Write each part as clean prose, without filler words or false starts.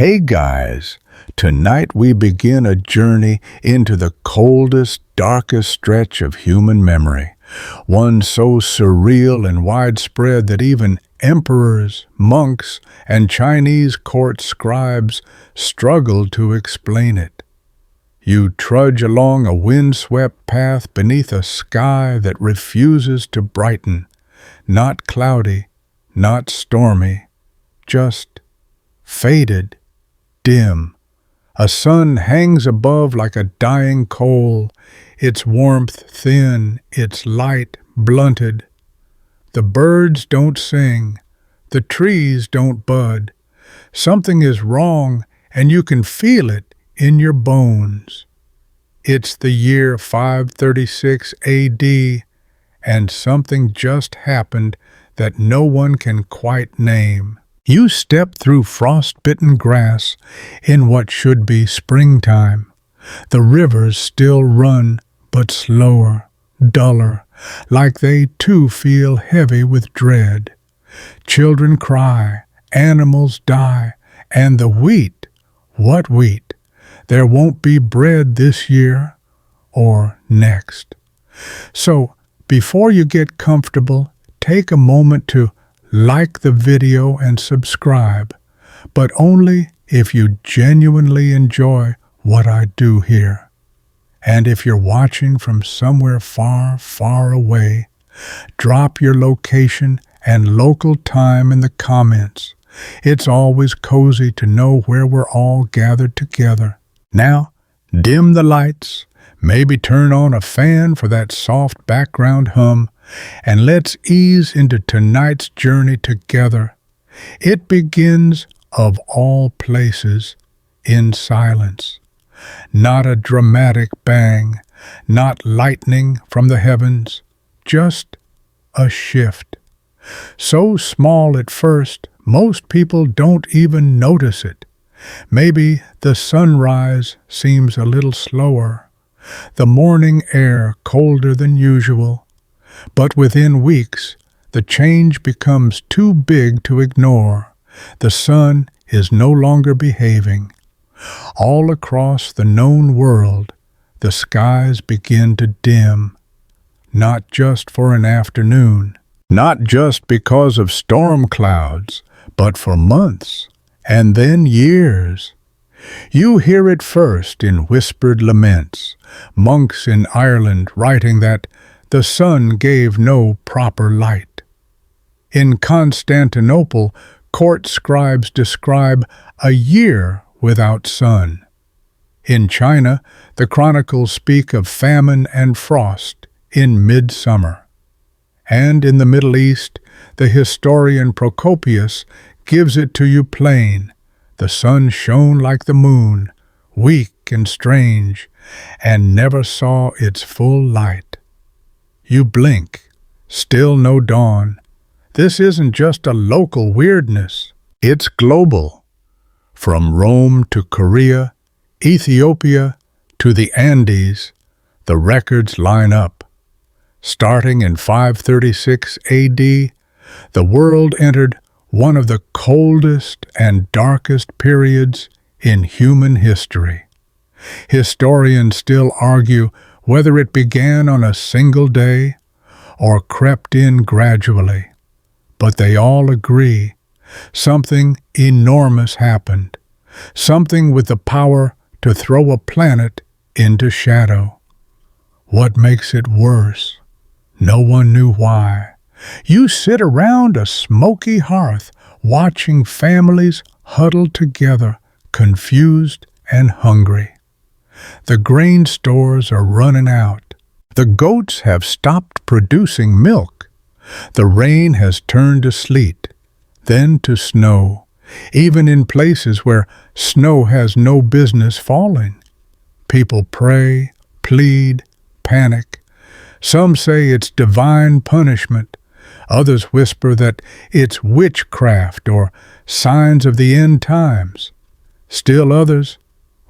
Hey guys, tonight we begin a journey into the coldest, darkest stretch of human memory, one so surreal and widespread that even emperors, monks, and Chinese court scribes struggle to explain it. You trudge along a windswept path beneath a sky that refuses to brighten, not cloudy, not stormy, just faded, dim. A sun hangs above like a dying coal, its warmth thin, its light blunted. The birds don't sing, the trees don't bud. Something is wrong, and you can feel it in your bones. It's the year 536 AD, and something just happened that no one can quite name. You step through frost-bitten grass in what should be springtime. The rivers still run, but slower, duller, like they too feel heavy with dread. Children cry, animals die, and the wheat, what wheat? There won't be bread this year or next. So, before you get comfortable, take a moment to like the video and subscribe, but only if you genuinely enjoy what I do here. And if you're watching from somewhere far, far away, drop your location and local time in the comments. It's always cozy to know where we're all gathered together. Now, dim the lights, maybe turn on a fan for that soft background hum, and let's ease into tonight's journey together. It begins, of all places, in silence. Not a dramatic bang, not lightning from the heavens, just a shift. So small at first, most people don't even notice it. Maybe the sunrise seems a little slower, the morning air colder than usual. But within weeks, the change becomes too big to ignore. The sun is no longer behaving. All across the known world, the skies begin to dim. Not just for an afternoon, not just because of storm clouds, but for months, and then years. You hear it first in whispered laments, monks in Ireland writing that the sun gave no proper light. In Constantinople, court scribes describe a year without sun. In China, the chronicles speak of famine and frost in midsummer. And in the Middle East, the historian Procopius gives it to you plain. The sun shone like the moon, weak and strange, and never saw its full light. You blink, still no dawn. This isn't just a local weirdness, it's global. From Rome to Korea, Ethiopia to the Andes, the records line up. Starting in 536 AD, the world entered one of the coldest and darkest periods in human history. Historians still argue whether it began on a single day or crept in gradually. But they all agree something enormous happened, something with the power to throw a planet into shadow. What makes it worse? No one knew why. You sit around a smoky hearth, watching families huddled together, confused and hungry. The grain stores are running out. The goats have stopped producing milk. The rain has turned to sleet, then to snow, even in places where snow has no business falling. People pray, plead, panic. Some say it's divine punishment. Others whisper that it's witchcraft or signs of the end times. Still others,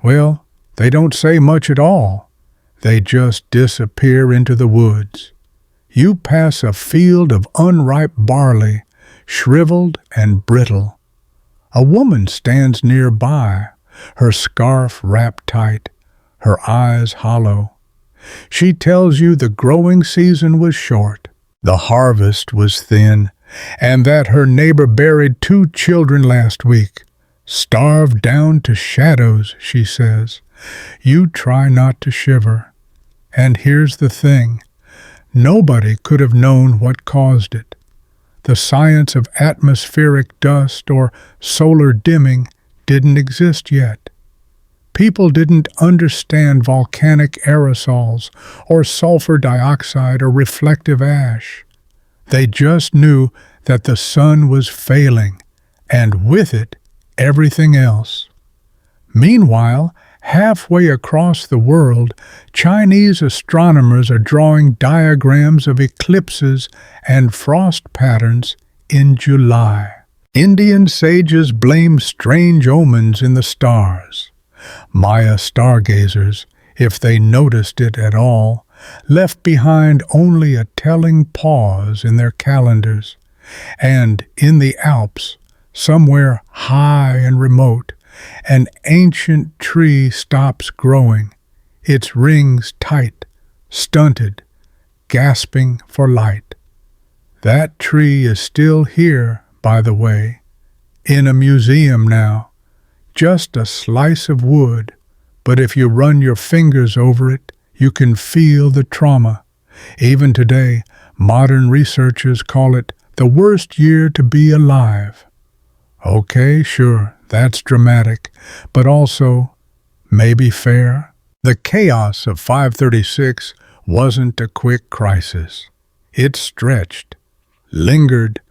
well, they don't say much at all. They just disappear into the woods. You pass a field of unripe barley, shriveled and brittle. A woman stands nearby, her scarf wrapped tight, her eyes hollow. She tells you the growing season was short, the harvest was thin, and that her neighbor buried 2 children last week. Starved down to shadows, she says. You try not to shiver. And here's the thing. Nobody could have known what caused it. The science of atmospheric dust or solar dimming didn't exist yet. People didn't understand volcanic aerosols or sulfur dioxide or reflective ash. They just knew that the sun was failing, and with it, everything else. Meanwhile, halfway across the world, Chinese astronomers are drawing diagrams of eclipses and frost patterns in July. Indian sages blame strange omens in the stars. Maya stargazers, if they noticed it at all, left behind only a telling pause in their calendars. And in the Alps, somewhere high and remote, an ancient tree stops growing, its rings tight, stunted, gasping for light. That tree is still here, by the way, in a museum now. Just a slice of wood, but if you run your fingers over it, you can feel the trauma. Even today, modern researchers call it the worst year to be alive. Okay, sure, that's dramatic, but also maybe fair. The chaos of 536 wasn't a quick crisis. It stretched, lingered,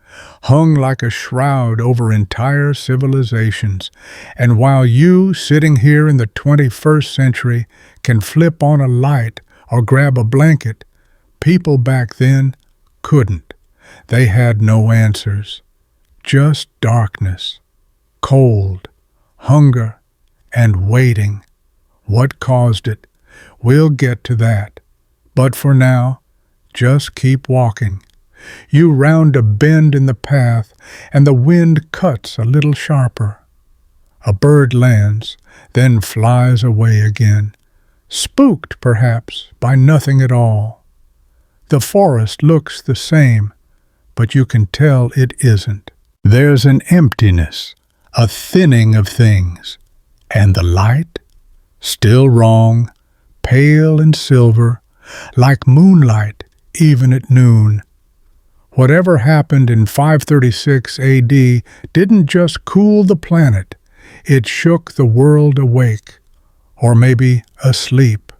hung like a shroud over entire civilizations. And while you, sitting here in the 21st century, can flip on a light or grab a blanket, people back then couldn't. They had no answers. Just darkness, cold, hunger, and waiting. What caused it? We'll get to that. But for now, just keep walking. You round a bend in the path, and the wind cuts a little sharper. A bird lands, then flies away again, spooked perhaps by nothing at all. The forest looks the same, but you can tell it isn't. There's an emptiness, a thinning of things, and the light, still wrong, pale and silver, like moonlight even at noon. Whatever happened in 536 AD didn't just cool the planet, it shook the world awake, or maybe asleep,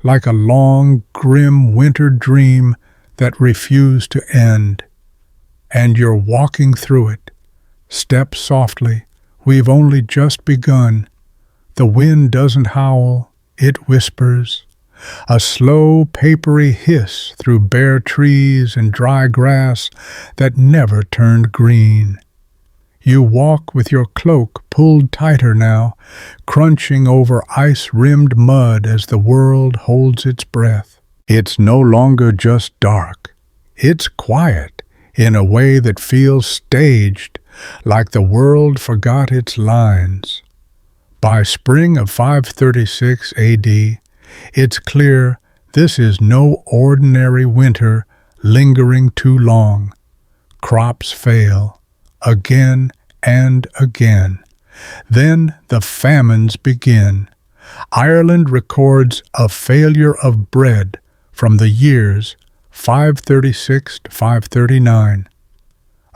like a long, grim winter dream that refused to end. And you're walking through it. Step softly, we've only just begun. The wind doesn't howl, it whispers. A slow, papery hiss through bare trees and dry grass that never turned green. You walk with your cloak pulled tighter now, crunching over ice-rimmed mud as the world holds its breath. It's no longer just dark. It's quiet in a way that feels staged, like the world forgot its lines. By spring of 536 AD, it's clear this is no ordinary winter lingering too long. Crops fail, again and again. Then the famines begin. Ireland records a failure of bread from the years 536 to 539.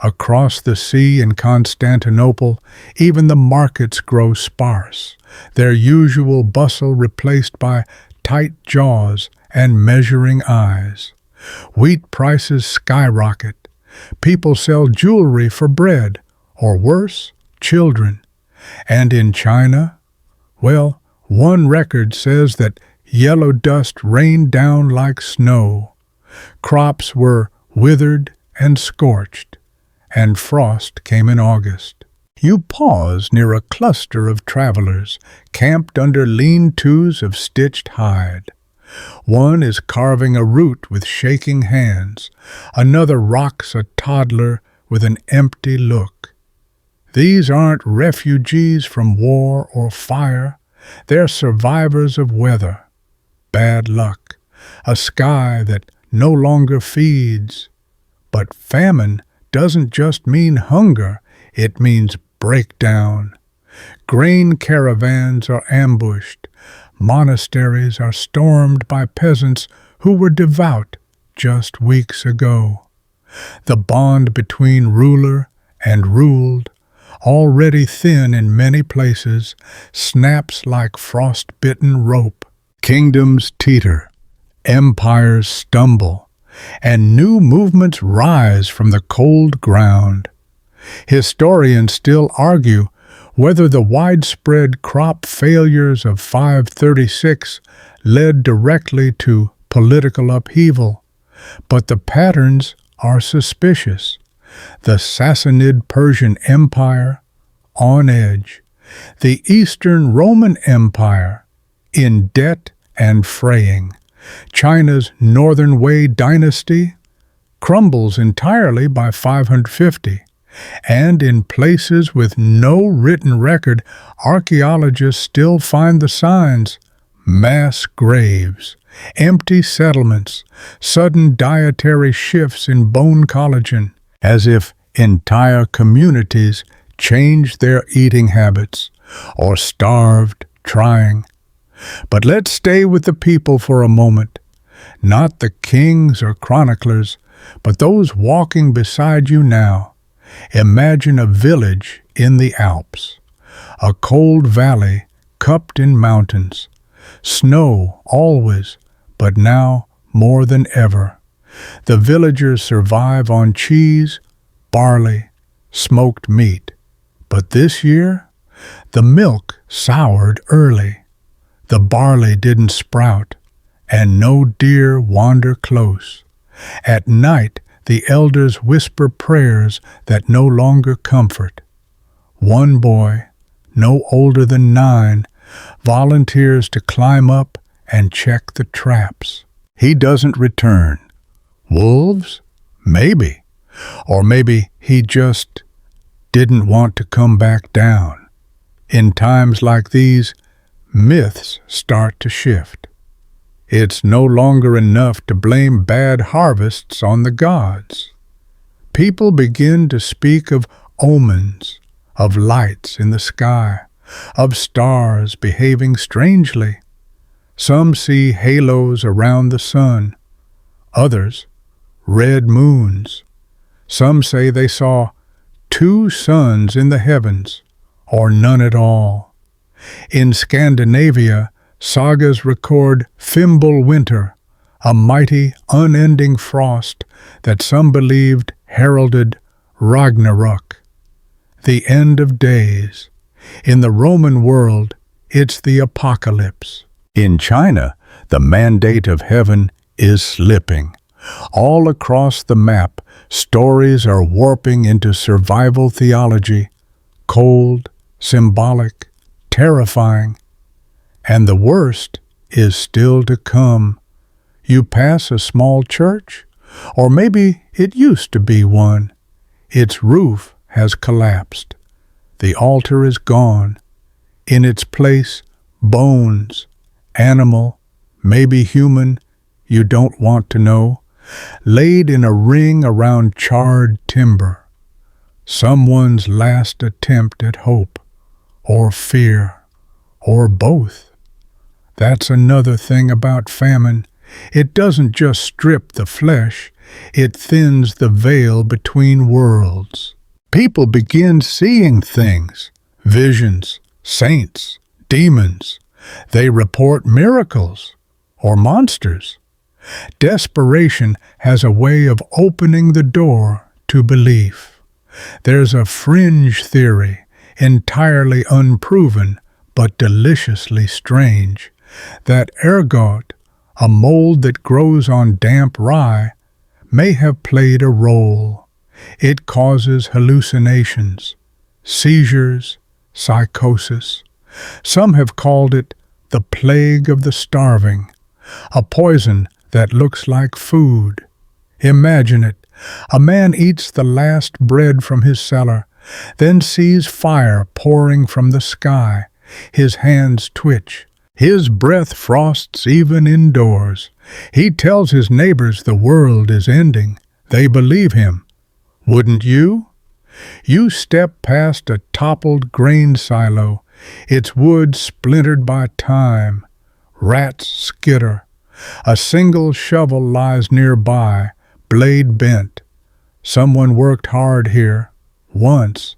Across the sea in Constantinople, even the markets grow sparse, their usual bustle replaced by tight jaws and measuring eyes. Wheat prices skyrocket. People sell jewelry for bread, or worse, children. And in China, well, one record says that yellow dust rained down like snow. Crops were withered and scorched, and frost came in August. You pause near a cluster of travelers, camped under lean-tos of stitched hide. One is carving a root with shaking hands. Another rocks a toddler with an empty look. These aren't refugees from war or fire. They're survivors of weather, bad luck, a sky that no longer feeds. But famine doesn't just mean hunger, it means breakdown. Grain caravans are ambushed. Monasteries are stormed by peasants who were devout just weeks ago. The bond between ruler and ruled, already thin in many places, snaps like frost-bitten rope. Kingdoms teeter, empires stumble, and new movements rise from the cold ground. Historians still argue whether the widespread crop failures of 536 led directly to political upheaval, but the patterns are suspicious. The Sassanid Persian Empire, on edge. The Eastern Roman Empire, in debt and fraying. China's Northern Wei dynasty crumbles entirely by 550. And in places with no written record, archaeologists still find the signs: mass graves, empty settlements, sudden dietary shifts in bone collagen, as if entire communities changed their eating habits or starved trying. But let's stay with the people for a moment. Not the kings or chroniclers, but those walking beside you now. Imagine a village in the Alps, a cold valley cupped in mountains, snow always, but now more than ever. The villagers survive on cheese, barley, smoked meat. But this year, the milk soured early. The barley didn't sprout, and no deer wander close. At night, the elders whisper prayers that no longer comfort. One boy, no older than 9, volunteers to climb up and check the traps. He doesn't return. Wolves? Maybe. Or maybe he just didn't want to come back down. In times like these, myths start to shift. It's no longer enough to blame bad harvests on the gods. People begin to speak of omens, of lights in the sky, of stars behaving strangely. Some see halos around the sun, others red moons. Some say they saw 2 suns in the heavens, or none at all. In Scandinavia, sagas record Fimbul winter, a mighty, unending frost that some believed heralded Ragnarok, the end of days. In the Roman world, it's the apocalypse. In China, the mandate of heaven is slipping. All across the map, stories are warping into survival theology, cold, symbolic, terrifying. And the worst is still to come. You pass a small church, or maybe it used to be one. Its roof has collapsed. The altar is gone. In its place, bones, animal, maybe human, you don't want to know, laid in a ring around charred timber. Someone's last attempt at hope, or fear, or both. That's another thing about famine. It doesn't just strip the flesh, it thins the veil between worlds. People begin seeing things, visions, saints, demons. They report miracles or monsters. Desperation has a way of opening the door to belief. There's a fringe theory, entirely unproven but deliciously strange, that ergot, a mold that grows on damp rye, may have played a role. It causes hallucinations, seizures, psychosis. Some have called it the plague of the starving, a poison that looks like food. Imagine it. A man eats the last bread from his cellar, then sees fire pouring from the sky. His hands twitch. His breath frosts even indoors. He tells his neighbors the world is ending. They believe him. Wouldn't you? You step past a toppled grain silo, its wood splintered by time. Rats skitter. A single shovel lies nearby, blade bent. Someone worked hard here, once,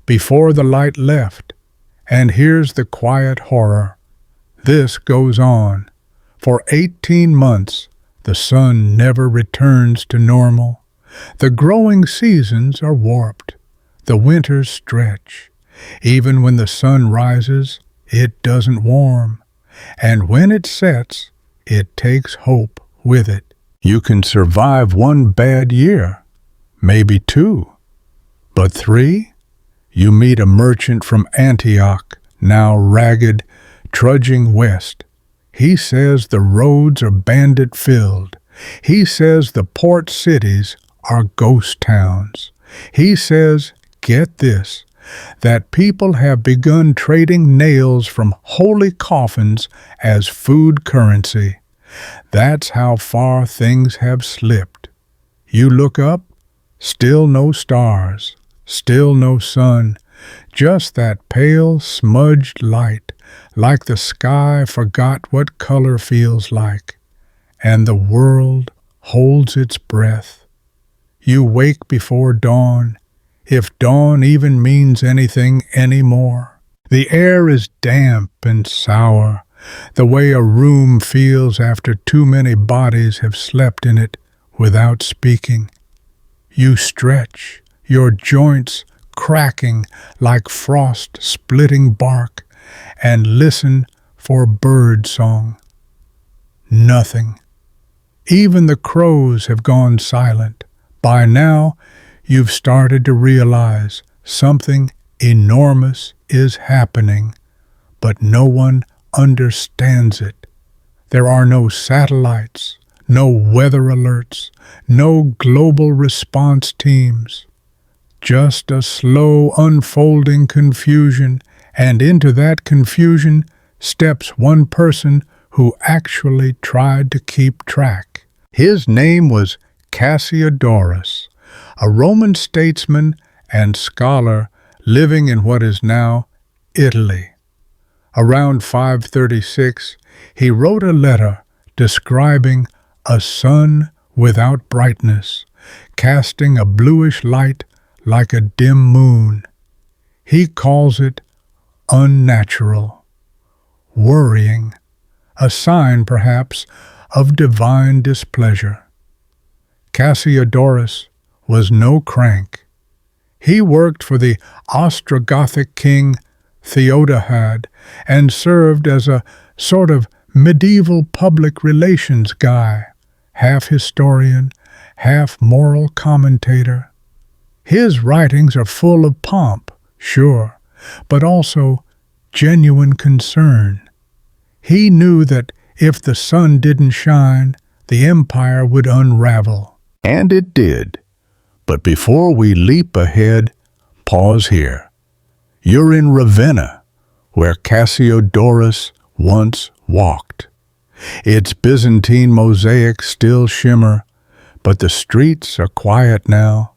before the light left. And here's the quiet horror. This goes on. For 18 months, the sun never returns to normal. The growing seasons are warped. The winters stretch. Even when the sun rises, it doesn't warm. And when it sets, it takes hope with it. You can survive one bad year, maybe two. But 3? You meet a merchant from Antioch, now ragged, trudging west. He says the roads are bandit-filled. He says the port cities are ghost towns. He says, get this, that people have begun trading nails from holy coffins as food currency. That's how far things have slipped. You look up, still no stars, still no sun, just that pale, smudged light, like the sky forgot what color feels like, and the world holds its breath. You wake before dawn, if dawn even means anything anymore. The air is damp and sour, the way a room feels after too many bodies have slept in it without speaking. You stretch, your joints cracking like frost-splitting bark, and listen for bird song. Nothing. Even the crows have gone silent. By now, you've started to realize something enormous is happening, but no one understands it. There are no satellites, no weather alerts, no global response teams. Just a slow unfolding confusion, and into that confusion steps one person who actually tried to keep track. His name was Cassiodorus, a Roman statesman and scholar living in what is now Italy. Around 536, he wrote a letter describing a sun without brightness, casting a bluish light like a dim moon. He calls it unnatural, worrying, a sign, perhaps, of divine displeasure. Cassiodorus was no crank. He worked for the Ostrogothic king Theodahad and served as a sort of medieval public relations guy, half historian, half moral commentator. His writings are full of pomp, sure, but also genuine concern. He knew that if the sun didn't shine, the empire would unravel. And it did. But before we leap ahead, pause here. You're in Ravenna, where Cassiodorus once walked. Its Byzantine mosaics still shimmer, but the streets are quiet now.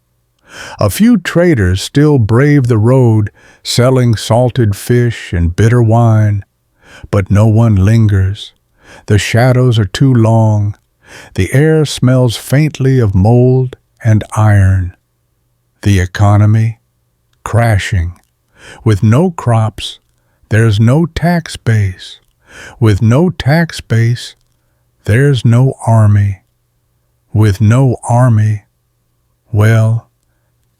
A few traders still brave the road, selling salted fish and bitter wine, but no one lingers. The shadows are too long. The air smells faintly of mold and iron. The economy, crashing. With no crops, there's no tax base. With no tax base, there's no army. With no army, well,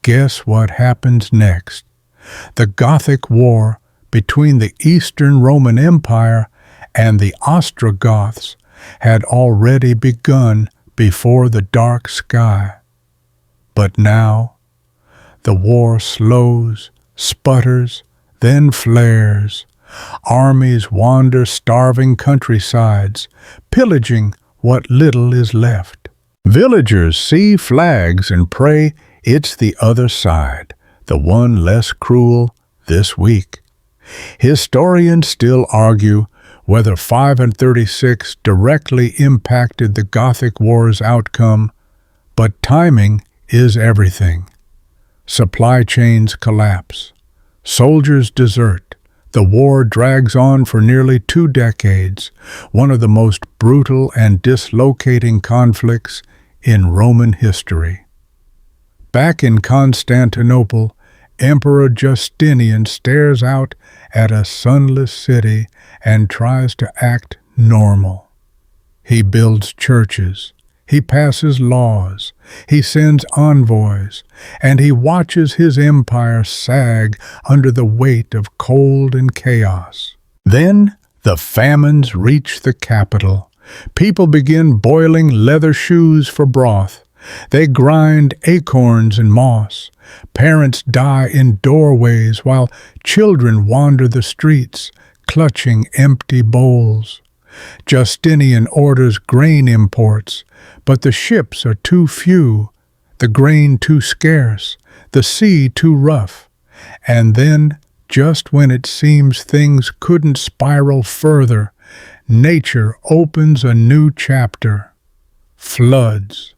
guess what happens next? The Gothic War between the Eastern Roman Empire and the Ostrogoths had already begun before the dark sky. But now, the war slows, sputters, then flares. Armies wander starving countrysides, pillaging what little is left. Villagers see flags and pray it's the other side. the one less cruel this week. Historians still argue whether 5 and 36 directly impacted the Gothic War's outcome, but timing is everything. Supply chains collapse. Soldiers desert. The war drags on for nearly 2 decades, one of the most brutal and dislocating conflicts in Roman history. Back in Constantinople, Emperor Justinian stares out at a sunless city and tries to act normal. He builds churches, he passes laws, he sends envoys, and he watches his empire sag under the weight of cold and chaos. Then the famines reach the capital. People begin boiling leather shoes for broth. They grind acorns and moss. Parents die in doorways while children wander the streets, clutching empty bowls. Justinian orders grain imports, but the ships are too few, the grain too scarce, the sea too rough. And then, just when it seems things couldn't spiral further, nature opens a new chapter. Floods.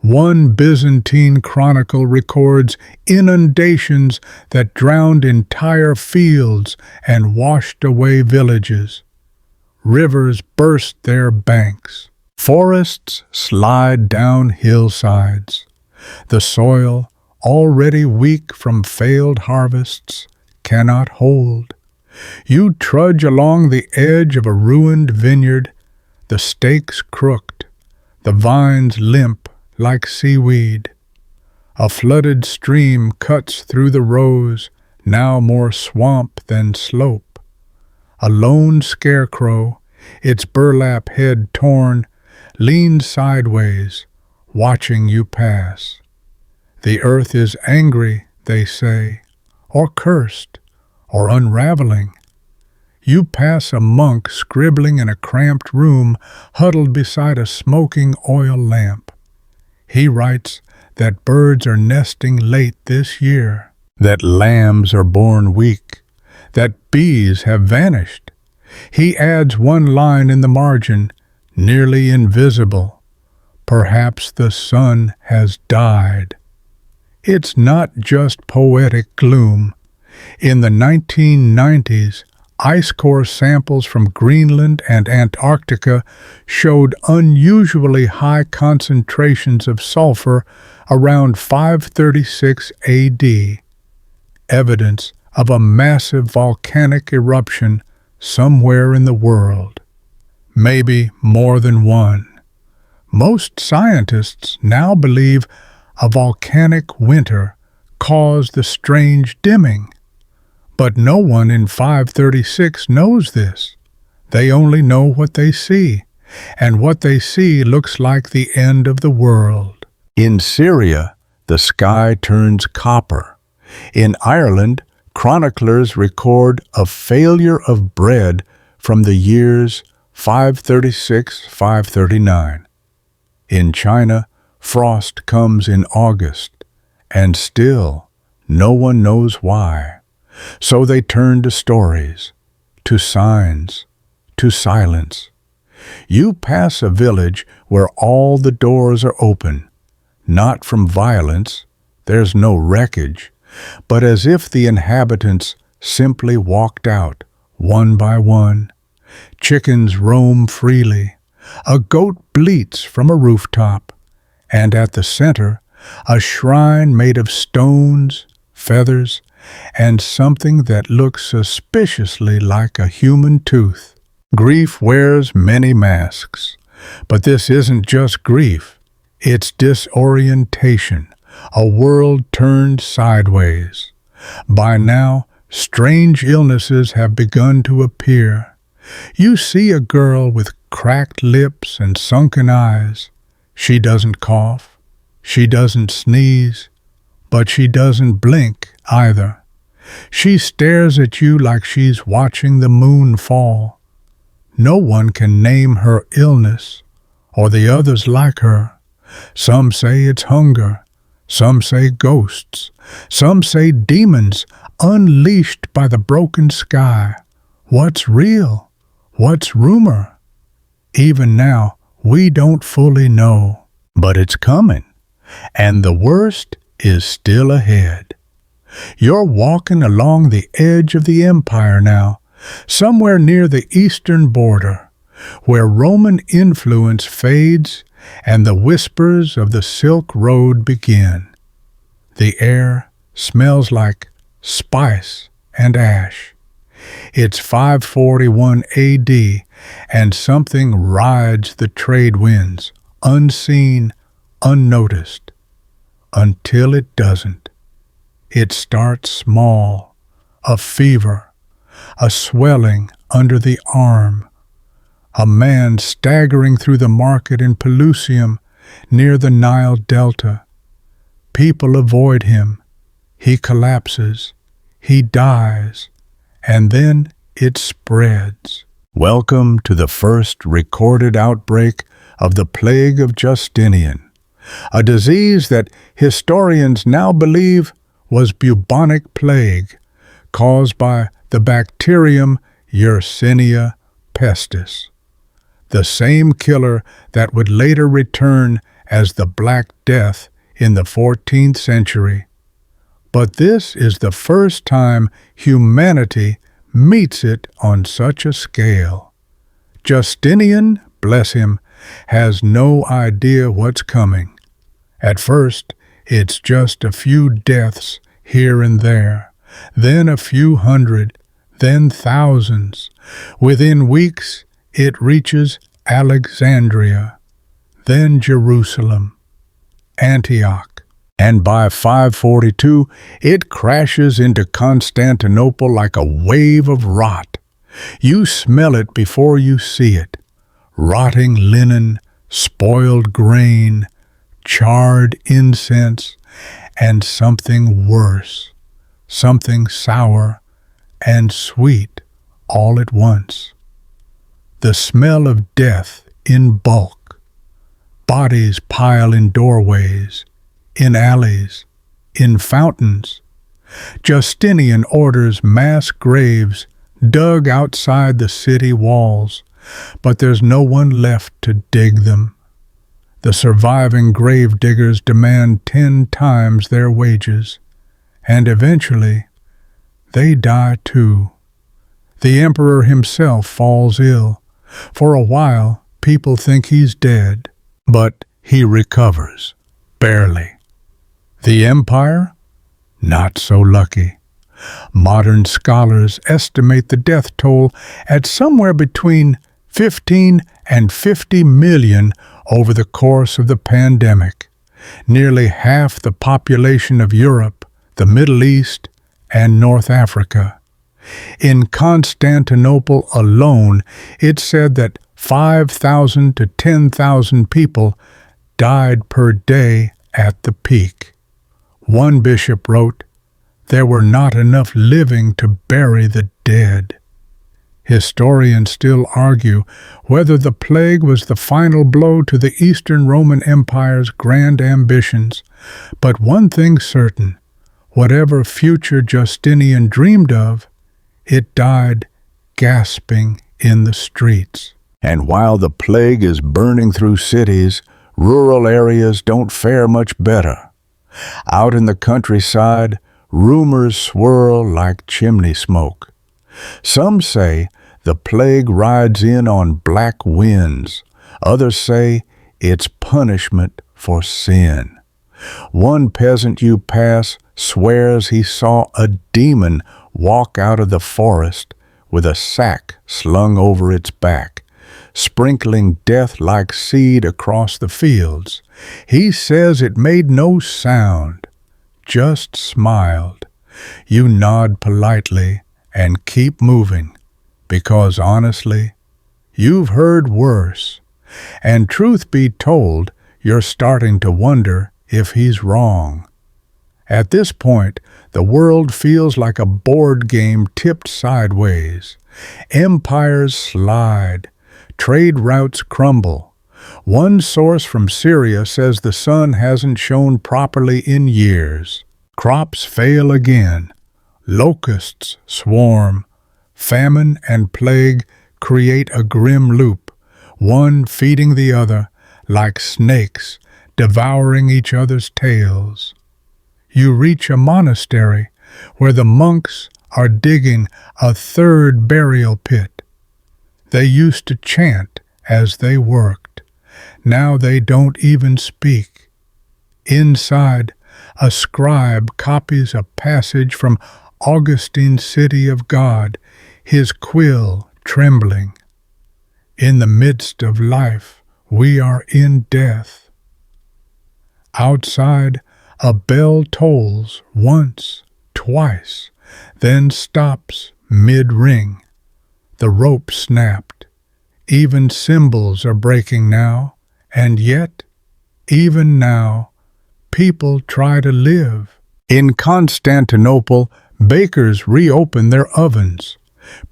One Byzantine chronicle records inundations that drowned entire fields and washed away villages. Rivers burst their banks. Forests slide down hillsides. The soil, already weak from failed harvests, cannot hold. You trudge along the edge of a ruined vineyard, the stakes crooked, the vines limp like seaweed. A flooded stream cuts through the rows, now more swamp than slope. A lone scarecrow, its burlap head torn, leans sideways, watching you pass. The earth is angry, they say, or cursed, or unraveling. You pass a monk scribbling in a cramped room, huddled beside a smoking oil lamp. He writes that birds are nesting late this year, that lambs are born weak, that bees have vanished. He adds one line in the margin, nearly invisible. Perhaps the sun has died. It's not just poetic gloom. In the 1990s, ice core samples from Greenland and Antarctica showed unusually high concentrations of sulfur around 536 AD, evidence of a massive volcanic eruption somewhere in the world. Maybe more than one. Most scientists now believe a volcanic winter caused the strange dimming. But no one in 536 knows this. They only know what they see, and what they see looks like the end of the world. In Syria, the sky turns copper. In Ireland, chroniclers record a failure of bread from the years 536-539. In China, frost comes in August, and still no one knows why. So they turn to stories, to signs, to silence. You pass a village where all the doors are open, not from violence, there's no wreckage, but as if the inhabitants simply walked out, one by one. Chickens roam freely. A goat bleats from a rooftop, and at the center, a shrine made of stones, feathers, and something that looks suspiciously like a human tooth. Grief wears many masks, but this isn't just grief. It's disorientation, a world turned sideways. By now, strange illnesses have begun to appear. You see a girl with cracked lips and sunken eyes. She doesn't cough, she doesn't sneeze, but she doesn't blink either. She stares at you like she's watching the moon fall. No one can name her illness, or the others like her. Some say it's hunger, Some say ghosts. Some say demons unleashed by the broken sky. What's real? What's rumor? Even now, we don't fully know. But it's coming, and the worst is still ahead. You're walking along the edge of the empire now, somewhere near the eastern border, where Roman influence fades and the whispers of the Silk Road begin. The air smells like spice and ash. It's 541 AD, and something rides the trade winds, unseen, unnoticed, until it doesn't. It starts small, a fever, a swelling under the arm, a man staggering through the market in Pelusium near the Nile Delta. People avoid him. He collapses. He dies. And then it spreads. Welcome to the first recorded outbreak of the plague of Justinian, a disease that historians now believe was bubonic plague, caused by the bacterium Yersinia pestis, the same killer that would later return as the Black Death in the 14th century. But this is the first time humanity meets it on such a scale. Justinian, bless him, has no idea what's coming. At first, it's just a few deaths here and there, then a few hundred, then thousands. Within weeks, it reaches Alexandria, then Jerusalem, Antioch, and by 542, it crashes into Constantinople like a wave of rot. You smell it before you see it. Rotting linen, spoiled grain, charred incense, and something worse, something sour and sweet all at once. The smell of death in bulk. Bodies pile in doorways, in alleys, in fountains. Justinian orders mass graves dug outside the city walls, but there's no one left to dig them. The surviving grave diggers demand 10 times their wages, and eventually they die too. The emperor himself falls ill. For a while, people think he's dead, but he recovers, barely. The empire? Not so lucky. Modern scholars estimate the death toll at somewhere between 15 and 50 million over the course of the pandemic, nearly half the population of Europe, the Middle East, and North Africa. In Constantinople alone, it's said that 5,000 to 10,000 people died per day at the peak. One bishop wrote, "There were not enough living to bury the dead." Historians still argue whether the plague was the final blow to the Eastern Roman Empire's grand ambitions, but one thing's certain: whatever future Justinian dreamed of, it died gasping in the streets. And while the plague is burning through cities, rural areas don't fare much better. Out in the countryside, rumors swirl like chimney smoke. Some say the plague rides in on black winds. Others say it's punishment for sin. One peasant you pass swears he saw a demon walk out of the forest with a sack slung over its back, sprinkling death-like seed across the fields. He says it made no sound, just smiled. You nod politely and keep moving, because honestly, you've heard worse. And truth be told, you're starting to wonder if he's wrong. At this point, the world feels like a board game tipped sideways. Empires slide, trade routes crumble, One source from Syria says the sun hasn't shone properly in years. Crops fail again. Locusts swarm. Famine and plague create a grim loop, one feeding the other, like snakes devouring each other's tails. You reach a monastery where the monks are digging a third burial pit. They used to chant as they worked. Now they don't even speak. Inside, a scribe copies a passage from Augustine's City of God, his quill trembling. In the midst of life, we are in death. Outside, a bell tolls once, twice, then stops mid-ring. The rope snapped. Even cymbals are breaking now, and yet, even now, people try to live. In Constantinople, bakers reopen their ovens.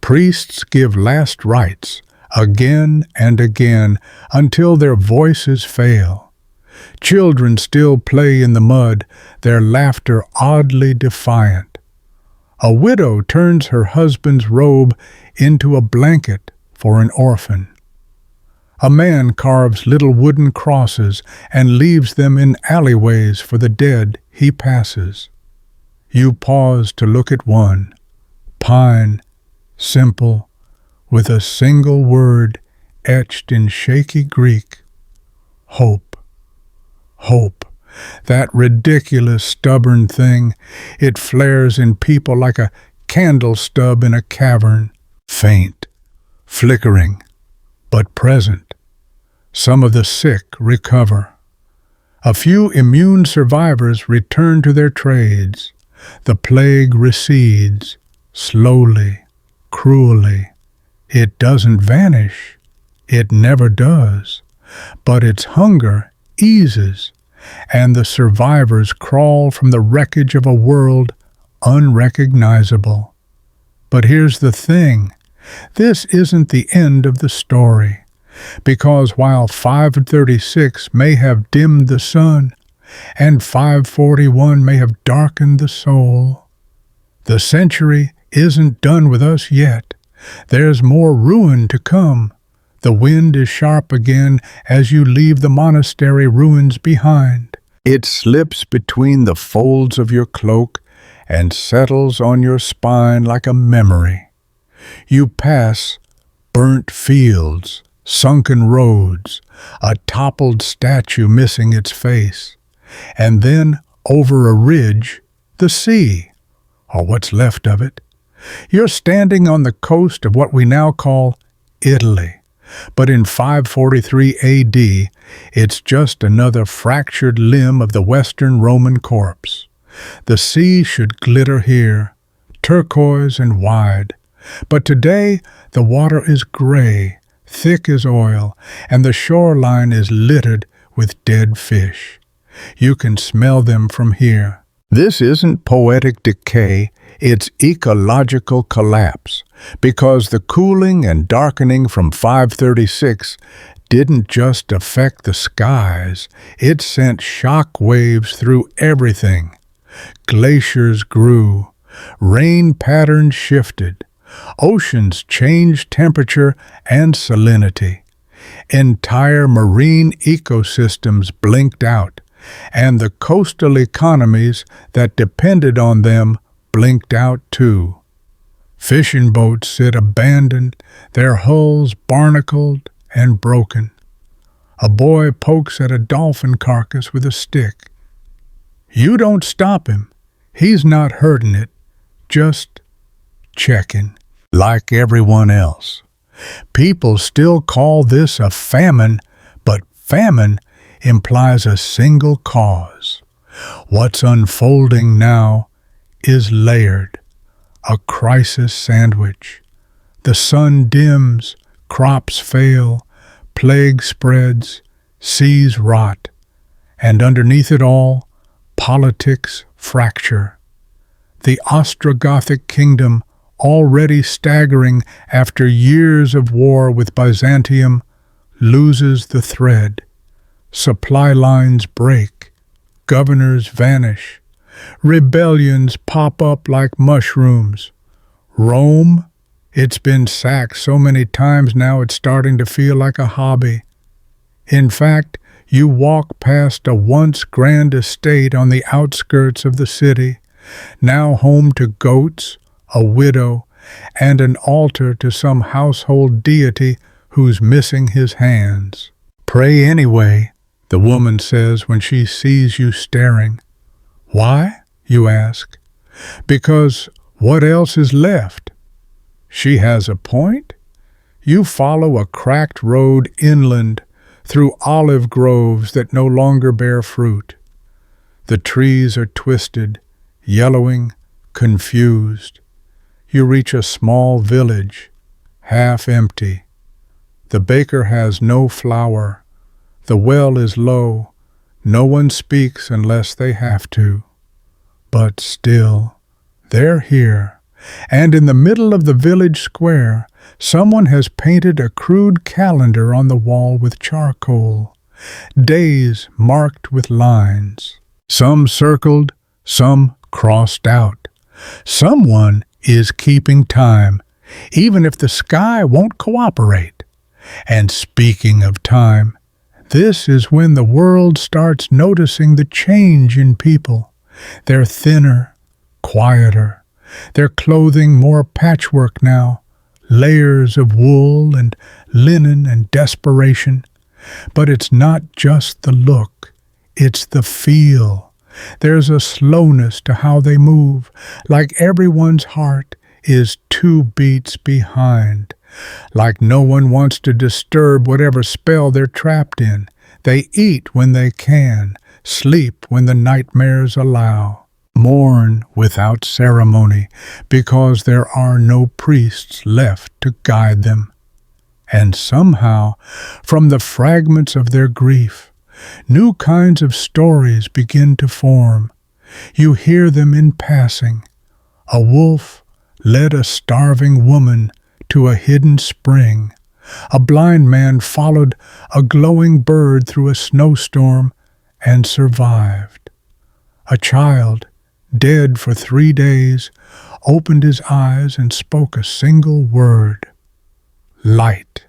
Priests give last rites, again and again, until their voices fail. Children still play in the mud, their laughter oddly defiant. A widow turns her husband's robe into a blanket for an orphan. A man carves little wooden crosses and leaves them in alleyways for the dead he passes. You pause to look at one, pine, simple, with a single word etched in shaky Greek, hope. Hope, that ridiculous, stubborn thing, it flares in people like a candle stub in a cavern, faint, flickering, but present. Some of the sick recover. A few immune survivors return to their trades. The plague recedes, slowly, cruelly. It doesn't vanish. It never does. But its hunger eases, and the survivors crawl from the wreckage of a world unrecognizable. But here's the thing. This isn't the end of the story. Because while 536 may have dimmed the sun, and 541 may have darkened the soul, the century isn't done with us yet. There's more ruin to come. The wind is sharp again as you leave the monastery ruins behind. It slips between the folds of your cloak and settles on your spine like a memory. You pass burnt fields, sunken roads, a toppled statue missing its face, and then over a ridge, the sea, or what's left of it. You're standing on the coast of what we now call Italy. But in 543 A.D., it's just another fractured limb of the Western Roman corpse. The sea should glitter here, turquoise and wide. But today, the water is gray, thick as oil, and the shoreline is littered with dead fish. You can smell them from here. This isn't poetic decay, it's ecological collapse, because the cooling and darkening from 536 didn't just affect the skies, it sent shock waves through everything. Glaciers grew, rain patterns shifted, oceans changed temperature and salinity. Entire marine ecosystems blinked out, and the coastal economies that depended on them blinked out too. Fishing boats sit abandoned, their hulls barnacled and broken. A boy pokes at a dolphin carcass with a stick. You don't stop him. He's not hurting it, just checking, like everyone else. People still call this a famine, but famine implies a single cause. What's unfolding now is layered, a crisis sandwich. The sun dims, crops fail, plague spreads, seas rot, and underneath it all, politics fracture. The Ostrogothic kingdom, already staggering after years of war with Byzantium, loses the thread. Supply lines break. Governors vanish. Rebellions pop up like mushrooms. Rome, it's been sacked so many times now it's starting to feel like a hobby. In fact, you walk past a once grand estate on the outskirts of the city, now home to goats, a widow, and an altar to some household deity who's missing his hands. "Pray anyway," the woman says when she sees you staring. "Why?" you ask. "Because what else is left?" She has a point. You follow a cracked road inland through olive groves that no longer bear fruit. The trees are twisted, yellowing, confused. You reach a small village, half empty. The baker has no flour. The well is low. No one speaks unless they have to. But still, they're here. And in the middle of the village square, someone has painted a crude calendar on the wall with charcoal. Days marked with lines. Some circled, some crossed out. Someone is keeping time, even if the sky won't cooperate. And speaking of time, this is when the world starts noticing the change in people. They're thinner, quieter. Their clothing more patchwork now, layers of wool and linen and desperation. But it's not just the look, it's the feel. There's a slowness to how they move, like everyone's heart is 2 beats behind. Like no one wants to disturb whatever spell they're trapped in. They eat when they can, sleep when the nightmares allow. Mourn without ceremony, because there are no priests left to guide them. And somehow, from the fragments of their grief, new kinds of stories begin to form. You hear them in passing. A wolf led a starving woman to a hidden spring. A blind man followed a glowing bird through a snowstorm and survived. A child, dead for 3 days, opened his eyes and spoke a single word: light.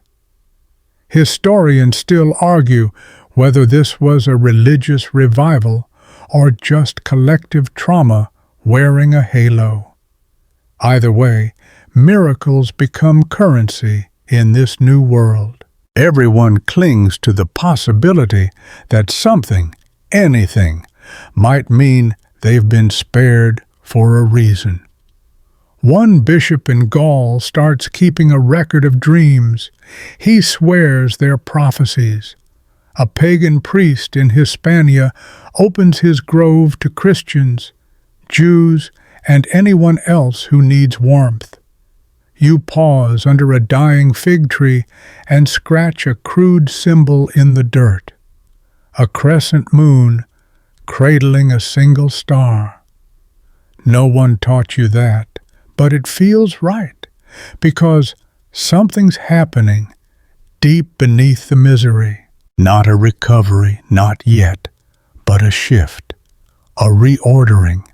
Historians still argue whether this was a religious revival or just collective trauma wearing a halo. Either way, miracles become currency in this new world. Everyone clings to the possibility that something, anything, might mean they've been spared for a reason. One bishop in Gaul starts keeping a record of dreams. He swears they're prophecies. A pagan priest in Hispania opens his grove to Christians, Jews, and anyone else who needs warmth. You pause under a dying fig tree and scratch a crude symbol in the dirt. A crescent moon cradling a single star. No one taught you that, but it feels right, because something's happening deep beneath the misery. Not a recovery, not yet, but a shift, a reordering.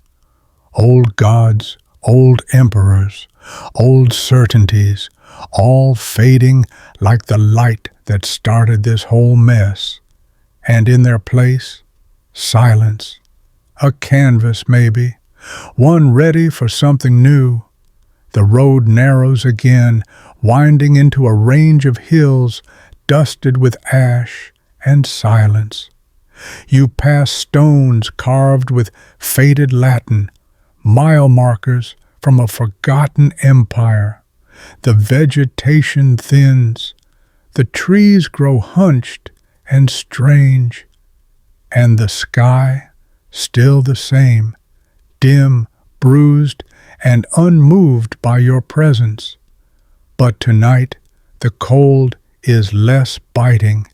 Old gods, old emperors, old certainties, all fading like the light that started this whole mess. And in their place, silence, a canvas maybe, one ready for something new. The road narrows again, winding into a range of hills dusted with ash and silence. You pass stones carved with faded Latin, mile markers from a forgotten empire. The vegetation thins, the trees grow hunched and strange, and the sky, still the same, dim, bruised, and unmoved by your presence. But tonight the cold is less biting,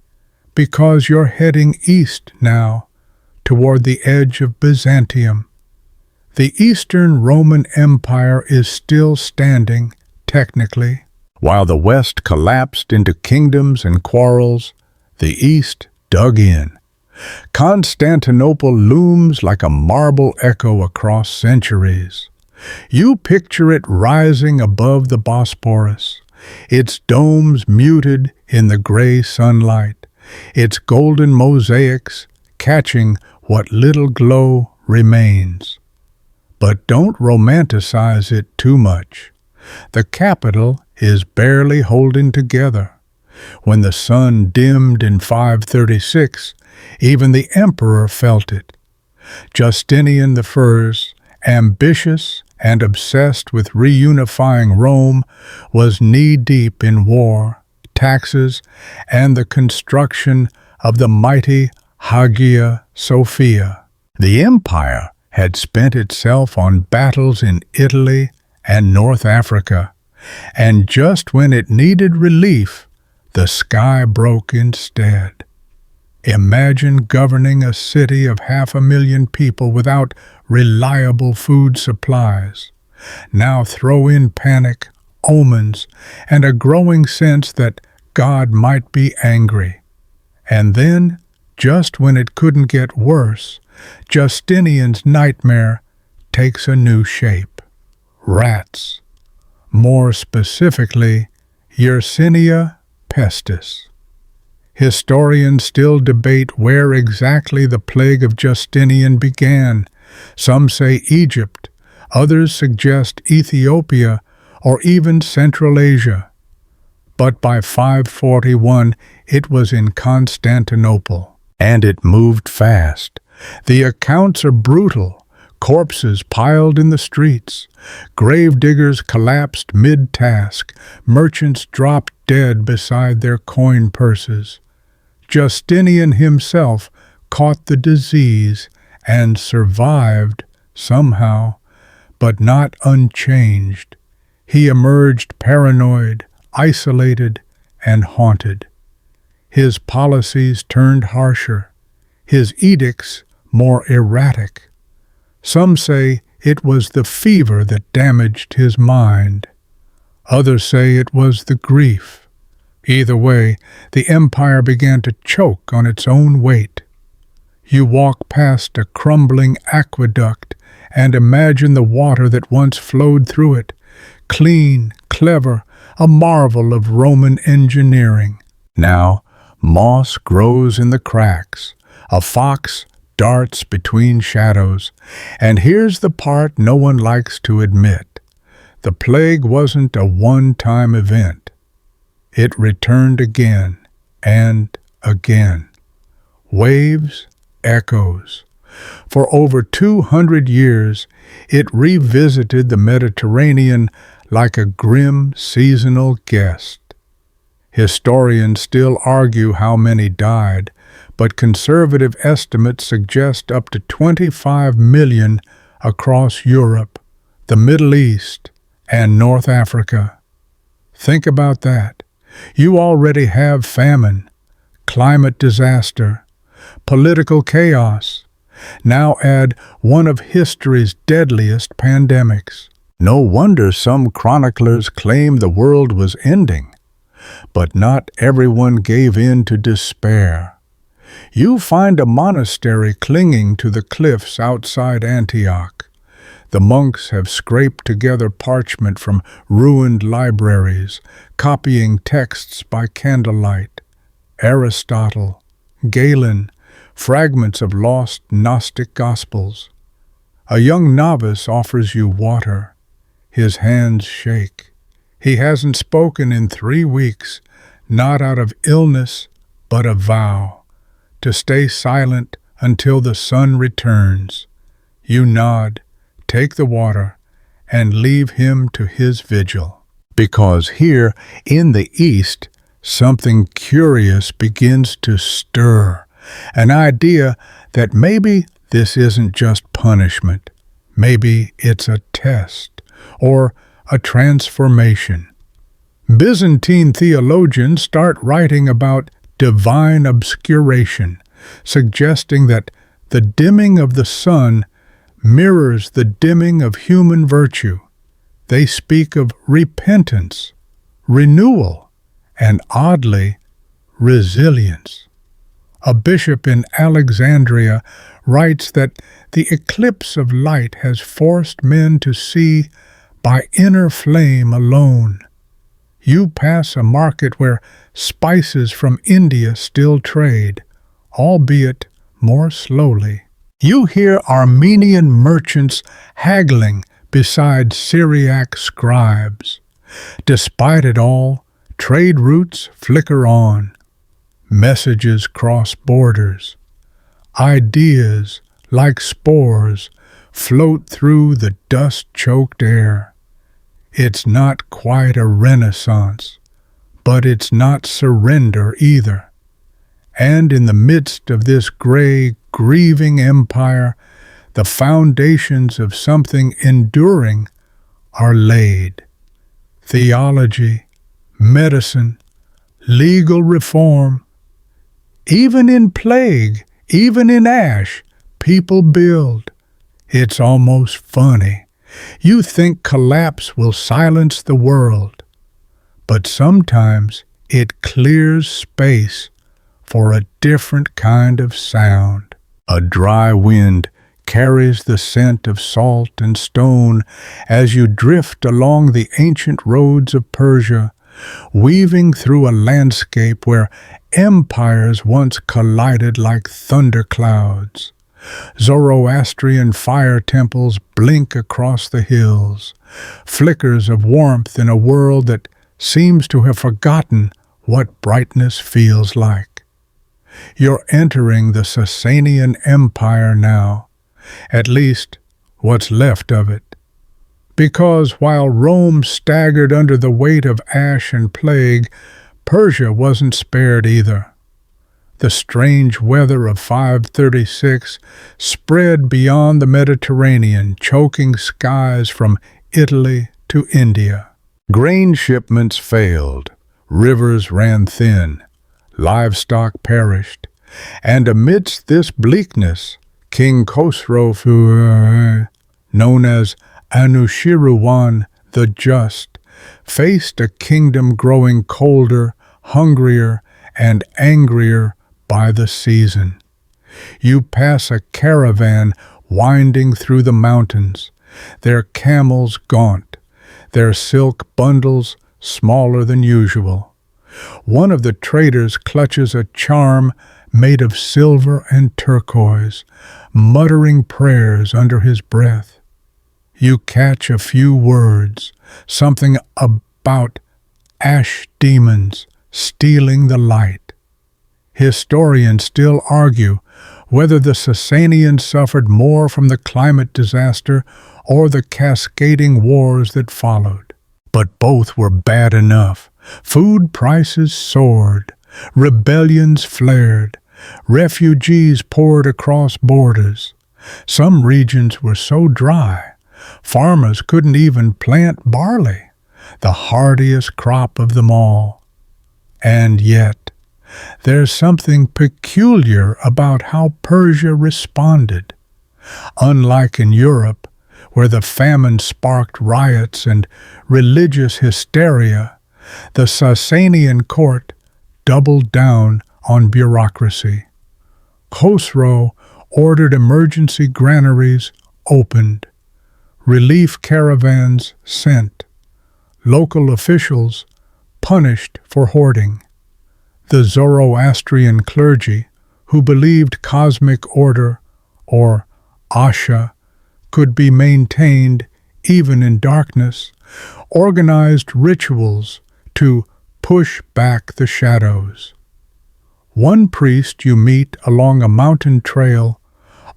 because you're heading east now, toward the edge of Byzantium. The Eastern Roman Empire is still standing, technically. While the West collapsed into kingdoms and quarrels, the East dug in. Constantinople looms like a marble echo across centuries. You picture it rising above the Bosporus, its domes muted in the gray sunlight, its golden mosaics catching what little glow remains. But don't romanticize it too much. The capital is barely holding together. When the sun dimmed in 536, even the emperor felt it. Justinian I, ambitious and obsessed with reunifying Rome, was knee-deep in war, taxes, and the construction of the mighty Hagia Sophia. The empire had spent itself on battles in Italy and North Africa, and just when it needed relief, the sky broke instead. Imagine governing a city of 500,000 people without reliable food supplies. Now throw in panic, omens, and a growing sense that God might be angry. And then, just when it couldn't get worse, Justinian's nightmare takes a new shape. Rats. More specifically, Yersinia pestis. Historians still debate where exactly the plague of Justinian began. Some say Egypt, others suggest Ethiopia or even Central Asia. But by 541, it was in Constantinople, and it moved fast. The accounts are brutal. Corpses piled in the streets. Gravediggers collapsed mid-task. Merchants dropped dead beside their coin purses. Justinian himself caught the disease and survived somehow, but not unchanged. He emerged paranoid, isolated, and haunted. His policies turned harsher, his edicts more erratic. Some say it was the fever that damaged his mind. Others say it was the grief. Either way, the empire began to choke on its own weight. You walk past a crumbling aqueduct and imagine the water that once flowed through it, clean, clever, a marvel of Roman engineering. Now, moss grows in the cracks, a fox darts between shadows, and here's the part no one likes to admit. The plague wasn't a one-time event. It returned again and again. Waves, echoes. For over 200 years, it revisited the Mediterranean like a grim seasonal guest. Historians still argue how many died, but conservative estimates suggest up to 25 million across Europe, the Middle East, and North Africa. Think about that. You already have famine, climate disaster, political chaos. Now add one of history's deadliest pandemics. No wonder some chroniclers claim the world was ending. But not everyone gave in to despair. You find a monastery clinging to the cliffs outside Antioch. The monks have scraped together parchment from ruined libraries, copying texts by candlelight. Aristotle, Galen, fragments of lost Gnostic Gospels. A young novice offers you water. His hands shake. He hasn't spoken in 3 weeks, not out of illness, but a vow, to stay silent until the sun returns. You nod, take the water, and leave him to his vigil. Because here, in the East, something curious begins to stir, an idea that maybe this isn't just punishment, maybe it's a test, or a transformation. Byzantine theologians start writing about divine obscuration, suggesting that the dimming of the sun mirrors the dimming of human virtue. They speak of repentance, renewal, and oddly, resilience. A bishop in Alexandria writes that the eclipse of light has forced men to see by inner flame alone. You pass a market where spices from India still trade, albeit more slowly. You hear Armenian merchants haggling beside Syriac scribes. Despite it all, trade routes flicker on. Messages cross borders. Ideas, like spores, float through the dust-choked air. It's not quite a renaissance, but it's not surrender either. And in the midst of this gray, grieving empire, the foundations of something enduring are laid. Theology, medicine, legal reform. Even in plague, even in ash, people build. It's almost funny. You think collapse will silence the world, but sometimes it clears space for a different kind of sound. A dry wind carries the scent of salt and stone as you drift along the ancient roads of Persia, weaving through a landscape where empires once collided like thunderclouds. Zoroastrian fire temples blink across the hills, flickers of warmth in a world that seems to have forgotten what brightness feels like. You're entering the Sasanian Empire now, at least what's left of it. Because while Rome staggered under the weight of ash and plague, Persia wasn't spared either. The strange weather of 536 spread beyond the Mediterranean, choking skies from Italy to India. Grain shipments failed, rivers ran thin, livestock perished, and amidst this bleakness, King Khosrow, known as Anushirwan the Just, faced a kingdom growing colder, hungrier, and angrier by the season. You pass a caravan winding through the mountains, their camels gaunt, their silk bundles smaller than usual. One of the traders clutches a charm made of silver and turquoise, muttering prayers under his breath. You catch a few words, something about ash demons stealing the light. Historians still argue whether the Sasanians suffered more from the climate disaster or the cascading wars that followed. But both were bad enough. Food prices soared, rebellions flared, refugees poured across borders. Some regions were so dry, farmers couldn't even plant barley, the hardiest crop of them all. And yet, there's something peculiar about how Persia responded. Unlike in Europe, where the famine sparked riots and religious hysteria, the Sasanian court doubled down on bureaucracy. Khosrow ordered emergency granaries opened, relief caravans sent, local officials punished for hoarding. The Zoroastrian clergy, who believed cosmic order, or Asha, could be maintained even in darkness, organized rituals to push back the shadows. One priest you meet along a mountain trail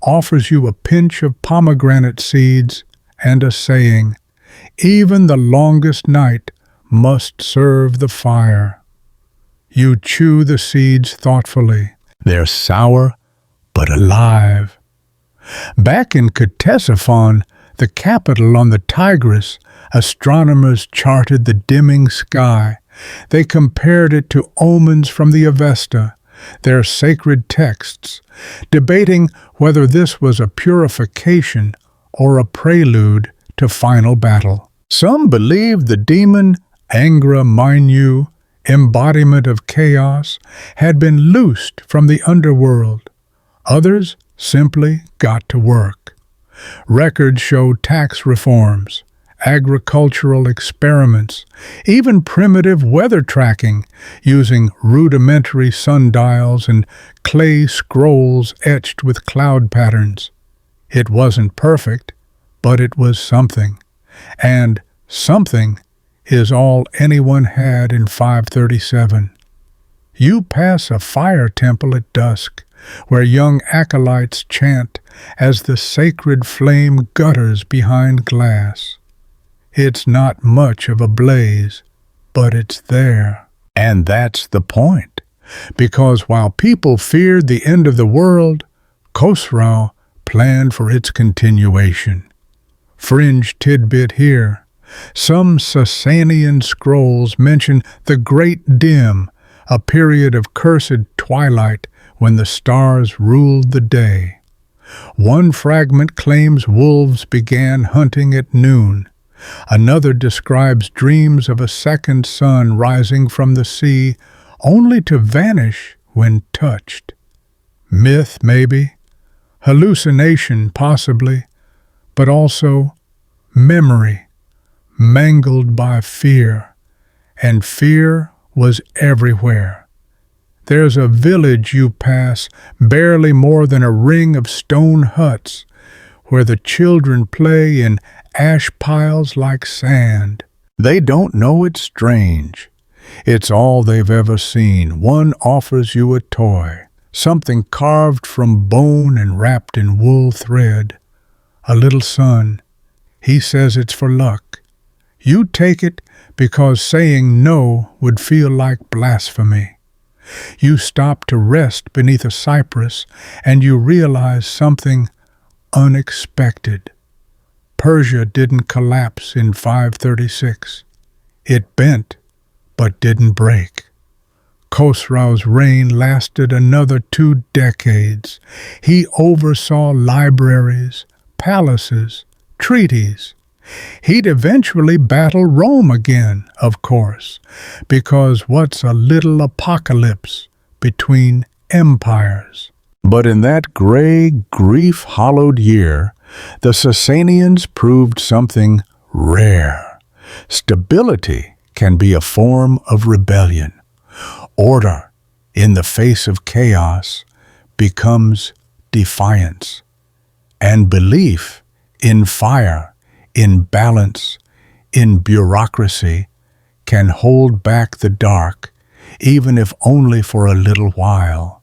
offers you a pinch of pomegranate seeds and a saying, "Even the longest night must serve the fire." You chew the seeds thoughtfully. They're sour, but alive. Back in Ctesiphon, the capital on the Tigris, astronomers charted the dimming sky. They compared it to omens from the Avesta, their sacred texts, debating whether this was a purification or a prelude to final battle. Some believed the demon Angra Mainyu, embodiment of chaos, had been loosed from the underworld. Others simply got to work. Records showed tax reforms, agricultural experiments, even primitive weather tracking using rudimentary sundials and clay scrolls etched with cloud patterns. It wasn't perfect, but it was something. And something is all anyone had in 537. You pass a fire temple at dusk, where young acolytes chant as the sacred flame gutters behind glass. It's not much of a blaze, but it's there. And that's the point, because while people feared the end of the world, Khosrau planned for its continuation. Fringe tidbit here. Some Sasanian scrolls mention the Great Dim, a period of cursed twilight when the stars ruled the day. One fragment claims wolves began hunting at noon. Another describes dreams of a second sun rising from the sea, only to vanish when touched. Myth, maybe. Hallucination, possibly. But also memory, mangled by fear. And fear was everywhere. There's a village you pass, barely more than a ring of stone huts, where the children play in ash piles like sand. They don't know it's strange. It's all they've ever seen. One offers you a toy, something carved from bone and wrapped in wool thread. A little sun. He says it's for luck. You take it because saying no would feel like blasphemy. You stop to rest beneath a cypress, and you realize something unexpected. Persia didn't collapse in 536. It bent, but didn't break. Khosrau's reign lasted another 2 decades. He oversaw libraries, palaces, treaties. He'd eventually battle Rome again, of course, because what's a little apocalypse between empires? But in that gray, grief-hollowed year, the Sasanians proved something rare. Stability can be a form of rebellion. Order, in the face of chaos, becomes defiance. And belief in fire, in balance, in bureaucracy, can hold back the dark, even if only for a little while.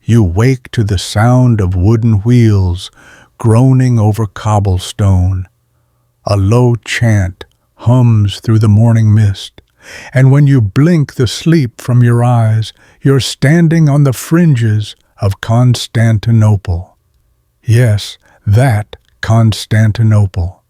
You wake to the sound of wooden wheels groaning over cobblestone. A low chant hums through the morning mist, and when you blink the sleep from your eyes, you're standing on the fringes of Constantinople. Yes, that Constantinople,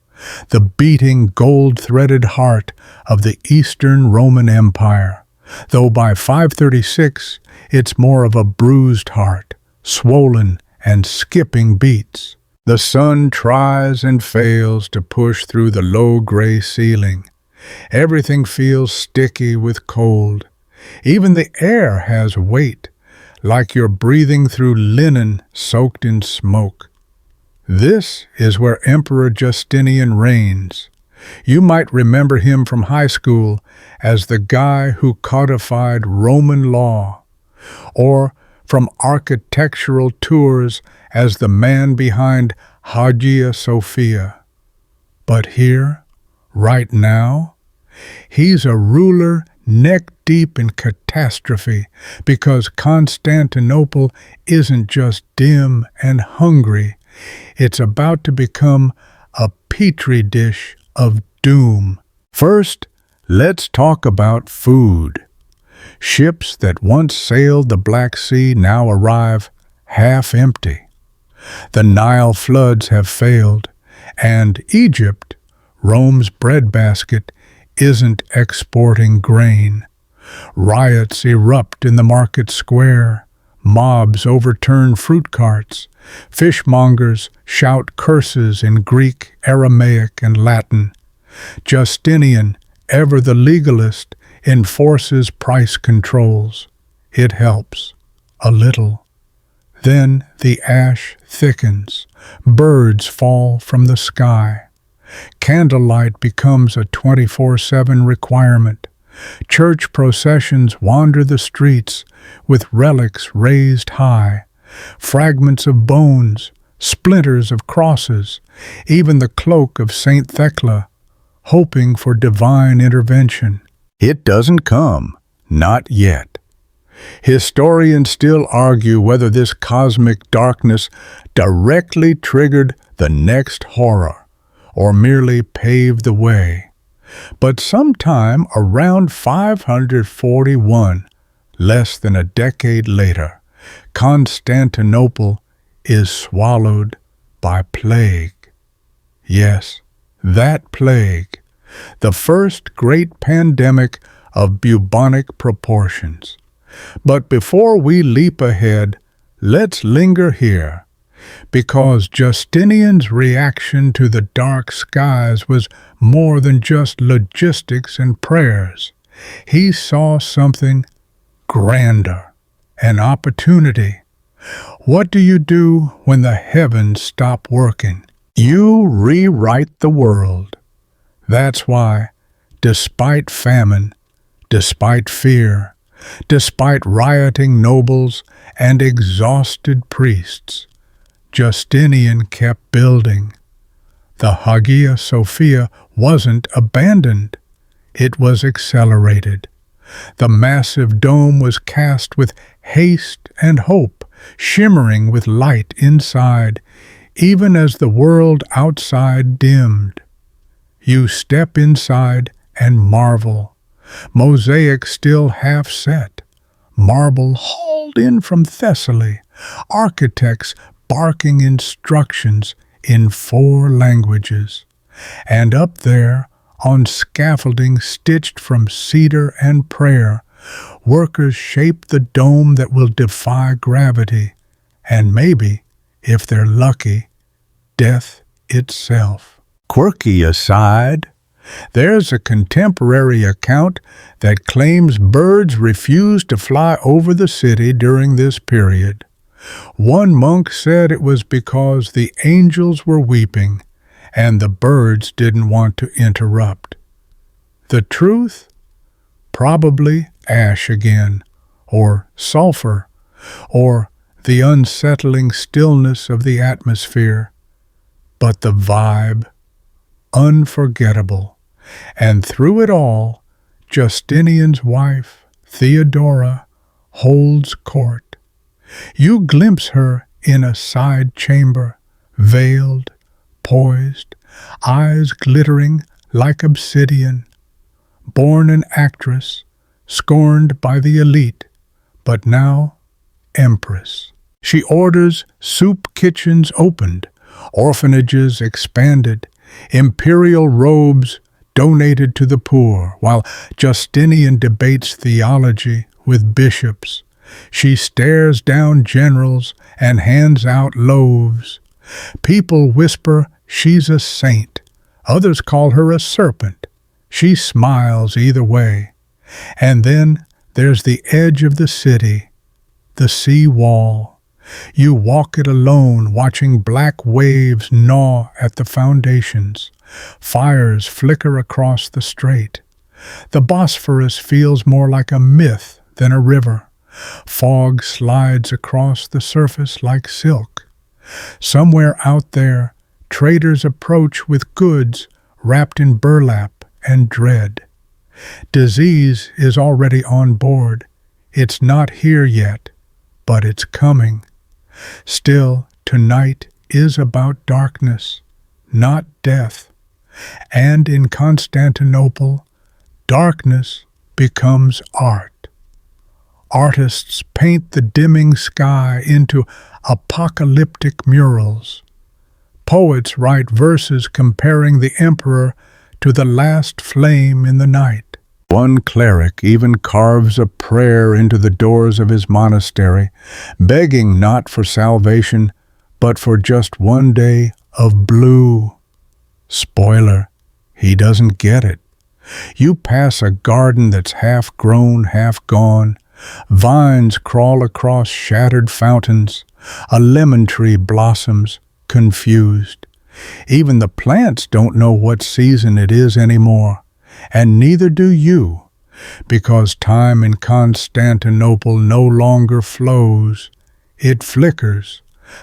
the beating gold-threaded heart of the Eastern Roman Empire, though by 536 it's more of a bruised heart, swollen and skipping beats. The sun tries and fails to push through the low gray ceiling. Everything feels sticky with cold. Even the air has weight, like you're breathing through linen soaked in smoke. This is where Emperor Justinian reigns. You might remember him from high school as the guy who codified Roman law, or from architectural tours as the man behind Hagia Sophia. But here, right now, he's a ruler neck-deep in catastrophe, because Constantinople isn't just dim and hungry. It's about to become a petri dish of doom. First, let's talk about food. Ships that once sailed the Black Sea now arrive half empty. The Nile floods have failed, and Egypt, Rome's breadbasket, isn't exporting grain. Riots erupt in the market square. Mobs overturn fruit carts. Fishmongers shout curses in Greek, Aramaic, and Latin. Justinian, Ever the legalist enforces price controls. It helps. A little. Then the ash thickens. Birds fall from the sky. Candlelight becomes a 24/7 requirement. Church processions wander the streets with relics raised high. Fragments of bones, splinters of crosses, even the cloak of Saint Thecla, hoping for divine intervention. It doesn't come. Not yet. Historians still argue whether this cosmic darkness directly triggered the next horror or merely paved the way. But sometime around 541, less than a decade later, Constantinople is swallowed by plague. Yes, that plague, the first great pandemic of bubonic proportions. But before we leap ahead, let's linger here, because Justinian's reaction to the dark skies was more than just logistics and prayers. He saw something grander, an opportunity. What do you do when the heavens stop working? You rewrite the world. That's why, despite famine, despite fear, despite rioting nobles and exhausted priests, Justinian kept building. The Hagia Sophia wasn't abandoned. It was accelerated. The massive dome was cast with haste and hope, shimmering with light inside, even as the world outside dimmed. You step inside and marvel. Mosaic still half set. Marble hauled in from Thessaly. Architects barking instructions in 4 languages. And up there, on scaffolding stitched from cedar and prayer, workers shape the dome that will defy gravity, and maybe, if they're lucky, death itself. Quirky aside, there's a contemporary account that claims birds refused to fly over the city during this period. One monk said it was because the angels were weeping and the birds didn't want to interrupt. The truth? Probably ash again, or sulfur, or the unsettling stillness of the atmosphere. But the vibe, unforgettable. And through it all, Justinian's wife, Theodora, holds court. You glimpse her in a side chamber, veiled, poised, eyes glittering like obsidian. Born an actress, scorned by the elite, but now empress. She orders soup kitchens opened, orphanages expanded, imperial robes donated to the poor, while Justinian debates theology with bishops. She stares down generals and hands out loaves. People whisper she's a saint. Others call her a serpent. She smiles either way. And then there's the edge of the city, the sea wall. You walk it alone, watching black waves gnaw at the foundations. Fires flicker across the strait. The Bosphorus feels more like a myth than a river. Fog slides across the surface like silk. Somewhere out there, traders approach with goods wrapped in burlap and dread. Disease is already on board. It's not here yet, but it's coming. Still, tonight is about darkness, not death. And in Constantinople, darkness becomes art. Artists paint the dimming sky into apocalyptic murals. Poets write verses comparing the emperor to the last flame in the night. One cleric even carves a prayer into the doors of his monastery, begging not for salvation, but for just one day of blue. Spoiler, he doesn't get it. You pass a garden that's half grown, half gone. Vines crawl across shattered fountains. A lemon tree blossoms, confused. Even the plants don't know what season it is anymore, and neither do you, because time in Constantinople no longer flows. It flickers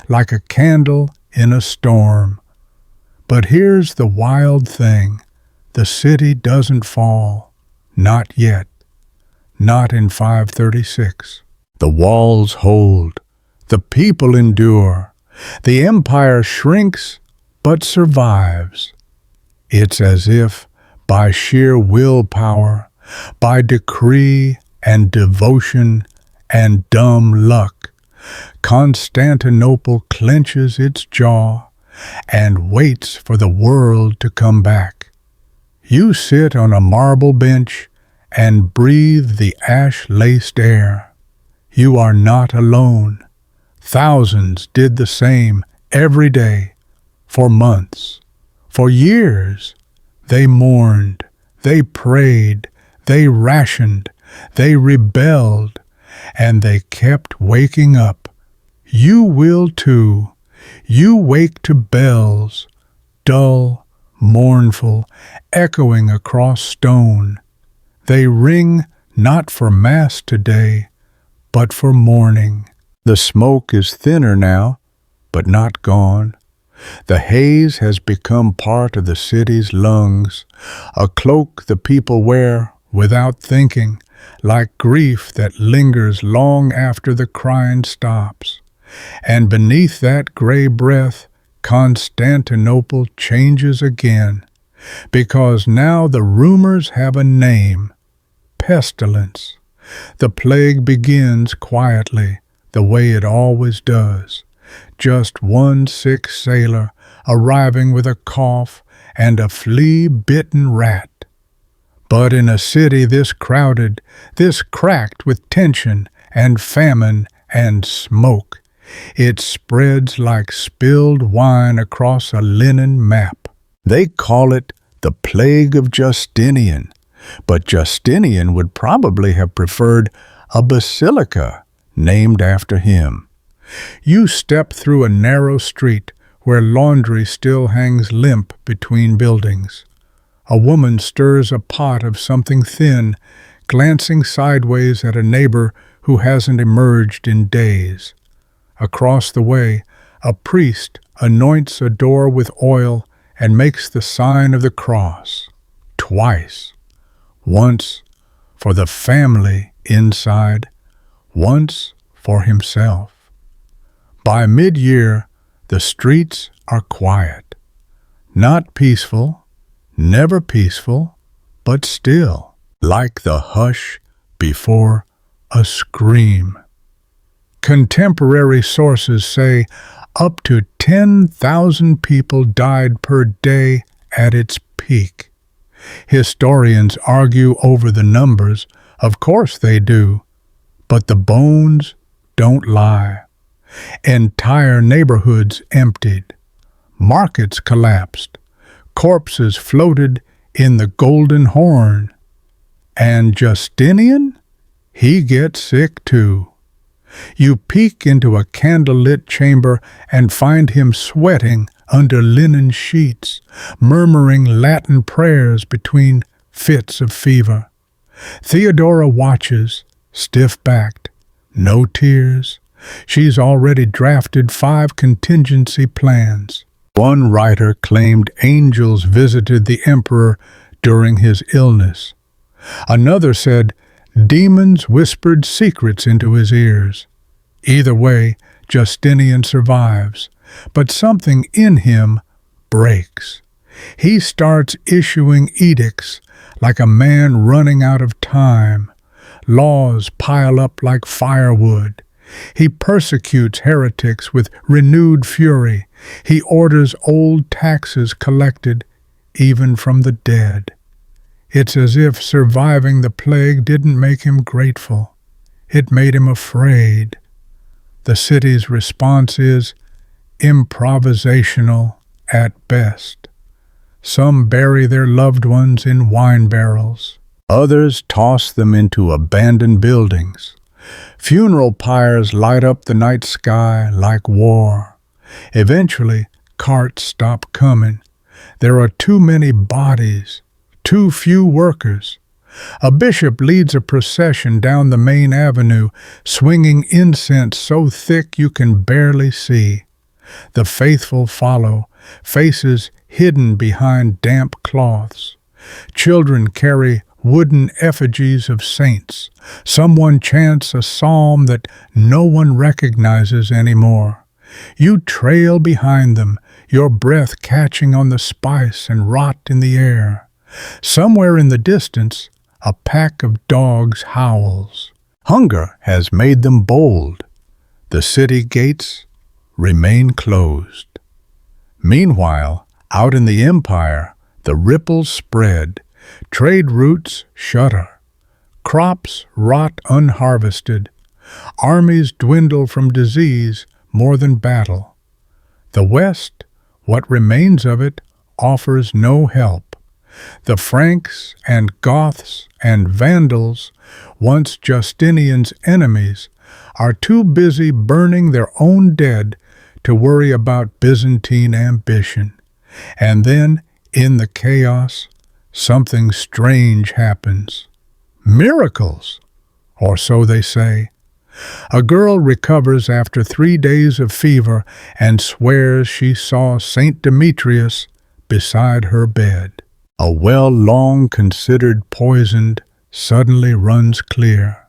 like a candle in a storm. But here's the wild thing. The city doesn't fall. Not yet. Not in 536. The walls hold. The people endure. The empire shrinks but survives. It's as if, by sheer willpower, by decree and devotion and dumb luck, Constantinople clenches its jaw and waits for the world to come back. You sit on a marble bench and breathe the ash-laced air. You are not alone. Thousands did the same every day, for months, for years. They mourned, they prayed, they rationed, they rebelled, and they kept waking up. You will too. You wake to bells, dull, mournful, echoing across stone. They ring not for mass today, but for mourning. The smoke is thinner now, but not gone. The haze has become part of the city's lungs, a cloak the people wear without thinking, like grief that lingers long after the crying stops. And beneath that gray breath, Constantinople changes again, because now the rumors have a name: pestilence. The plague begins quietly, the way it always does. Just one sick sailor arriving with a cough and a flea-bitten rat. But in a city this crowded, this cracked with tension and famine and smoke, it spreads like spilled wine across a linen map. They call it the Plague of Justinian, but Justinian would probably have preferred a basilica named after him. You step through a narrow street where laundry still hangs limp between buildings. A woman stirs a pot of something thin, glancing sideways at a neighbor who hasn't emerged in days. Across the way, a priest anoints a door with oil and makes the sign of the cross. Twice. Once for the family inside, once for himself. By mid-year, the streets are quiet. Not peaceful, never peaceful, but still, like the hush before a scream. Contemporary sources say up to 10,000 people died per day at its peak. Historians argue over the numbers, of course they do, but the bones don't lie. Entire neighborhoods emptied. Markets collapsed. Corpses floated in the Golden Horn. And Justinian? He gets sick too. You peek into a candlelit chamber and find him sweating under linen sheets, murmuring Latin prayers between fits of fever. Theodora watches, stiff-backed, no tears. She's already drafted 5 contingency plans. One writer claimed angels visited the emperor during his illness. Another said demons whispered secrets into his ears. Either way, Justinian survives, but something in him breaks. He starts issuing edicts like a man running out of time. Laws pile up like firewood. He persecutes heretics with renewed fury. He orders old taxes collected, even from the dead. It's as if surviving the plague didn't make him grateful. It made him afraid. The city's response is improvisational at best. Some bury their loved ones in wine barrels. Others toss them into abandoned buildings. Funeral pyres light up the night sky like war. Eventually, carts stop coming. There are too many bodies, too few workers. A bishop leads a procession down the main avenue, swinging incense so thick you can barely see. The faithful follow, faces hidden behind damp cloths. Children carry wooden effigies of saints. Someone chants a psalm that no one recognizes anymore. You trail behind them, your breath catching on the spice and rot in the air. Somewhere in the distance, a pack of dogs howls. Hunger has made them bold. The city gates remain closed. Meanwhile, out in the empire, the ripples spread. Trade routes shudder. Crops rot unharvested. Armies dwindle from disease more than battle. The West, what remains of it, offers no help. The Franks and Goths and Vandals, once Justinian's enemies, are too busy burning their own dead to worry about Byzantine ambition. And then, in the chaos, something strange happens. Miracles, or so they say. A girl recovers after 3 days of fever and swears she saw Saint Demetrius beside her bed. A well long considered poisoned suddenly runs clear.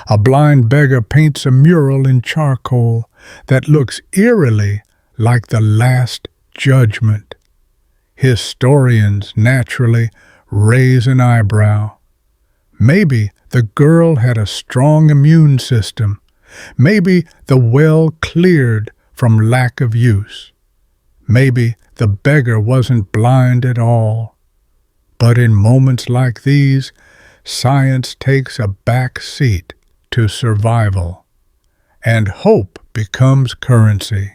A blind beggar paints a mural in charcoal that looks eerily like the Last Judgment. Historians naturally raise an eyebrow. Maybe the girl had a strong immune system. Maybe the well cleared from lack of use. Maybe the beggar wasn't blind at all. But in moments like these, science takes a back seat to survival, and hope becomes currency.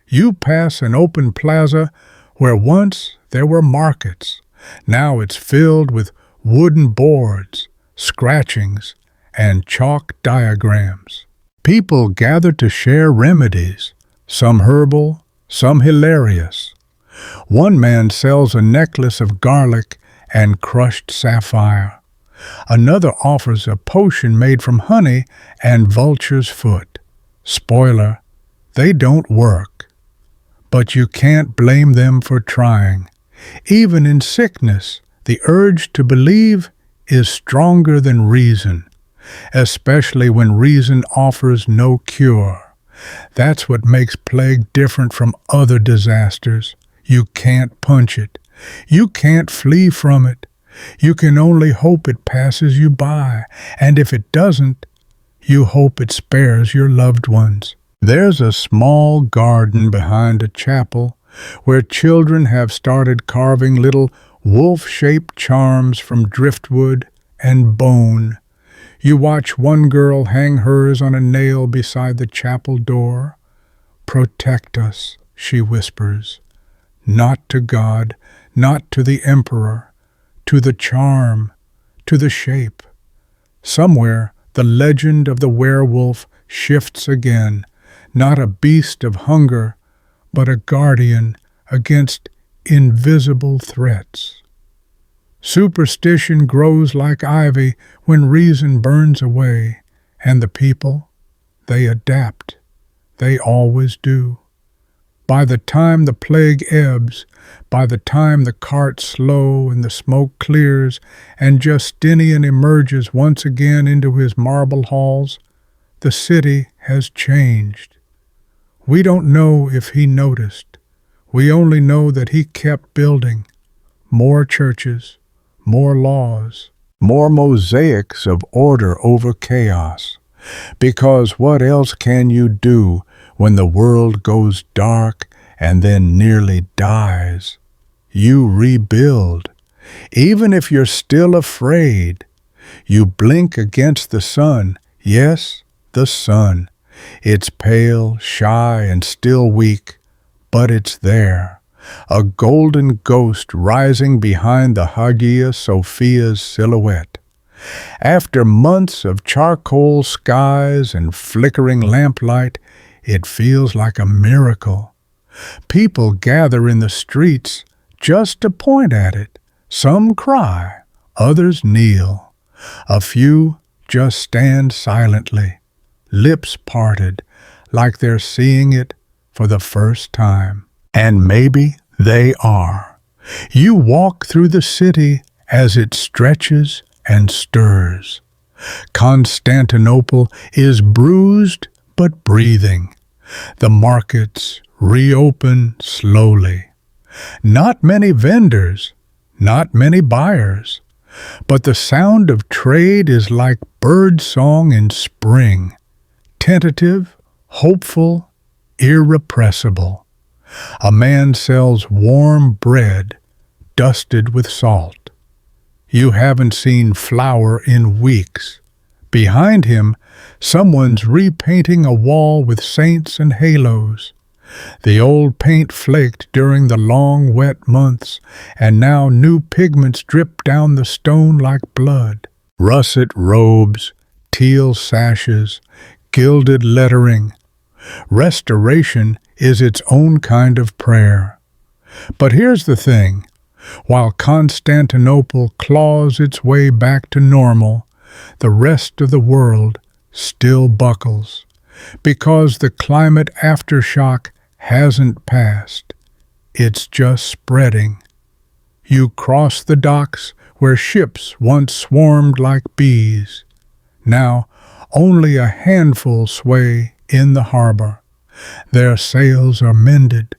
You pass an open plaza where once there were markets. Now it's filled with wooden boards, scratchings, and chalk diagrams. People gather to share remedies, some herbal, some hilarious. One man sells a necklace of garlic and crushed sapphire. Another offers a potion made from honey and vulture's foot. Spoiler, they don't work. But you can't blame them for trying. Even in sickness, the urge to believe is stronger than reason, especially when reason offers no cure. That's what makes plague different from other disasters. You can't punch it. You can't flee from it. You can only hope it passes you by, and if it doesn't, you hope it spares your loved ones. There's a small garden behind a chapel where children have started carving little wolf-shaped charms from driftwood and bone. You watch one girl hang hers on a nail beside the chapel door. "Protect us," she whispers. Not to God, not to the emperor, to the charm, to the shape. Somewhere the legend of the werewolf shifts again, not a beast of hunger, but a guardian against invisible threats. Superstition grows like ivy when reason burns away, and the people, they adapt. They always do. By the time the plague ebbs, by the time the carts slow and the smoke clears and Justinian emerges once again into his marble halls, the city has changed. We don't know if he noticed. We only know that he kept building. More churches, more laws, more mosaics of order over chaos. Because what else can you do when the world goes dark and then nearly dies? You rebuild. Even if you're still afraid, you blink against the sun. Yes, the sun. It's pale, shy, and still weak, but it's there. a golden ghost rising behind the Hagia Sophia's silhouette. After months of charcoal skies and flickering lamplight, it feels like a miracle. People gather in the streets just to point at it. Some cry, others kneel. A few just stand silently, lips parted, like they're seeing it for the first time. And maybe they are. You walk through the city as it stretches and stirs. Constantinople is bruised but breathing. The markets reopen slowly. Not many vendors, not many buyers, but the sound of trade is like bird song in spring, tentative, hopeful, irrepressible. A man sells warm bread dusted with salt. You haven't seen flour in weeks. Behind him, someone's repainting a wall with saints and halos. The old paint flaked during the long, wet months, and now new pigments drip down the stone like blood. Russet robes, teal sashes, gilded lettering. Restoration is its own kind of prayer. But here's the thing. While Constantinople claws its way back to normal, the rest of the world still buckles, because the climate aftershock hasn't passed. It's just spreading. You cross the docks where ships once swarmed like bees. Now, only a handful sway in the harbor. Their sails are mended,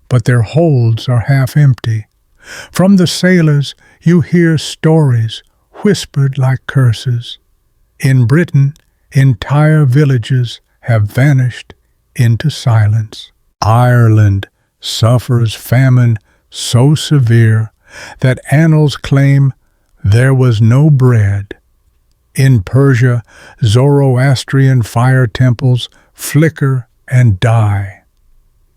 but their holds are half empty. From the sailors you hear stories whispered like curses. In Britain, entire villages have vanished into silence. Ireland suffers famine so severe that annals claim there was no bread. In Persia, Zoroastrian fire temples flicker and die.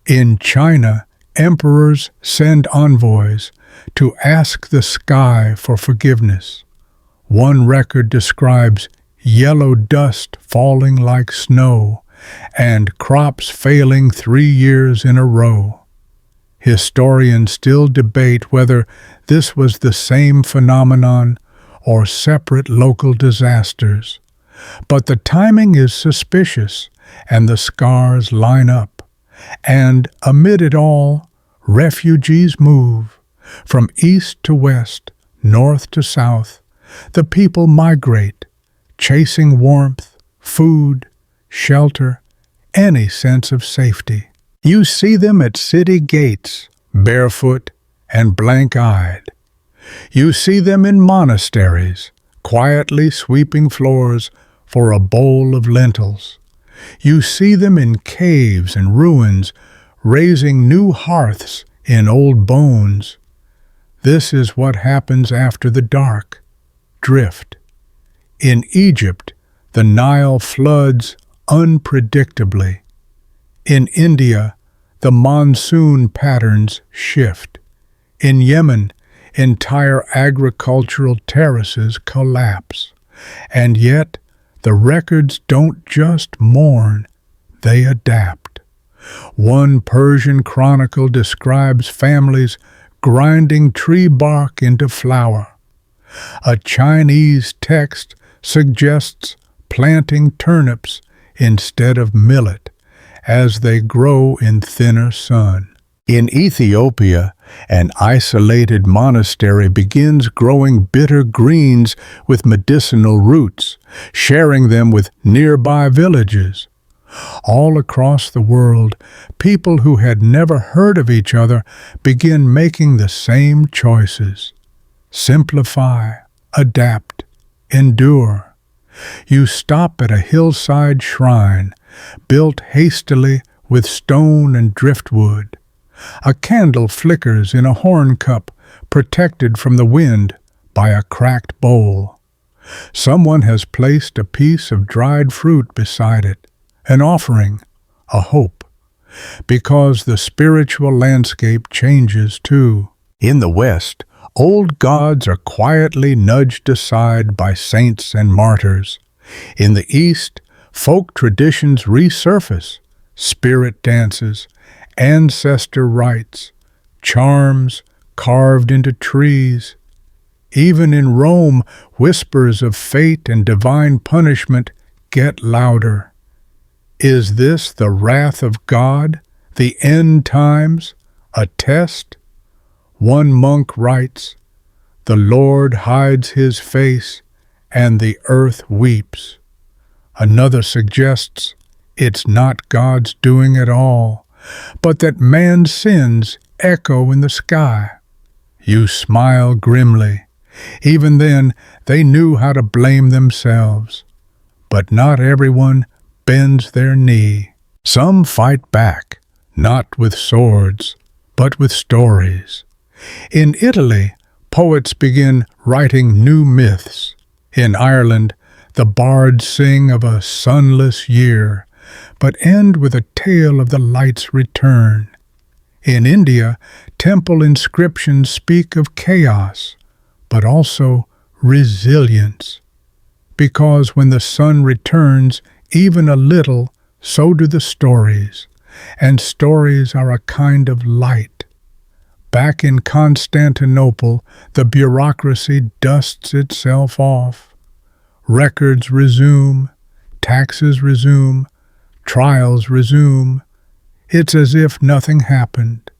In China, emperors send envoys to ask the sky for forgiveness. One record describes yellow dust falling like snow and crops failing 3 years in a row. Historians still debate whether this was the same phenomenon or separate local disasters. But the timing is suspicious and the scars line up. And amid it all, refugees move. From east to west, north to south, the people migrate, chasing warmth, food, shelter, any sense of safety. You see them at city gates, barefoot and blank-eyed. You see them in monasteries, quietly sweeping floors for a bowl of lentils. You see them in caves and ruins, raising new hearths in old bones. This is what happens after the dark. Drift. In Egypt, the Nile floods unpredictably. In India, the monsoon patterns shift. In Yemen, entire agricultural terraces collapse. And yet, the records don't just mourn, they adapt. One Persian chronicle describes families grinding tree bark into flour. A Chinese text suggests planting turnips instead of millet as they grow in thinner sun. In Ethiopia, an isolated monastery begins growing bitter greens with medicinal roots, sharing them with nearby villages. All across the world, people who had never heard of each other begin making the same choices. Simplify, adapt, endure. You stop at a hillside shrine, built hastily with stone and driftwood. A candle flickers in a horn cup, protected from the wind by a cracked bowl. Someone has placed a piece of dried fruit beside it, an offering, a hope. because the spiritual landscape changes too. In the West, old gods are quietly nudged aside by saints and martyrs. In the East, folk traditions resurface: spirit dances, ancestor rites, charms carved into trees. Even in Rome, whispers of fate and divine punishment get louder. Is this the wrath of God, the end times, a test? One monk writes, "The Lord hides his face, and the earth weeps." Another suggests it's not God's doing at all, but that man's sins echo in the sky. You smile grimly. Even then, they knew how to blame themselves. But not everyone bends their knee. Some fight back, not with swords, but with stories. In Italy, poets begin writing new myths. In Ireland, the bards sing of a sunless year, but end with a tale of the light's return. In India, temple inscriptions speak of chaos, but also resilience. Because when the sun returns, even a little, so do the stories, and stories are a kind of light. Back in Constantinople, the bureaucracy dusts itself off. Records resume, taxes resume, trials resume. It's as if nothing happened,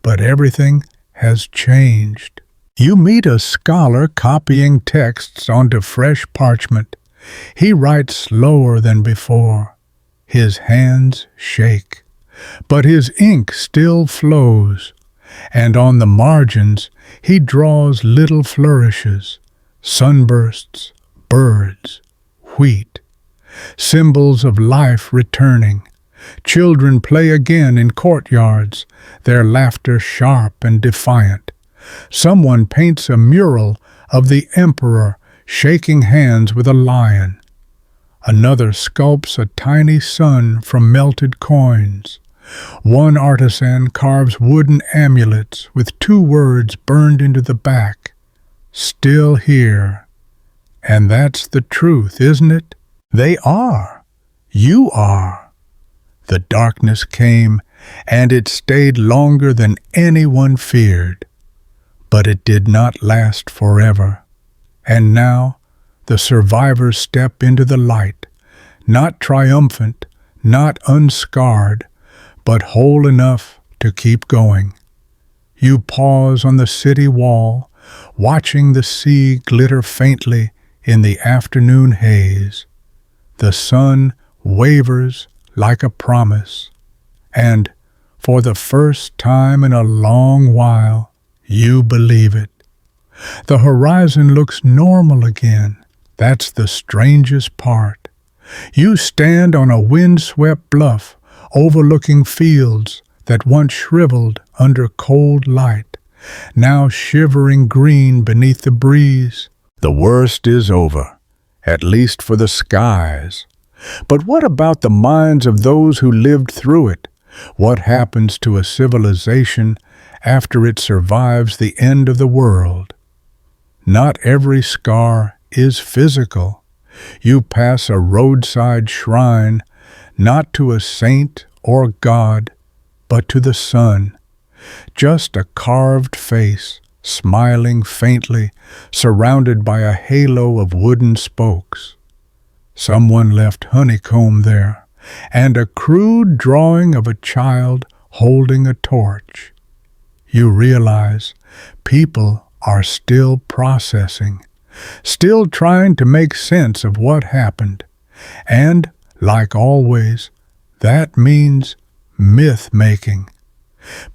but everything has changed. You meet a scholar copying texts onto fresh parchment. He writes slower than before. His hands shake, but his ink still flows, and on the margins he draws little flourishes, sunbursts, birds, wheat, symbols of life returning. Children play again in courtyards, their laughter sharp and defiant. Someone paints a mural of the emperor shaking hands with a lion. Another sculpts a tiny sun from melted coins. One artisan carves wooden amulets with 2 words burned into the back: "Still here." And that's the truth, isn't it? They are. You are. The darkness came, and it stayed longer than anyone feared. But it did not last forever. And now the survivors step into the light, not triumphant, not unscarred, but whole enough to keep going. You pause on the city wall, watching the sea glitter faintly in the afternoon haze. The sun wavers like a promise, and for the first time in a long while, you believe it. The horizon looks normal again. That's the strangest part. You stand on a wind-swept bluff, overlooking fields that once shriveled under cold light, now shivering green beneath the breeze. The worst is over, at least for the skies. But what about the minds of those who lived through it? What happens to a civilization after it survives the end of the world? Not every scar is physical. You pass a roadside shrine, not to a saint or god, but to the sun. Just a carved face, smiling faintly, surrounded by a halo of wooden spokes. Someone left honeycomb there, and a crude drawing of a child holding a torch. You realize people are still processing, still trying to make sense of what happened. And, like always, that means myth-making.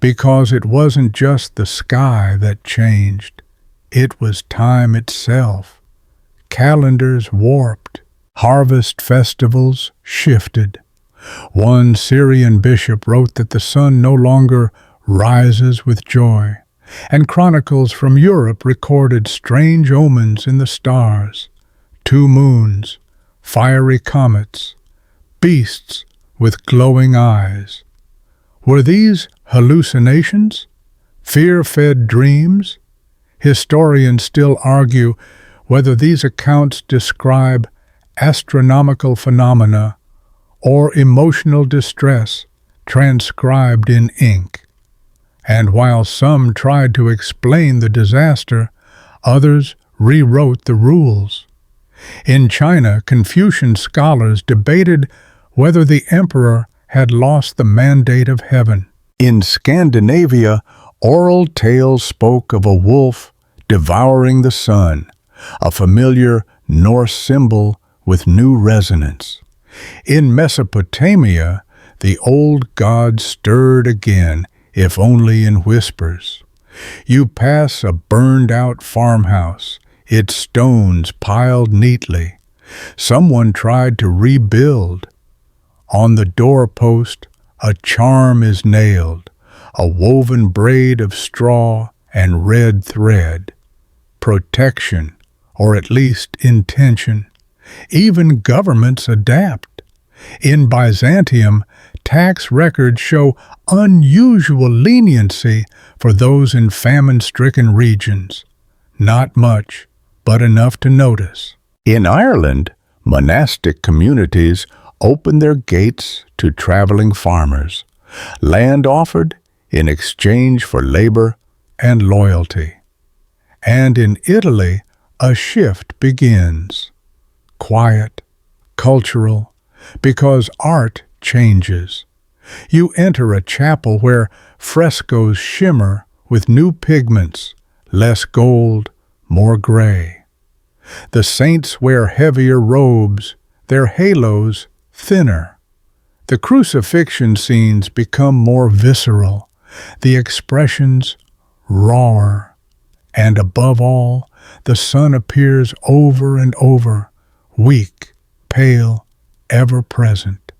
Because it wasn't just the sky that changed. It was time itself. Calendars warped. Harvest festivals shifted. One Syrian bishop wrote that the sun no longer rises with joy, and chronicles from Europe recorded strange omens in the stars: 2 moons, fiery comets, beasts with glowing eyes. Were these hallucinations? Fear-fed dreams? Historians still argue whether these accounts describe astronomical phenomena or emotional distress transcribed in ink. And while some tried to explain the disaster, others rewrote the rules. In China, Confucian scholars debated whether the emperor had lost the mandate of heaven. In Scandinavia, oral tales spoke of a wolf devouring the sun, a familiar Norse symbol with new resonance. In Mesopotamia, the old gods stirred again, if only in whispers. You pass a burned-out farmhouse, its stones piled neatly. Someone tried to rebuild. On the doorpost, a charm is nailed, a woven braid of straw and red thread. Protection, or at least intention. Even governments adapt. In Byzantium, tax records show unusual leniency for those in famine-stricken regions. Not much, but enough to notice. In Ireland, monastic communities open their gates to traveling farmers. Land offered in exchange for labor and loyalty. And in Italy, a shift begins. Quiet, cultural, because art changes. You enter a chapel where frescoes shimmer with new pigments, less gold, more gray. The saints wear heavier robes, their halos thinner. The crucifixion scenes become more visceral, the expressions rawer, and above all, the sun appears over and over, weak, pale, ever present.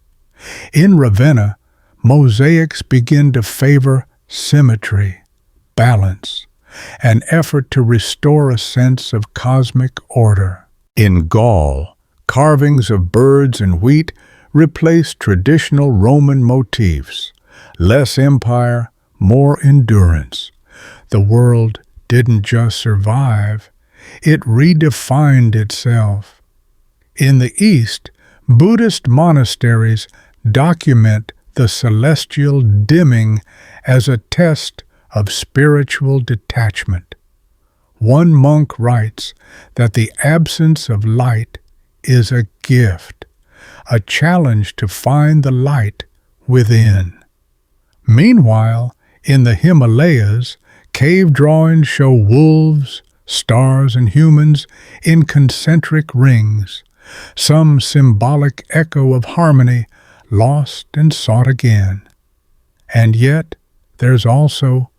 In Ravenna, mosaics begin to favor symmetry, balance, an effort to restore a sense of cosmic order. In Gaul, carvings of birds and wheat replace traditional Roman motifs. Less empire, more endurance. The world didn't just survive, it redefined itself. In the East, Buddhist monasteries document the celestial dimming as a test of spiritual detachment. One monk writes that the absence of light is a gift, a challenge to find the light within. Meanwhile, in the Himalayas, cave drawings show wolves, stars, and humans in concentric rings, some symbolic echo of harmony lost and sought again. And yet, there's also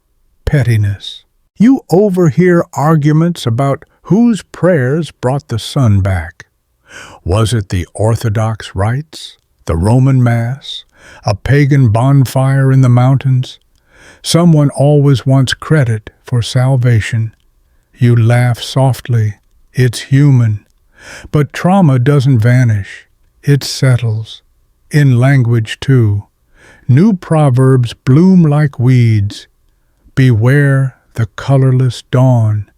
pettiness. You overhear arguments about whose prayers brought the sun back. Was it the Orthodox rites, the Roman Mass, a pagan bonfire in the mountains? Someone always wants credit for salvation. You laugh softly. It's human. But trauma doesn't vanish. It settles. In language, too. New proverbs bloom like weeds. Beware the colorless dawn.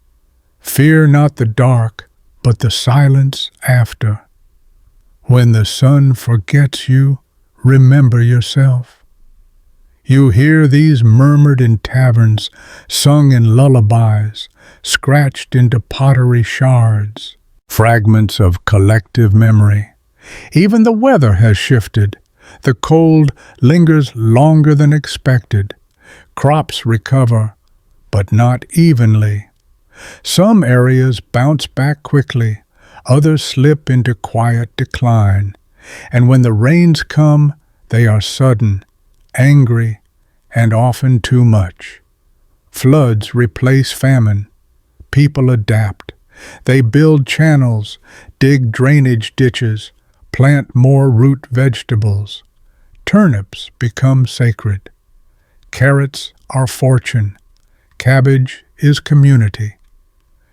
Fear not the dark, but the silence after. When the sun forgets you, remember yourself. You hear these murmured in taverns, sung in lullabies, scratched into pottery shards, fragments of collective memory. Even the weather has shifted. The cold lingers longer than expected. Crops recover, but not evenly. Some areas bounce back quickly, others slip into quiet decline. And when the rains come, they are sudden, angry, and often too much. Floods replace famine. People adapt. They build channels, dig drainage ditches, plant more root vegetables. Turnips become sacred. Carrots are fortune. Cabbage is community.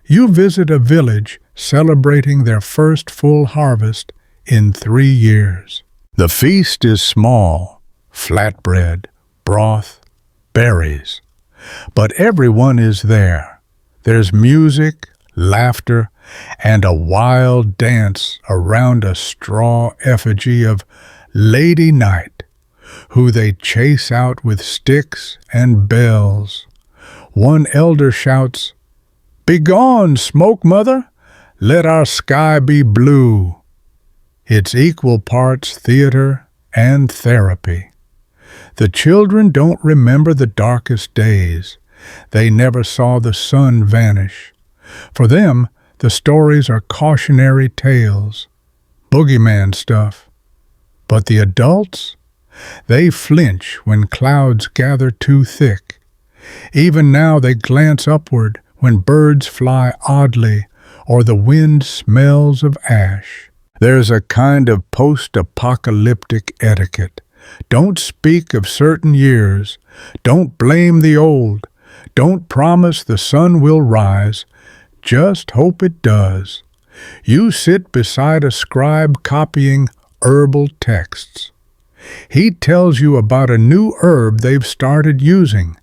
You visit a village celebrating their first full harvest in 3 years. The feast is small, flatbread, broth, berries. But everyone is there. There's music, laughter, and a wild dance around a straw effigy of Lady Night, who they chase out with sticks and bells. One elder shouts, "Begone, smoke mother! Let our sky be blue." It's equal parts theater and therapy. The children don't remember the darkest days. They never saw the sun vanish. For them, the stories are cautionary tales, boogeyman stuff. But the adults, they flinch when clouds gather too thick. Even now they glance upward when birds fly oddly or the wind smells of ash. There's a kind of post-apocalyptic etiquette. Don't speak of certain years. Don't blame the old. Don't promise the sun will rise. Just hope it does. You sit beside a scribe copying herbal texts. He tells you about a new herb they've started using,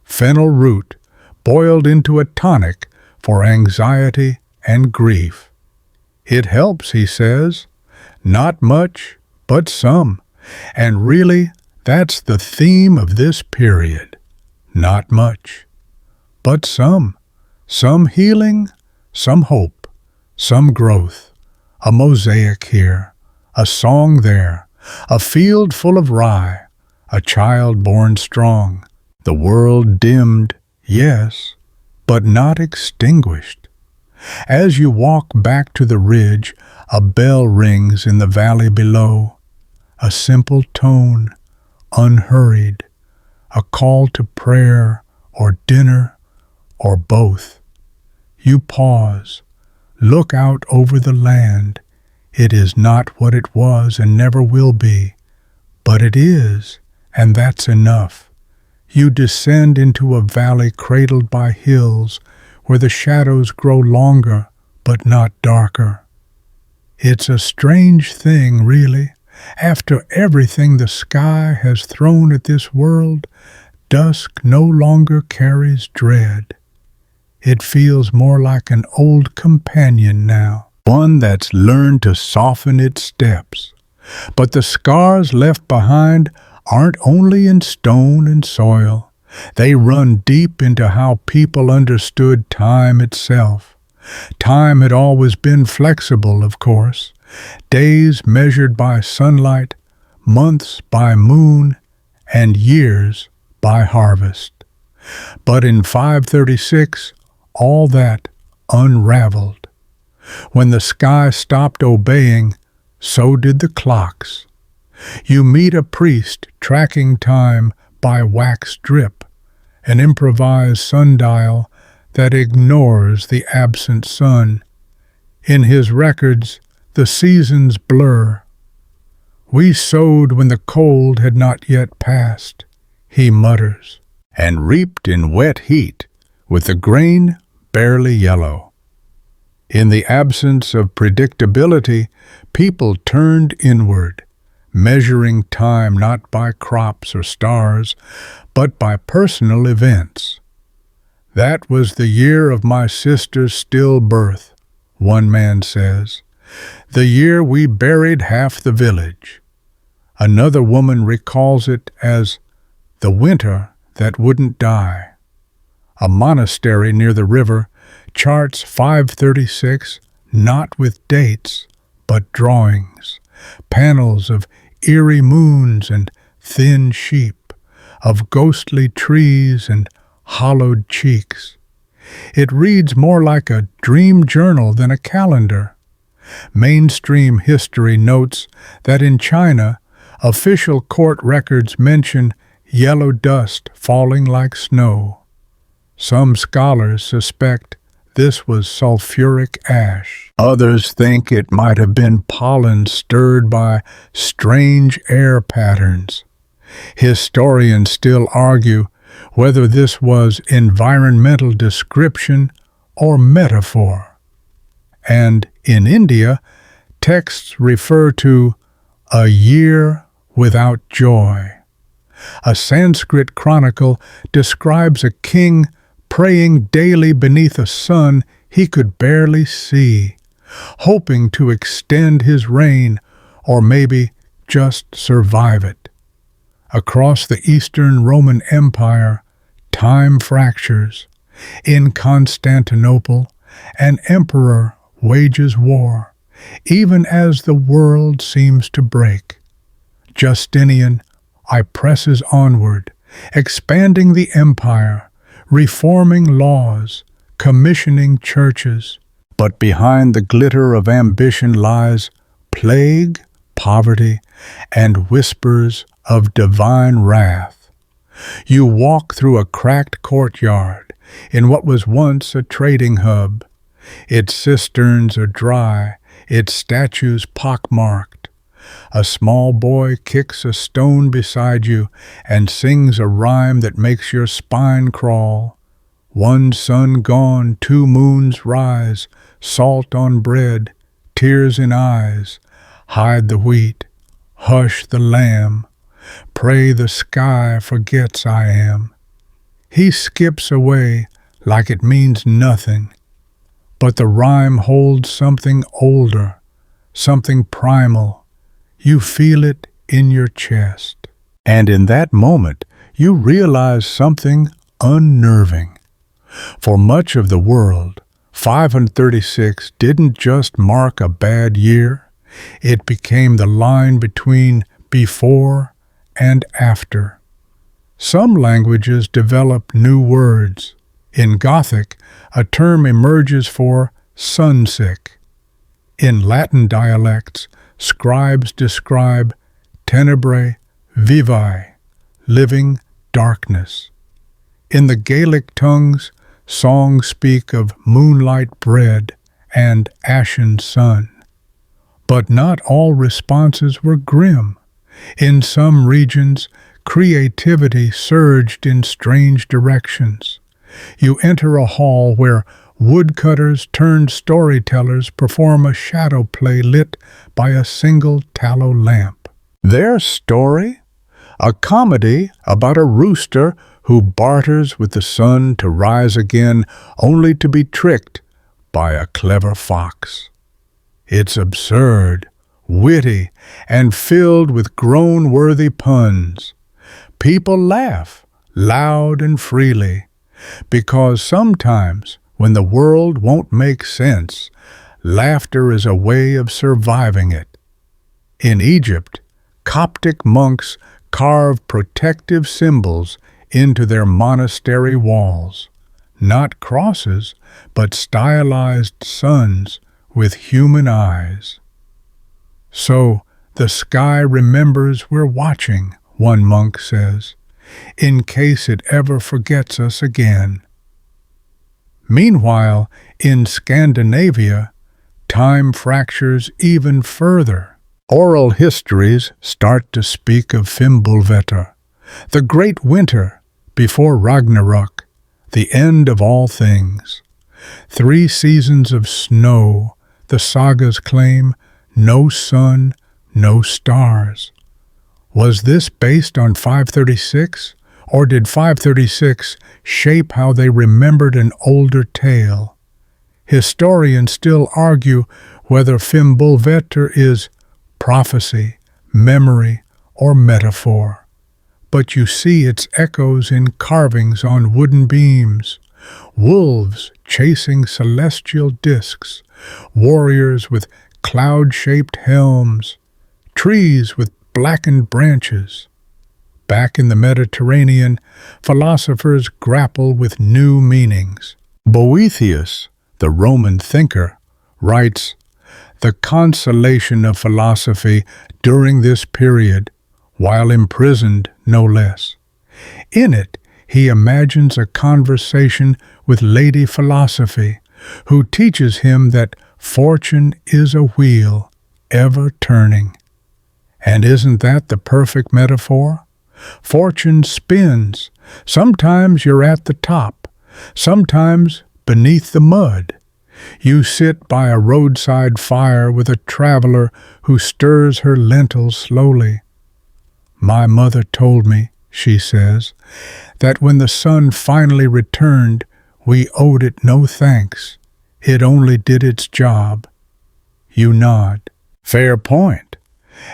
fennel root, boiled into a tonic for anxiety and grief. It helps, he says. Not much, but some. And really, that's the theme of this period. Not much, but some. Some healing, some hope, some growth. A mosaic here, a song there, a field full of rye, a child born strong. The world dimmed, yes, but not extinguished. As you walk back to the ridge, a bell rings in the valley below. A simple tone, unhurried, a call to prayer or dinner or both. You pause, look out over the land. It is not what it was and never will be, but it is, and that's enough. You descend into a valley cradled by hills where the shadows grow longer but not darker. It's a strange thing, really. After everything the sky has thrown at this world, dusk no longer carries dread. It feels more like an old companion now, one that's learned to soften its steps. But the scars left behind aren't only in stone and soil. They run deep into how people understood time itself. Time had always been flexible, of course. Days measured by sunlight, months by moon, and years by harvest. But in 536, all that unraveled. When the sky stopped obeying, so did the clocks. You meet a priest tracking time by wax drip, an improvised sundial that ignores the absent sun. In his records, the seasons blur. We sowed when the cold had not yet passed, he mutters, and reaped in wet heat, with the grain barely yellow. In the absence of predictability, people turned inward, measuring time not by crops or stars, but by personal events. That was the year of my sister's stillbirth, one man says. The year we buried half the village. Another woman recalls it as the winter that wouldn't die. A monastery near the river charts 536 not with dates, but drawings, panels of eerie moons and thin sheep, of ghostly trees and hollowed cheeks. It reads more like a dream journal than a calendar. Mainstream history notes that in China, official court records mention yellow dust falling like snow. Some scholars suspect this was sulfuric ash. Others think it might have been pollen stirred by strange air patterns. Historians still argue whether this was environmental description or metaphor. And in India, texts refer to a year without joy, A Sanskrit chronicle describes a king praying daily beneath a sun he could barely see, hoping to extend his reign or maybe just survive it. Across the Eastern Roman Empire, time fractures. In Constantinople, an emperor wages war, even as the world seems to break. Justinian presses onward, expanding the empire, reforming laws, commissioning churches. But behind the glitter of ambition lies plague, poverty, and whispers of divine wrath. You walk through a cracked courtyard in what was once a trading hub. Its cisterns are dry, its statues pockmarked. A small boy kicks a stone beside you and sings a rhyme that makes your spine crawl. One sun gone, two moons rise, salt on bread, tears in eyes. Hide the wheat, hush the lamb, pray the sky forgets I am. He skips away like it means nothing, but the rhyme holds something older, something primal. You feel it in your chest. And in that moment, you realize something unnerving. For much of the world, 536 didn't just mark a bad year, it became the line between before and after. Some languages develop new words. In Gothic, a term emerges for sunsick. In Latin dialects, scribes describe tenebrae vivae, living darkness. In the Gaelic tongues, songs speak of moonlight bread and ashen sun. But not all responses were grim. In some regions, creativity surged in strange directions. You enter a hall where woodcutters turned storytellers perform a shadow play lit by a single tallow lamp. Their story? A comedy about a rooster who barters with the sun to rise again only to be tricked by a clever fox. It's absurd, witty, and filled with groan-worthy puns. People laugh, loud and freely, because sometimes, when the world won't make sense, laughter is a way of surviving it. In Egypt, Coptic monks carve protective symbols into their monastery walls, not crosses, but stylized suns with human eyes. So, the sky remembers we're watching, one monk says, in case it ever forgets us again. Meanwhile, in Scandinavia, time fractures even further. Oral histories start to speak of Fimbulvetur, the great winter before Ragnarok, the end of all things. 3 seasons of snow, the sagas claim, no sun, no stars. Was this based on 536, or did 536 shape how they remembered an older tale? Historians still argue whether Fimbulvetur is prophecy, memory, or metaphor. But you see its echoes in carvings on wooden beams, wolves chasing celestial discs, warriors with cloud-shaped helms, trees with blackened branches. Back in the Mediterranean, philosophers grapple with new meanings. Boethius, the Roman thinker, writes, "The consolation of philosophy during this period, while imprisoned no less." In it, he imagines a conversation with Lady Philosophy, who teaches him that fortune is a wheel, ever turning. And isn't that the perfect metaphor? Fortune spins. Sometimes you're at the top, sometimes beneath the mud. You sit by a roadside fire with a traveler who stirs her lentils slowly. My mother told me, she says, that when the sun finally returned, we owed it no thanks. It only did its job. You nod. Fair point.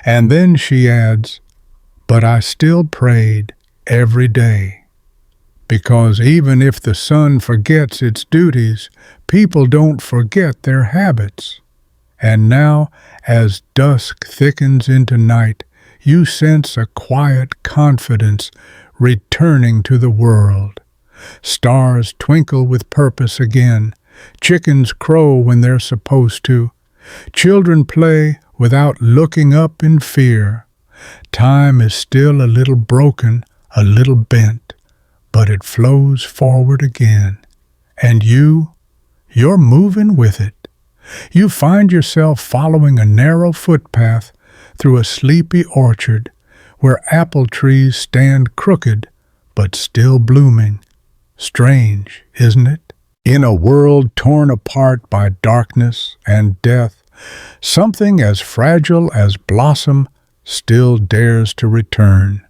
And then she adds, but I still prayed every day. Because even if the sun forgets its duties, people don't forget their habits. And now, as dusk thickens into night, you sense a quiet confidence returning to the world. Stars twinkle with purpose again. Chickens crow when they're supposed to. Children play without looking up in fear. Time is still a little broken, a little bent, but it flows forward again. And you're moving with it. You find yourself following a narrow footpath through a sleepy orchard where apple trees stand crooked but still blooming. Strange, isn't it? In a world torn apart by darkness and death, something as fragile as blossom still dares to return.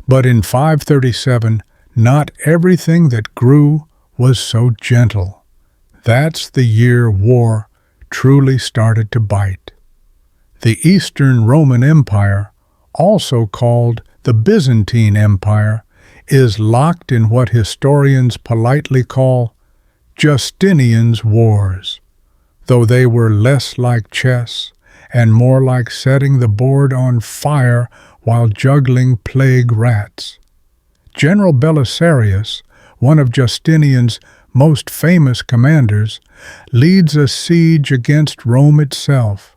But in 537, not everything that grew was so gentle. That's the year war truly started to bite. The Eastern Roman Empire, also called the Byzantine Empire, is locked in what historians politely call Justinian's Wars, though they were less like chess and more like setting the board on fire while juggling plague rats. General Belisarius, one of Justinian's most famous commanders, leads a siege against Rome itself,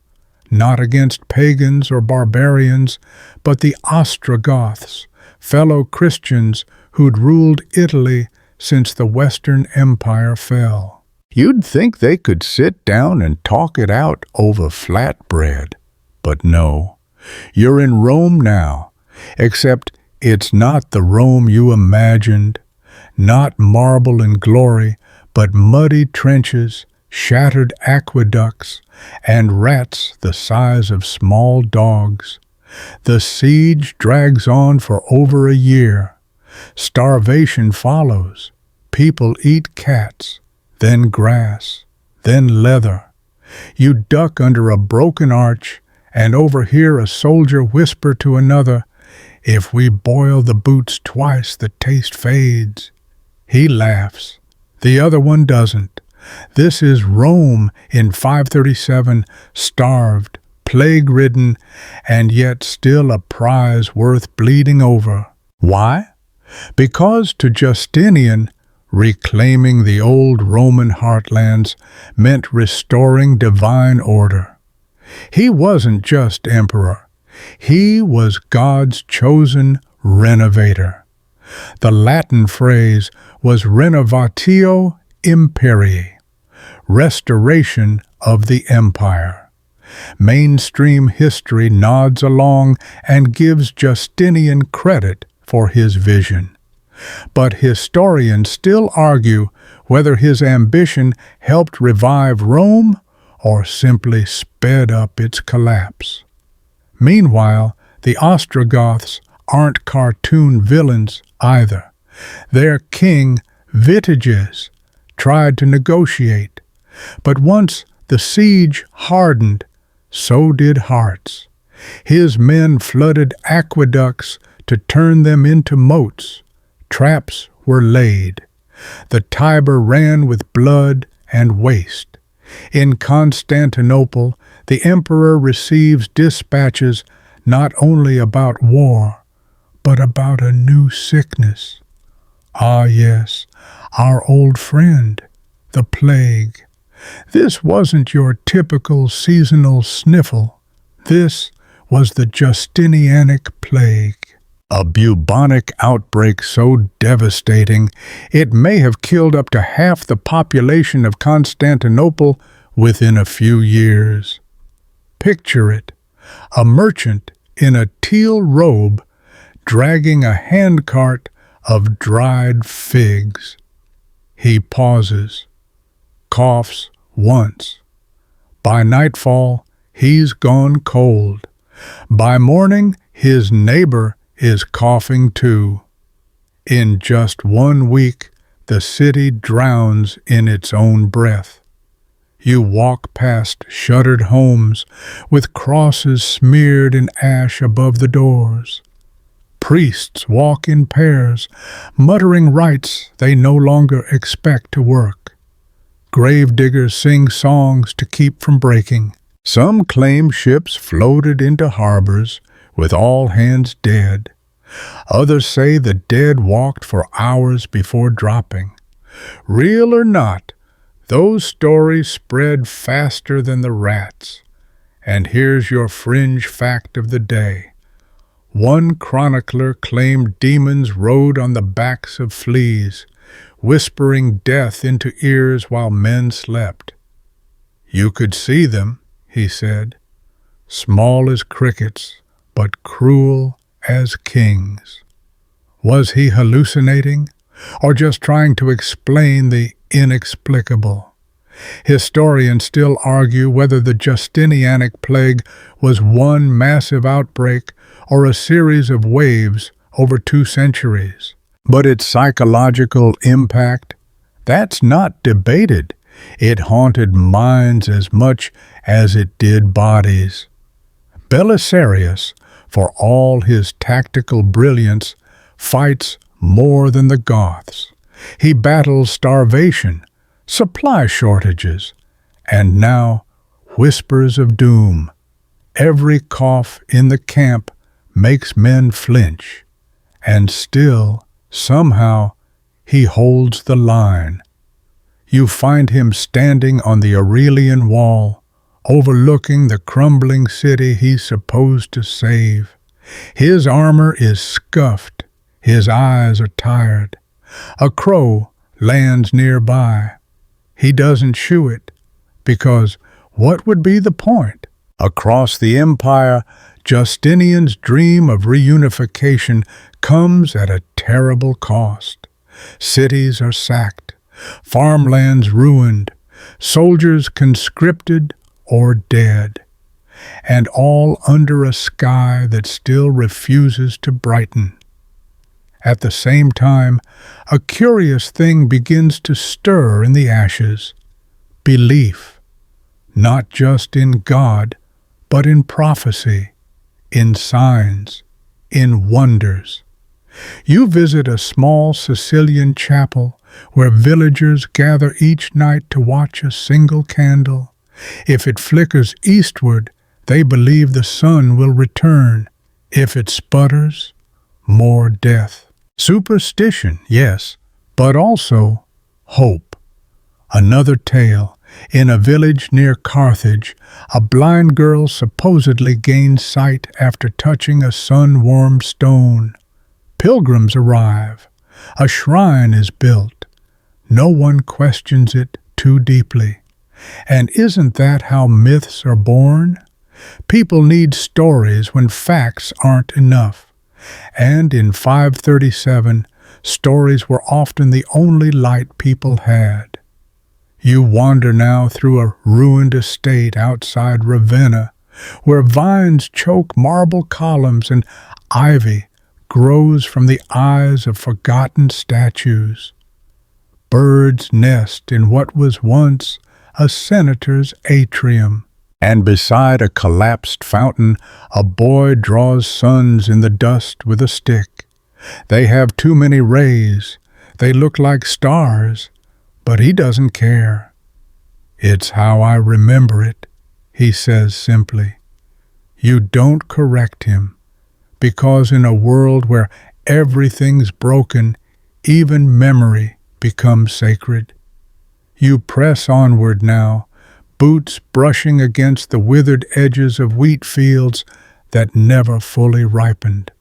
not against pagans or barbarians, but the Ostrogoths, fellow Christians who'd ruled Italy since the Western Empire fell. You'd think they could sit down and talk it out over flatbread. But no, you're in Rome now, except it's not the Rome you imagined. Not marble and glory, but muddy trenches, shattered aqueducts, and rats the size of small dogs. The siege drags on for over a year. Starvation follows. People eat cats, then grass, then leather. You duck under a broken arch and overhear a soldier whisper to another, "If we boil the boots twice, the taste fades." He laughs. The other one doesn't. This is Rome in 537, starved, plague-ridden, and yet still a prize worth bleeding over. Why? Because to Justinian, reclaiming the old Roman heartlands meant restoring divine order. He wasn't just emperor. He was God's chosen renovator. The Latin phrase was renovatio imperii, restoration of the empire. Mainstream history nods along and gives Justinian credit for his vision. But historians still argue whether his ambition helped revive Rome or simply sped up its collapse. Meanwhile, the Ostrogoths aren't cartoon villains either. Their king, Vitiges, tried to negotiate, but once the siege hardened, so did hearts. His men flooded aqueducts to turn them into moats. Traps were laid. The Tiber ran with blood and waste. In Constantinople, the emperor receives dispatches not only about war, but about a new sickness. Ah, yes, our old friend, the plague. This wasn't your typical seasonal sniffle. This was the Justinianic plague. A bubonic outbreak so devastating it may have killed up to half the population of Constantinople within a few years. Picture it, a merchant in a teal robe dragging a handcart of dried figs. He pauses, coughs once. By nightfall, he's gone cold. By morning, his neighbor is coughing too. In just 1 week, the city drowns in its own breath. You walk past shuttered homes with crosses smeared in ash above the doors. Priests walk in pairs, muttering rites they no longer expect to work. Gravediggers sing songs to keep from breaking. Some claim ships floated into harbors with all hands dead. Others say the dead walked for hours before dropping. Real or not, those stories spread faster than the rats. And here's your fringe fact of the day. One chronicler claimed demons rode on the backs of fleas, whispering death into ears while men slept. You could see them, he said, small as crickets, but cruel as kings. Was he hallucinating, or just trying to explain the inexplicable? Historians still argue whether the Justinianic plague was one massive outbreak or a series of waves over 2 centuries. But its psychological impact, that's not debated. It haunted minds as much as it did bodies. Belisarius, for all his tactical brilliance, fights more than the Goths. He battles starvation, supply shortages, and now whispers of doom. Every cough in the camp makes men flinch, and still, somehow, he holds the line. You find him standing on the Aurelian wall, overlooking the crumbling city he's supposed to save. His armor is scuffed, his eyes are tired. A crow lands nearby. He doesn't shoo it, because what would be the point? Across the empire, Justinian's dream of reunification comes at a terrible cost. Cities are sacked, farmlands ruined, soldiers conscripted or dead, and all under a sky that still refuses to brighten. At the same time, a curious thing begins to stir in the ashes: belief, not just in God, but in prophecy, in signs, in wonders. You visit a small Sicilian chapel where villagers gather each night to watch a single candle. If it flickers eastward, they believe the sun will return. If it sputters, more death. Superstition, yes, but also hope. Another tale. In a village near Carthage, a blind girl supposedly gained sight after touching a sun-warmed stone. Pilgrims arrive. A shrine is built. No one questions it too deeply. And isn't that how myths are born? People need stories when facts aren't enough. And in 537, stories were often the only light people had. You wander now through a ruined estate outside Ravenna, where vines choke marble columns and ivy grows from the eyes of forgotten statues. Birds nest in what was once a senator's atrium, and beside a collapsed fountain, a boy draws suns in the dust with a stick. They have too many rays. They look like stars, but he doesn't care. It's how I remember it, he says simply. You don't correct him, because in a world where everything's broken, even memory becomes sacred. You press onward now, boots brushing against the withered edges of wheat fields that never fully ripened.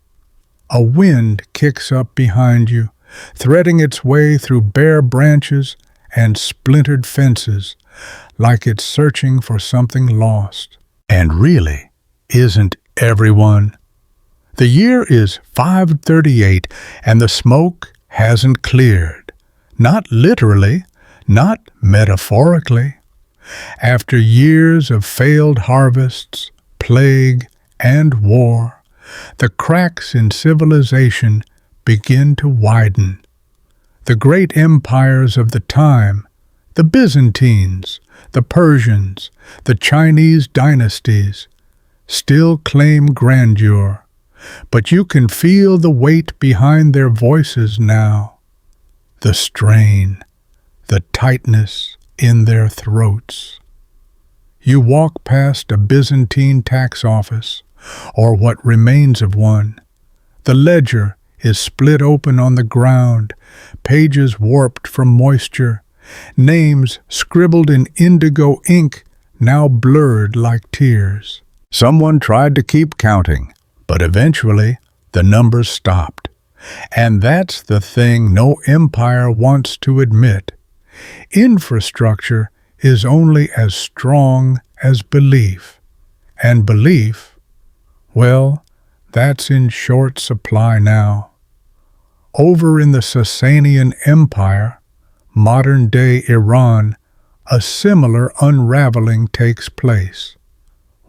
A wind kicks up behind you, threading its way through bare branches and splintered fences, like it's searching for something lost. And really, isn't everyone? The year is 538, and the smoke hasn't cleared. Not literally, not metaphorically. After years of failed harvests, plague, and war, The cracks in civilization begin to widen. The great empires of the time, the Byzantines, the Persians, the Chinese dynasties, still claim grandeur, but you can feel the weight behind their voices now, the strain, the tightness in their throats. You walk past a Byzantine tax office, or what remains of one. The ledger is split open on the ground, pages warped from moisture, names scribbled in indigo ink now blurred like tears. Someone tried to keep counting, but eventually the numbers stopped. And that's the thing no empire wants to admit. Infrastructure is only as strong as belief. And belief, well, that's in short supply now. Over in the Sasanian Empire, modern-day Iran, a similar unraveling takes place.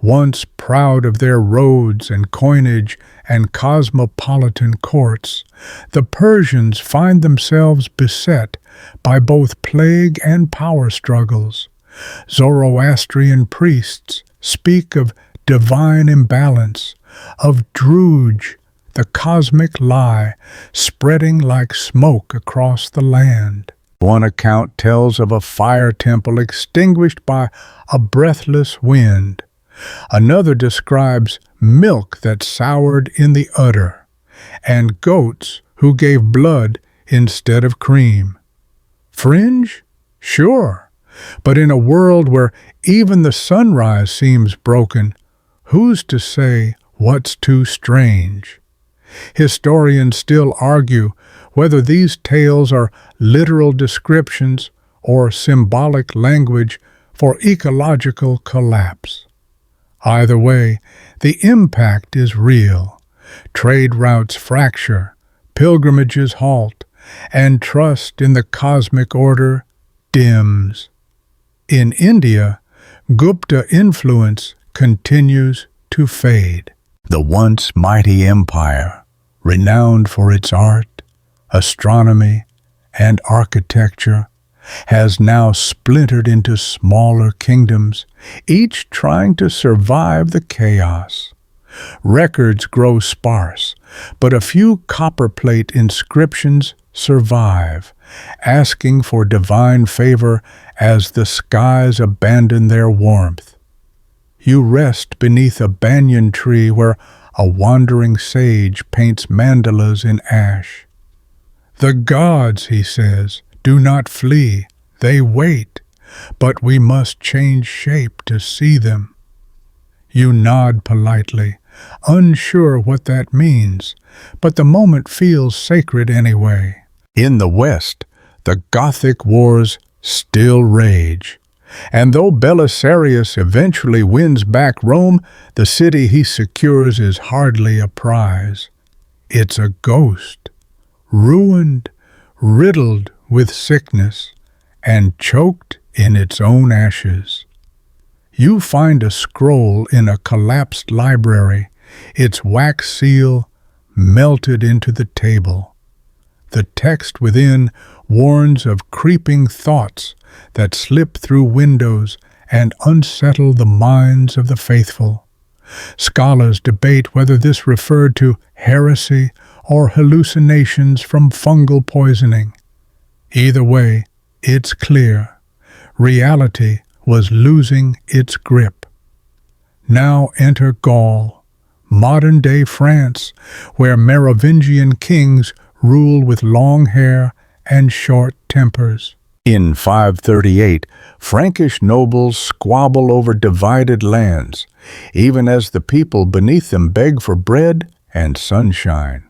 Once proud of their roads and coinage and cosmopolitan courts, the Persians find themselves beset by both plague and power struggles. Zoroastrian priests speak of divine imbalance, of Druge, the cosmic lie, spreading like smoke across the land. One account tells of a fire temple extinguished by a breathless wind. Another describes milk that soured in the udder, and goats who gave blood instead of cream. Fringe? Sure. But in a world where even the sunrise seems broken, who's to say what's too strange? Historians still argue whether these tales are literal descriptions or symbolic language for ecological collapse. Either way, the impact is real. Trade routes fracture, pilgrimages halt, and trust in the cosmic order dims. In India, Gupta influence continues to fade. The once mighty empire, renowned for its art, astronomy, and architecture, has now splintered into smaller kingdoms, each trying to survive the chaos. Records grow sparse, but a few copperplate inscriptions survive, asking for divine favor as the skies abandon their warmth. You rest beneath a banyan tree where a wandering sage paints mandalas in ash. The gods, he says, do not flee, they wait, but we must change shape to see them. You nod politely, unsure what that means, but the moment feels sacred anyway. In the West, the Gothic wars still rage, and though Belisarius eventually wins back Rome, the city he secures is hardly a prize. It's a ghost, ruined, riddled with sickness, and choked in its own ashes. You find a scroll in a collapsed library, its wax seal melted into the table. The text within warns of creeping thoughts that slip through windows and unsettle the minds of the faithful. Scholars debate whether this referred to heresy or hallucinations from fungal poisoning. Either way, it's clear. Reality was losing its grip. Now enter Gaul, modern-day France, where Merovingian kings rule with long hair and short tempers. In 538, Frankish nobles squabble over divided lands, even as the people beneath them beg for bread and sunshine.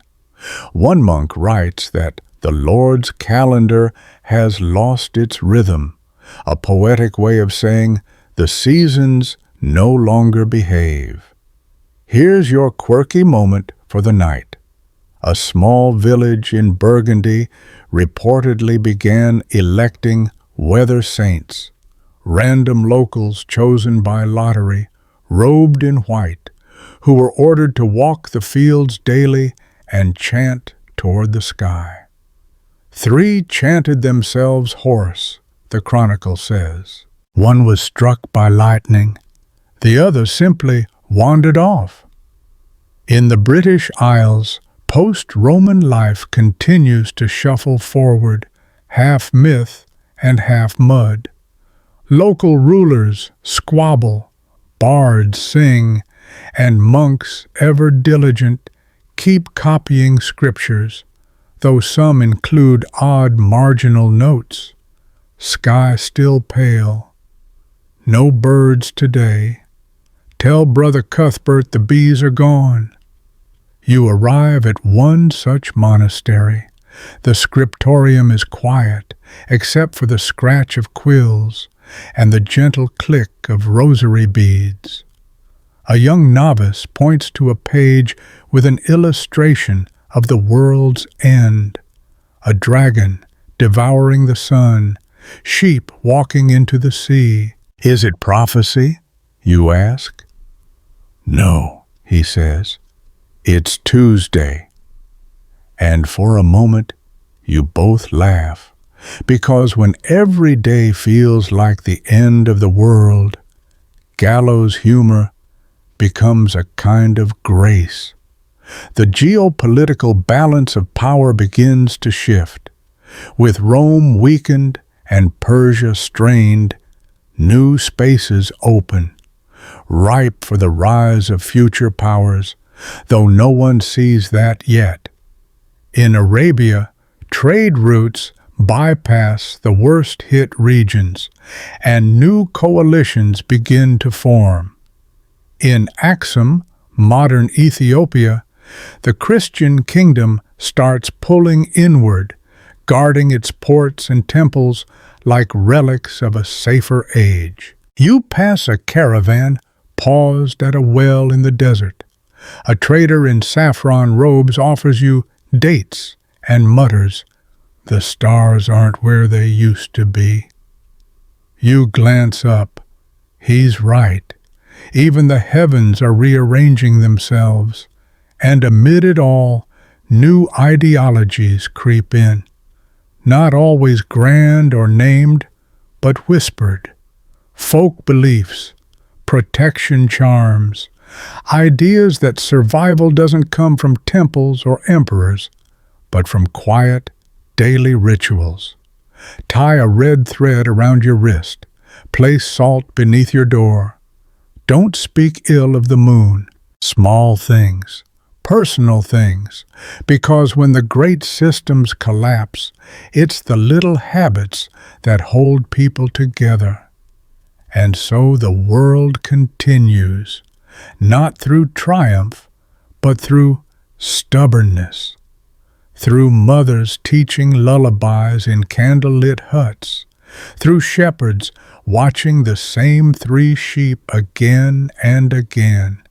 One monk writes that the Lord's calendar has lost its rhythm, a poetic way of saying the seasons no longer behave. Here's your quirky moment for the night. A small village in Burgundy reportedly began electing weather saints, random locals chosen by lottery, robed in white, who were ordered to walk the fields daily and chant toward the sky. 3 chanted themselves hoarse, the chronicle says. One was struck by lightning, the other simply wandered off. In the British Isles, post-Roman life continues to shuffle forward, half myth and half mud. Local rulers squabble, bards sing, and monks, ever diligent, keep copying scriptures, though some include odd marginal notes. Sky still pale. No birds today. Tell Brother Cuthbert the bees are gone. You arrive at one such monastery. The scriptorium is quiet, except for the scratch of quills and the gentle click of rosary beads. A young novice points to a page with an illustration of the world's end. A dragon devouring the sun, sheep walking into the sea. Is it prophecy, you ask? No, he says. It's Tuesday. And for a moment, you both laugh, because when every day feels like the end of the world, gallows humor becomes a kind of grace. The geopolitical balance of power begins to shift. With Rome weakened and Persia strained, new spaces open, ripe for the rise of future powers, though no one sees that yet. In Arabia, trade routes bypass the worst-hit regions, and new coalitions begin to form. In Aksum, modern Ethiopia, the Christian kingdom starts pulling inward, guarding its ports and temples like relics of a safer age. You pass a caravan paused at a well in the desert. A trader in saffron robes offers you dates and mutters, "The stars aren't where they used to be." You glance up. He's right. Even the heavens are rearranging themselves, and amid it all, new ideologies creep in. Not always grand or named, but whispered. Folk beliefs, protection charms, ideas that survival doesn't come from temples or emperors, but from quiet, daily rituals. Tie a red thread around your wrist. Place salt beneath your door. Don't speak ill of the moon. Small things, personal things, because when the great systems collapse, it's the little habits that hold people together. And so the world continues, not through triumph, but through stubbornness, through mothers teaching lullabies in candlelit huts, through shepherds watching the same 3 sheep again and again,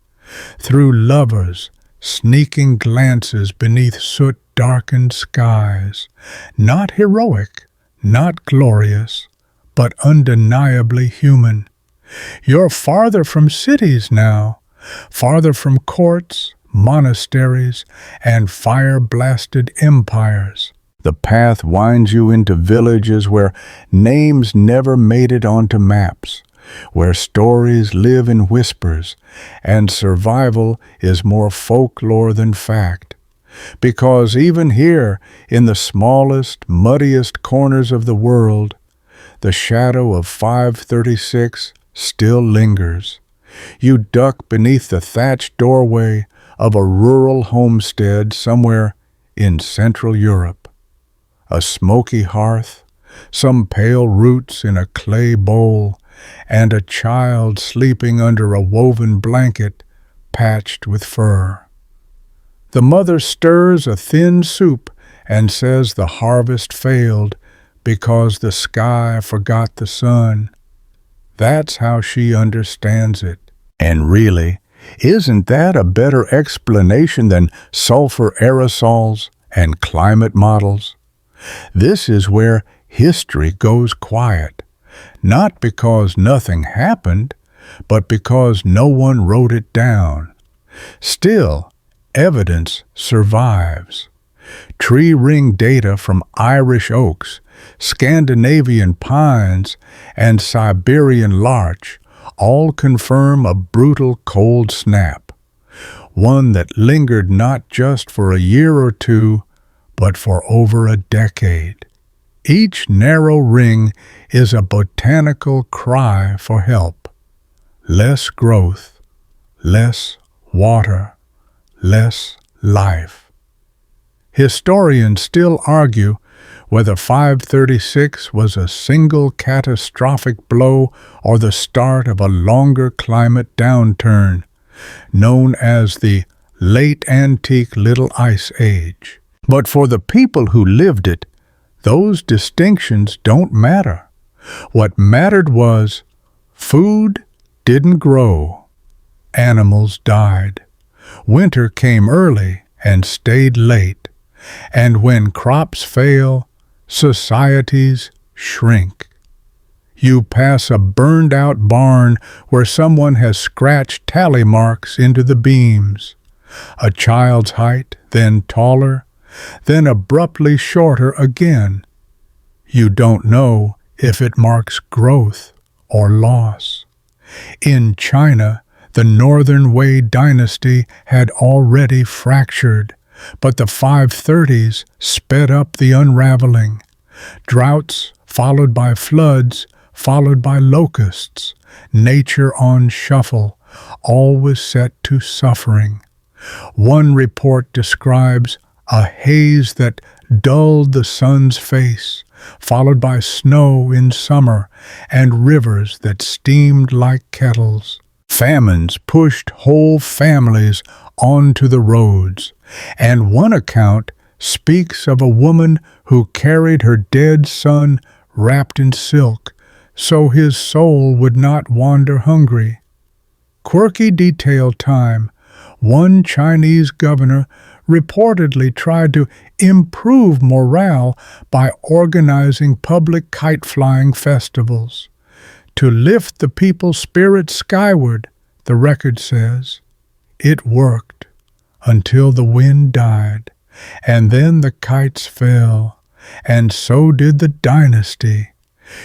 through lovers sneaking glances beneath soot-darkened skies, not heroic, not glorious, but undeniably human. You're farther from cities now, farther from courts, monasteries, and fire-blasted empires. The path winds you into villages where names never made it onto maps, where stories live in whispers, and survival is more folklore than fact. Because even here, in the smallest, muddiest corners of the world, the shadow of 536 still lingers. You duck beneath the thatched doorway of a rural homestead somewhere in Central Europe. A smoky hearth, some pale roots in a clay bowl, and a child sleeping under a woven blanket patched with fur. The mother stirs a thin soup and says the harvest failed because the sky forgot the sun. That's how she understands it. And really, isn't that a better explanation than sulfur aerosols and climate models? This is where history goes quiet, not because nothing happened, but because no one wrote it down. Still, evidence survives. Tree ring data from Irish oaks, Scandinavian pines, and Siberian larch all confirm a brutal cold snap, one that lingered not just for a year or two, but for over a decade. Each narrow ring is a botanical cry for help. Less growth, less water, less life. Historians still argue whether 536 was a single catastrophic blow or the start of a longer climate downturn, known as the Late Antique Little Ice Age. But for the people who lived it, those distinctions don't matter. What mattered was food didn't grow. Animals died. Winter came early and stayed late. And when crops fail, societies shrink. You pass a burned-out barn where someone has scratched tally marks into the beams. A child's height, then taller, then abruptly shorter again. You don't know if it marks growth or loss. In China, the Northern Wei dynasty had already fractured, but the 530s sped up the unraveling. Droughts followed by floods, followed by locusts, nature on shuffle, always set to suffering. One report describes a haze that dulled the sun's face, followed by snow in summer and rivers that steamed like kettles. Famines pushed whole families onto the roads, and one account speaks of a woman who carried her dead son wrapped in silk so his soul would not wander hungry. Quirky detail time. One Chinese governor reportedly tried to improve morale by organizing public kite-flying festivals. To lift the people's spirits skyward, the record says. It worked until the wind died, and then the kites fell, and so did the dynasty.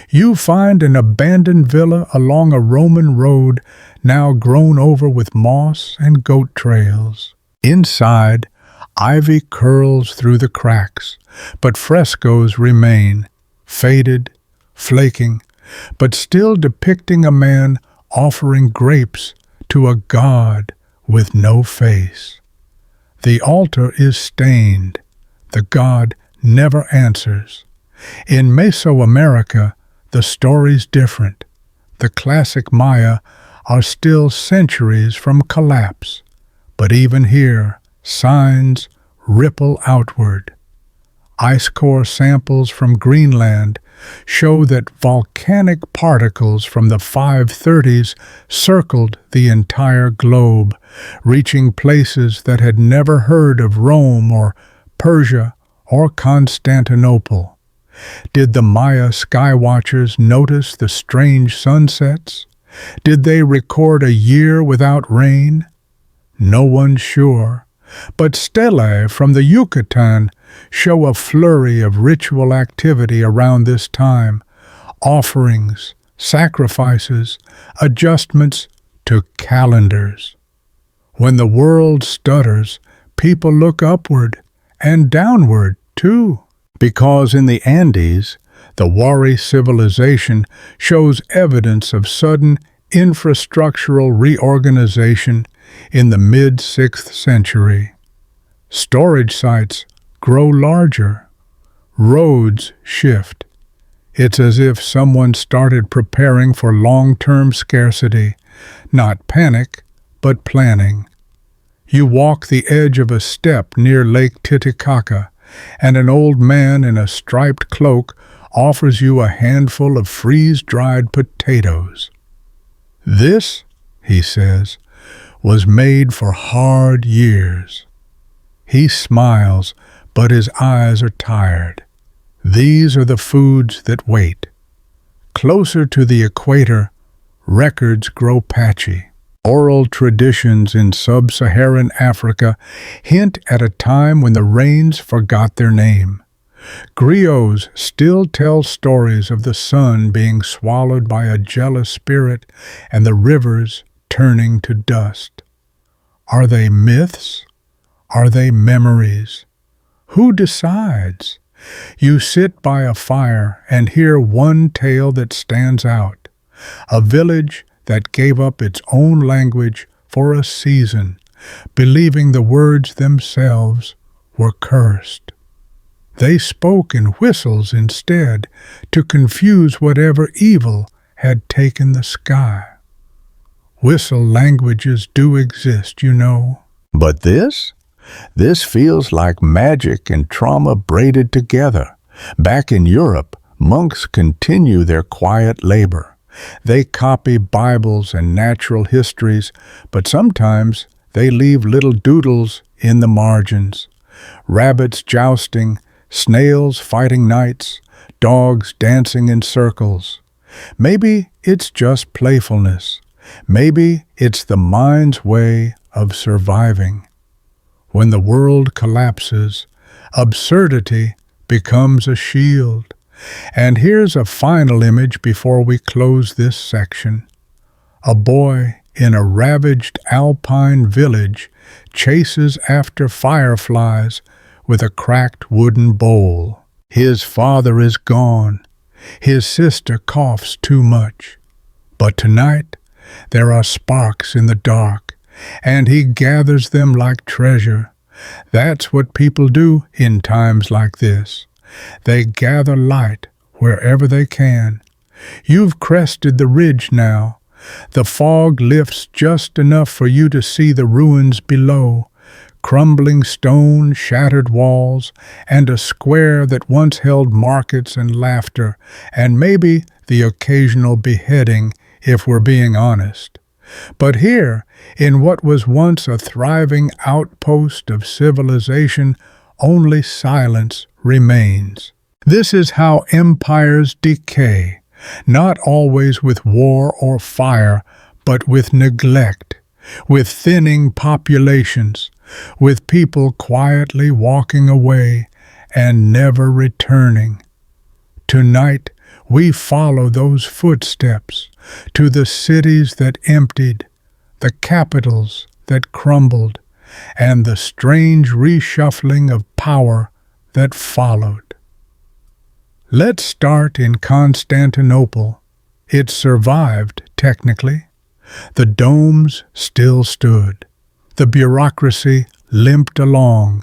You find an abandoned villa along a Roman road now grown over with moss and goat trails. Inside, ivy curls through the cracks, but frescoes remain, faded, flaking, but still depicting a man offering grapes to a god with no face. The altar is stained. The god never answers. In Mesoamerica, the story's different. The classic Maya are still centuries from collapse, but even here, signs ripple outward. Ice core samples from Greenland show that volcanic particles from the 530s circled the entire globe, reaching places that had never heard of Rome or Persia or Constantinople. Did the Maya skywatchers notice the strange sunsets? Did they record a year without rain? No one's sure, but stelae from the Yucatan show a flurry of ritual activity around this time, offerings, sacrifices, adjustments to calendars. When the world stutters, people look upward and downward too, because in the Andes, the Wari civilization shows evidence of sudden infrastructural reorganization in the mid-6th century. Storage sites grow larger. Roads shift. It's as if someone started preparing for long-term scarcity, not panic, but planning. You walk the edge of a steppe near Lake Titicaca, and an old man in a striped cloak offers you a handful of freeze-dried potatoes. This, he says, was made for hard years. He smiles, but his eyes are tired. These are the foods that wait. Closer to the equator, records grow patchy. Oral traditions in sub-Saharan Africa hint at a time when the rains forgot their name. Griots still tell stories of the sun being swallowed by a jealous spirit and the rivers turning to dust. Are they myths? Are they memories? Who decides? You sit by a fire and hear one tale that stands out. A village that gave up its own language for a season, believing the words themselves were cursed. They spoke in whistles instead to confuse whatever evil had taken the sky. Whistle languages do exist, you know. But this feels like magic and trauma braided together. Back in Europe, monks continue their quiet labor. They copy Bibles and natural histories, but sometimes they leave little doodles in the margins. Rabbits jousting, snails fighting knights, dogs dancing in circles. Maybe it's just playfulness. Maybe it's the mind's way of surviving. When the world collapses, absurdity becomes a shield. And here's a final image before we close this section. A boy in a ravaged alpine village chases after fireflies with a cracked wooden bowl. His father is gone. His sister coughs too much. But tonight, there are sparks in the dark, and he gathers them like treasure. That's what people do in times like this. They gather light wherever they can. You've crested the ridge now. The fog lifts just enough for you to see the ruins below. Crumbling stone, shattered walls, and a square that once held markets and laughter, and maybe the occasional beheading, if we're being honest. But here, in what was once a thriving outpost of civilization, only silence remains. This is how empires decay, not always with war or fire, but with neglect, with thinning populations, with people quietly walking away and never returning. Tonight, we follow those footsteps to the cities that emptied, the capitals that crumbled, and the strange reshuffling of power that followed. Let's start in Constantinople. It survived, technically. The domes still stood. The bureaucracy limped along.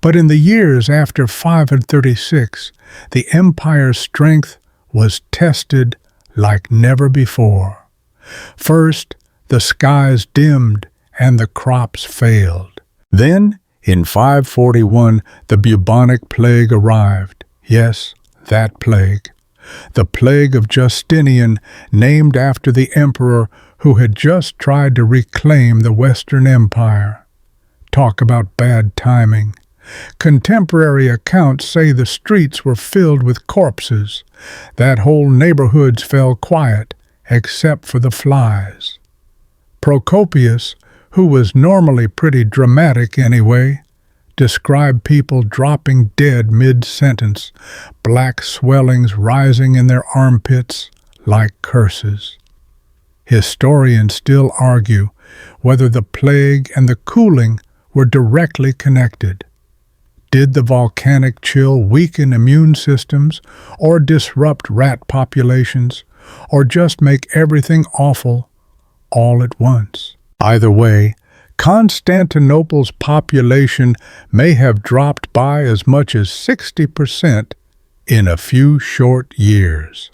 But in the years after 536, the empire's strength was tested like never before. First, the skies dimmed and the crops failed. Then, in 541, the bubonic plague arrived. Yes, that plague. The plague of Justinian, named after the emperor who had just tried to reclaim the Western Empire. Talk about bad timing. Contemporary accounts say the streets were filled with corpses, that whole neighborhoods fell quiet, except for the flies. Procopius, who was normally pretty dramatic anyway, described people dropping dead mid-sentence, black swellings rising in their armpits like curses. Historians still argue whether the plague and the cooling were directly connected. Did the volcanic chill weaken immune systems, or disrupt rat populations, or just make everything awful all at once? Either way, Constantinople's population may have dropped by as much as 60% in a few short years.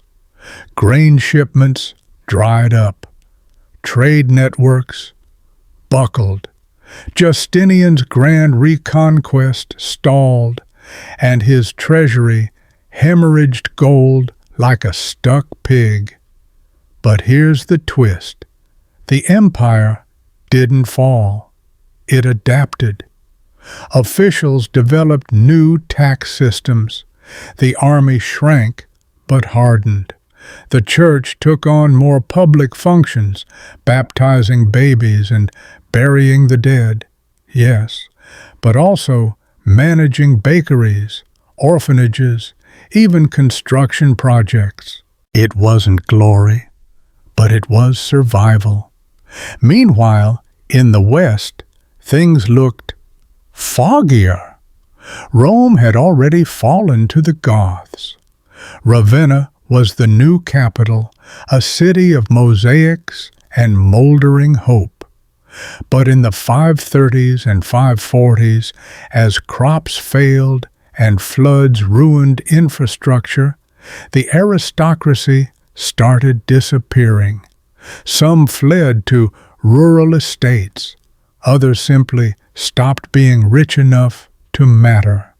Grain shipments dried up. Trade networks buckled. Justinian's grand reconquest stalled, and his treasury hemorrhaged gold like a stuck pig. But here's the twist. The empire didn't fall. It adapted. Officials developed new tax systems. The army shrank but hardened. The church took on more public functions, baptizing babies and burying the dead, yes, but also managing bakeries, orphanages, even construction projects. It wasn't glory, but it was survival. Meanwhile, in the West, things looked foggier. Rome had already fallen to the Goths. Ravenna was the new capital, a city of mosaics and moldering hope. But in the 530s and 540s, as crops failed and floods ruined infrastructure, the aristocracy started disappearing. Some fled to rural estates. Others simply stopped being rich enough to matter.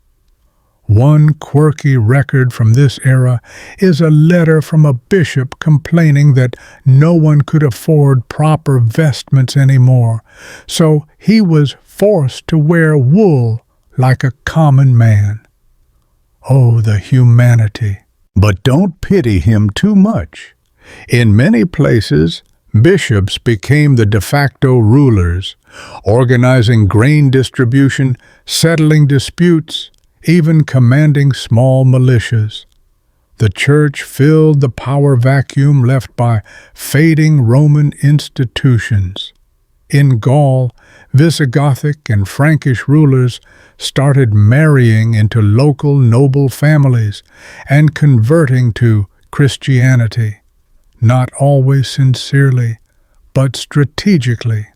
One quirky record from this era is a letter from a bishop complaining that no one could afford proper vestments anymore, so he was forced to wear wool like a common man. Oh, the humanity! But don't pity him too much. In many places, bishops became the de facto rulers, organizing grain distribution, settling disputes, even commanding small militias. The church filled the power vacuum left by fading Roman institutions. In Gaul, Visigothic and Frankish rulers started marrying into local noble families and converting to Christianity, not always sincerely, but strategically.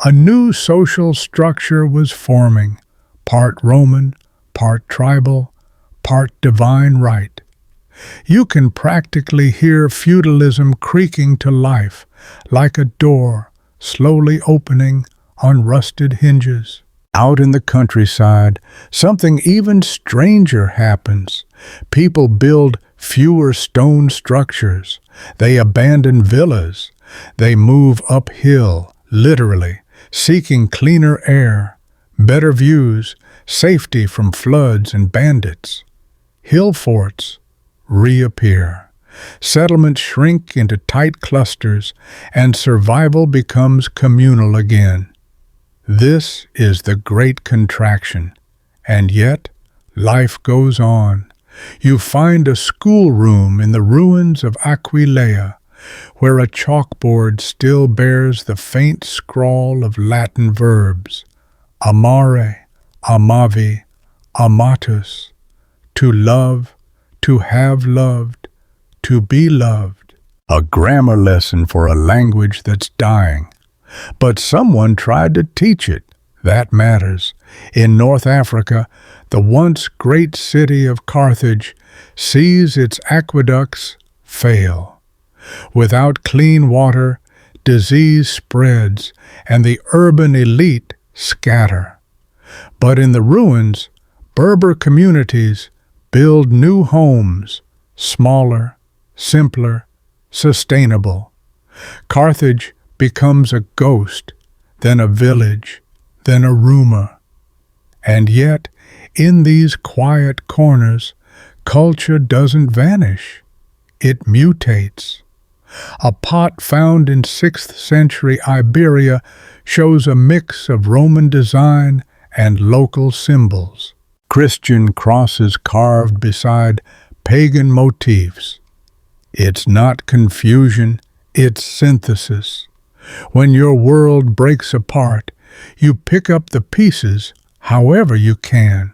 A new social structure was forming, part Roman, part tribal, part divine right. You can practically hear feudalism creaking to life, like a door slowly opening on rusted hinges. Out in the countryside, something even stranger happens. People build fewer stone structures. They abandon villas. They move uphill, literally, seeking cleaner air, better views, safety from floods and bandits. Hill forts reappear. Settlements shrink into tight clusters, and survival becomes communal again. This is the great contraction, and yet life goes on. You find a schoolroom in the ruins of Aquileia, where a chalkboard still bears the faint scrawl of Latin verbs: amare, amavi, amatus, to love, to have loved, to be loved. A grammar lesson for a language that's dying. But someone tried to teach it. That matters. In North Africa, the once great city of Carthage sees its aqueducts fail. Without clean water, disease spreads, and the urban elite scatter. But in the ruins, Berber communities build new homes, smaller, simpler, sustainable. Carthage becomes a ghost, then a village, then a rumor. And yet, in these quiet corners, culture doesn't vanish. It mutates. A pot found in 6th century Iberia shows a mix of Roman design and local symbols. Christian crosses carved beside pagan motifs. It's not confusion, it's synthesis. When your world breaks apart, you pick up the pieces however you can.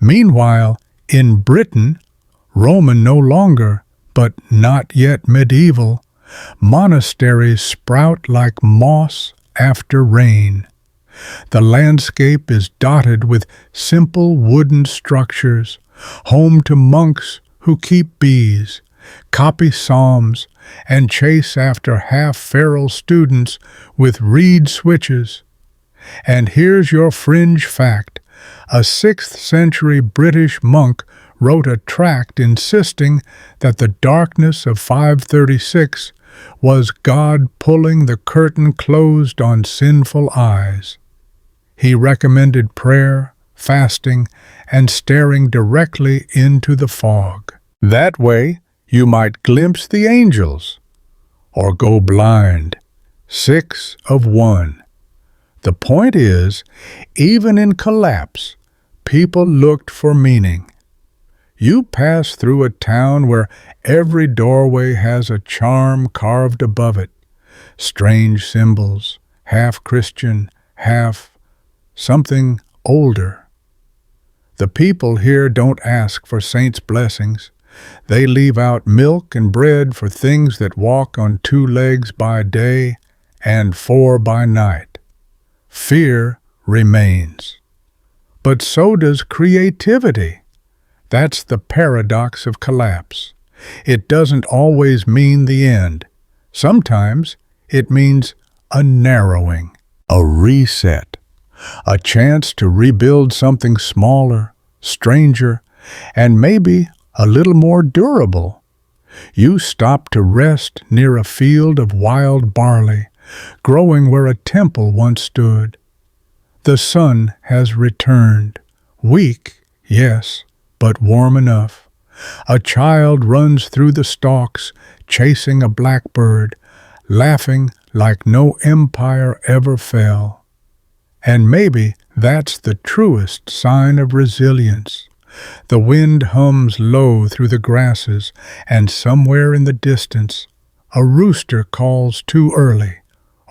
Meanwhile, in Britain, Roman no longer, but not yet medieval, monasteries sprout like moss after rain. The landscape is dotted with simple wooden structures, home to monks who keep bees, copy psalms, and chase after half-feral students with reed switches. And here's your fringe fact. A 6th century British monk wrote a tract insisting that the darkness of 536 was God pulling the curtain closed on sinful eyes. He recommended prayer, fasting, and staring directly into the fog. That way, You might glimpse the angels or go blind. 6 of 1. The point is, even in collapse, people looked for meaning. You pass through a town where every doorway has a charm carved above it. Strange symbols, half Christian, half something older. The people here don't ask for saints' blessings. They leave out milk and bread for things that walk on 2 legs by day and 4 by night. Fear remains. But so does creativity. That's the paradox of collapse. It doesn't always mean the end. Sometimes it means a narrowing, a reset, a chance to rebuild something smaller, stranger, and maybe a little more durable. You stop to rest near a field of wild barley, growing where a temple once stood. The sun has returned, weak, yes, but warm enough. A child runs through the stalks, chasing a blackbird, laughing like no empire ever fell. And maybe that's the truest sign of resilience. The wind hums low through the grasses, and somewhere in the distance, a rooster calls too early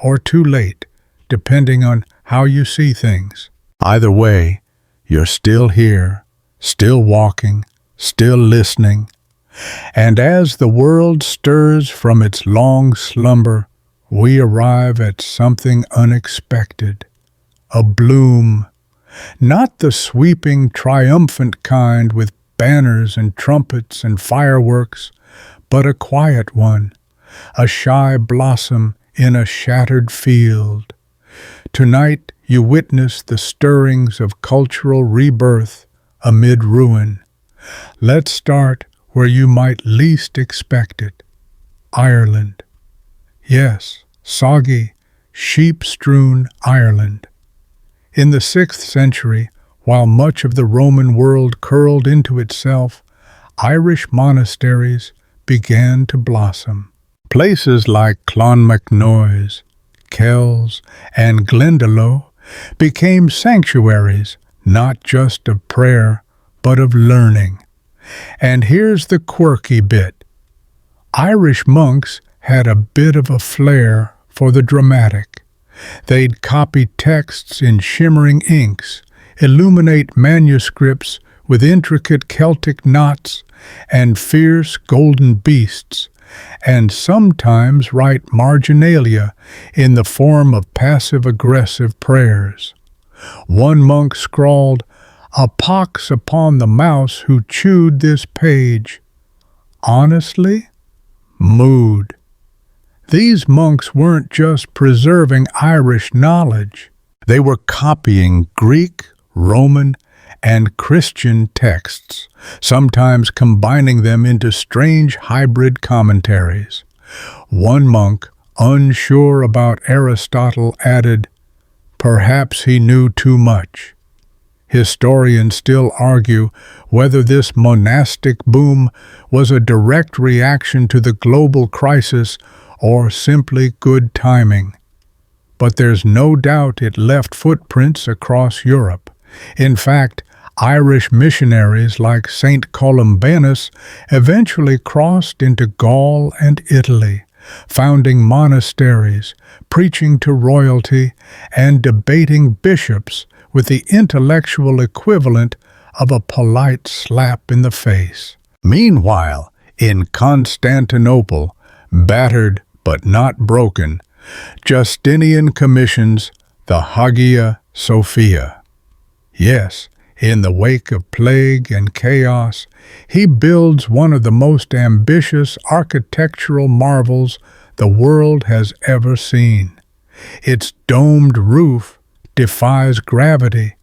or too late, depending on how you see things. Either way, you're still here, still walking, still listening. And as the world stirs from its long slumber, we arrive at something unexpected. A bloom. Not the sweeping, triumphant kind with banners and trumpets and fireworks, but a quiet one, a shy blossom in a shattered field. Tonight you witness the stirrings of cultural rebirth amid ruin. Let's start where you might least expect it. Ireland. Yes, soggy, sheep-strewn Ireland. In the 6th century, while much of the Roman world curled into itself, Irish monasteries began to blossom. Places like Clonmacnoise, Kells, and Glendalough became sanctuaries not just of prayer, but of learning. And here's the quirky bit. Irish monks had a bit of a flair for the dramatic. They'd copy texts in shimmering inks, illuminate manuscripts with intricate Celtic knots and fierce golden beasts, and sometimes write marginalia in the form of passive-aggressive prayers. One monk scrawled, "A pox upon the mouse who chewed this page." Honestly? Mood. These monks weren't just preserving Irish knowledge. They were copying Greek, Roman, and Christian texts, sometimes combining them into strange hybrid commentaries. One monk, unsure about Aristotle, added, "Perhaps he knew too much." Historians still argue whether this monastic boom was a direct reaction to the global crisis or simply good timing. But there's no doubt it left footprints across Europe. In fact, Irish missionaries like Saint Columbanus eventually crossed into Gaul and Italy, founding monasteries, preaching to royalty, and debating bishops with the intellectual equivalent of a polite slap in the face. Meanwhile, in Constantinople, battered but not broken, Justinian commissions the Hagia Sophia. Yes, in the wake of plague and chaos, he builds one of the most ambitious architectural marvels the world has ever seen. Its domed roof defies gravity.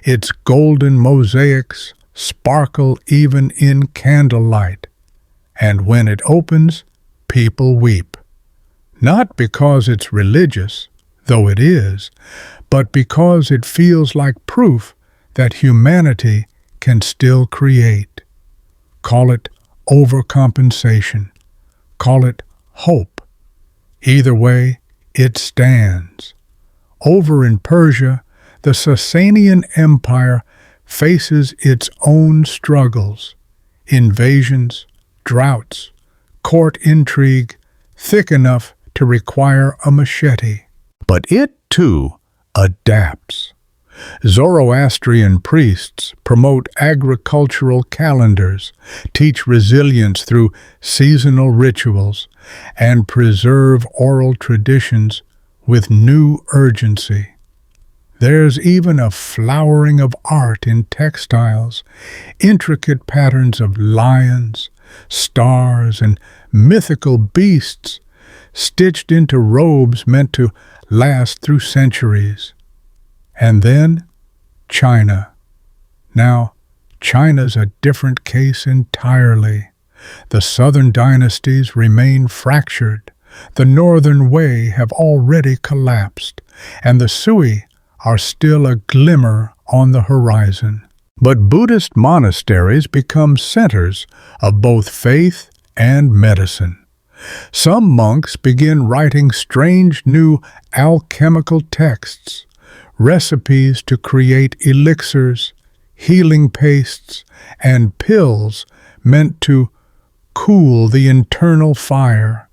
Its golden mosaics sparkle even in candlelight. And when it opens, people weep. Not because it's religious, though it is, but because it feels like proof that humanity can still create. Call it overcompensation. Call it hope. Either way, it stands. Over in Persia, the Sasanian Empire faces its own struggles: invasions, droughts, court intrigue, thick enough to require a machete. But it, too, adapts. Zoroastrian priests promote agricultural calendars, teach resilience through seasonal rituals, and preserve oral traditions with new urgency. There's even a flowering of art in textiles, intricate patterns of lions, stars, and mythical beasts stitched into robes meant to last through centuries. And then, China. Now, China's a different case entirely. The southern dynasties remain fractured. The northern Wei have already collapsed, and the Sui are still a glimmer on the horizon. But Buddhist monasteries become centers of both faith and medicine. Some monks begin writing strange new alchemical texts, recipes to create elixirs, healing pastes, and pills meant to cool the internal fire.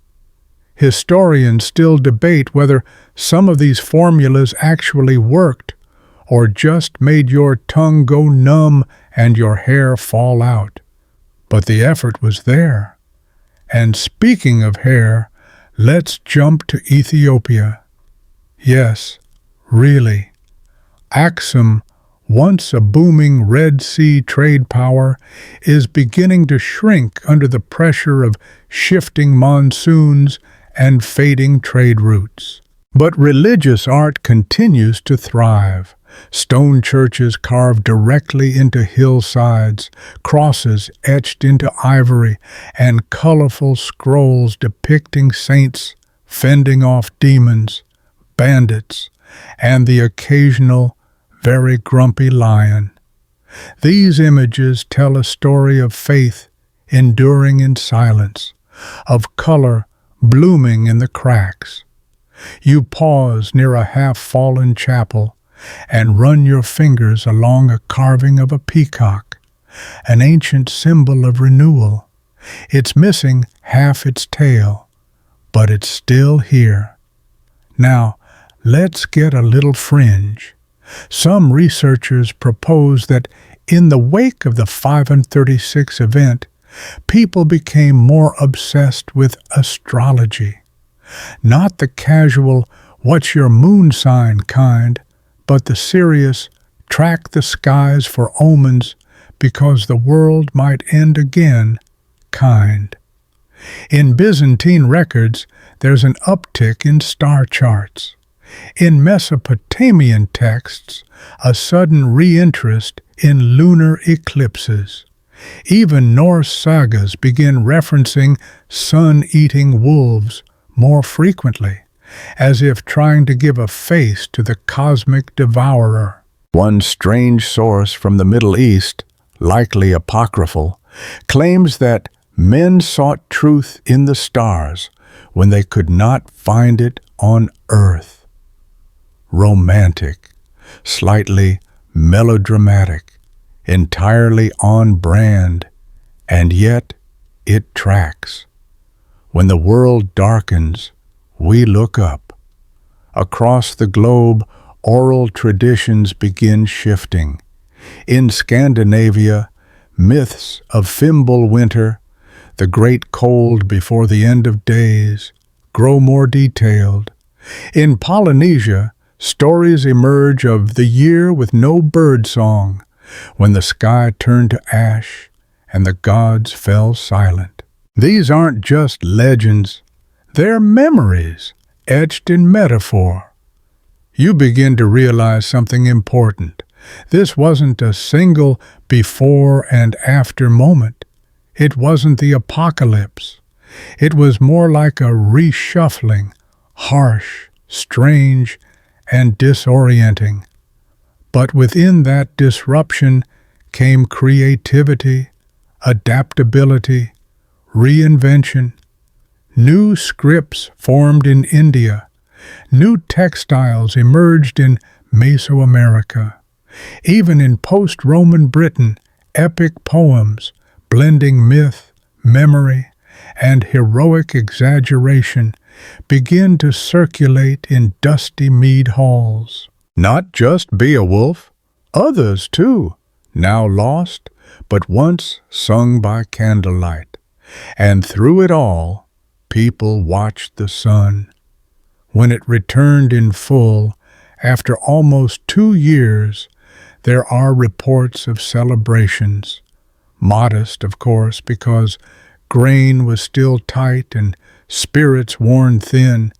Historians still debate whether some of these formulas actually worked or just made your tongue go numb and your hair fall out. But the effort was there. And speaking of hair, let's jump to Ethiopia. Yes, really. Aksum, once a booming Red Sea trade power, is beginning to shrink under the pressure of shifting monsoons and fading trade routes. But religious art continues to thrive. Stone churches carved directly into hillsides, crosses etched into ivory, and colorful scrolls depicting saints fending off demons, bandits, and the occasional, very grumpy lion. These images tell a story of faith enduring in silence, of color blooming in the cracks. You pause near a half-fallen chapel and run your fingers along a carving of a peacock, an ancient symbol of renewal. It's missing half its tail, but it's still here. Now, let's get a little fringe. Some researchers propose that in the wake of the 536 event, people became more obsessed with astrology. Not the casual, what's your moon sign kind, but the serious, track the skies for omens because the world might end again kind. In Byzantine records, there's an uptick in star charts. In Mesopotamian texts, a sudden reinterest in lunar eclipses. Even Norse sagas begin referencing sun-eating wolves more frequently, as if trying to give a face to the cosmic devourer. One strange source from the Middle East, likely apocryphal, claims that men sought truth in the stars when they could not find it on earth. Romantic, slightly melodramatic, entirely on brand, and yet it tracks. When the world darkens, we look up. Across the globe, oral traditions begin shifting. In Scandinavia, myths of Fimbulwinter, the great cold before the end of days, grow more detailed. In Polynesia, stories emerge of the year with no birdsong, when the sky turned to ash and the gods fell silent. These aren't just legends, they're memories, etched in metaphor. You begin to realize something important. This wasn't a single before and after moment. It wasn't the apocalypse. It was more like a reshuffling, harsh, strange, and disorienting. But within that disruption came creativity, adaptability, reinvention. New scripts formed in India. New textiles emerged in Mesoamerica. Even in post-Roman Britain, epic poems, blending myth, memory, and heroic exaggeration, begin to circulate in dusty mead halls. Not just Beowulf, others too, now lost, but once sung by candlelight. And through it all, people watched the sun. When it returned in full, after almost 2 years, there are reports of celebrations. Modest, of course, because grain was still tight and spirits worn thin,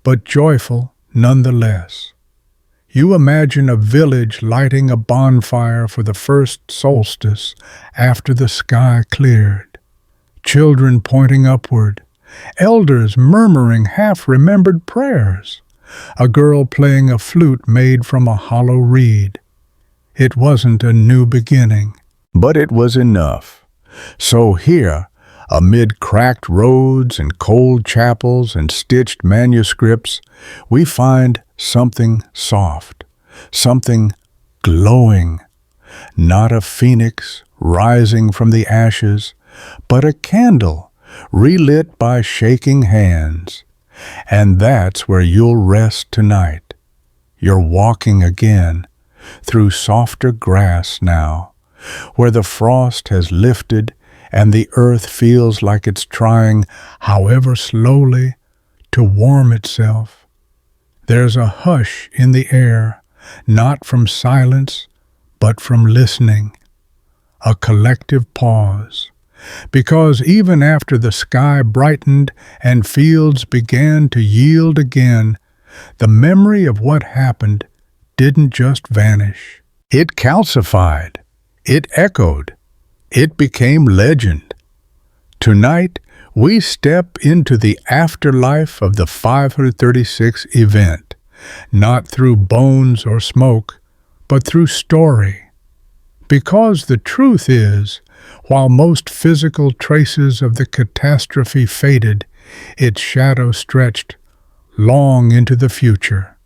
but joyful nonetheless. You imagine a village lighting a bonfire for the first solstice after the sky cleared. Children pointing upward, elders murmuring half-remembered prayers, a girl playing a flute made from a hollow reed. It wasn't a new beginning, but it was enough. So here, amid cracked roads and cold chapels and stitched manuscripts, we find something soft, something glowing. Not a phoenix rising from the ashes, but a candle relit by shaking hands. And that's where you'll rest tonight. You're walking again, through softer grass now, where the frost has lifted and the earth feels like it's trying, however slowly, to warm itself. There's a hush in the air, not from silence, but from listening. A collective pause. Because even after the sky brightened and fields began to yield again, the memory of what happened didn't just vanish. It calcified. It echoed. It became legend. Tonight, we step into the afterlife of the 536 event, not through bones or smoke, but through story. Because the truth is, while most physical traces of the catastrophe faded, its shadow stretched long into the future.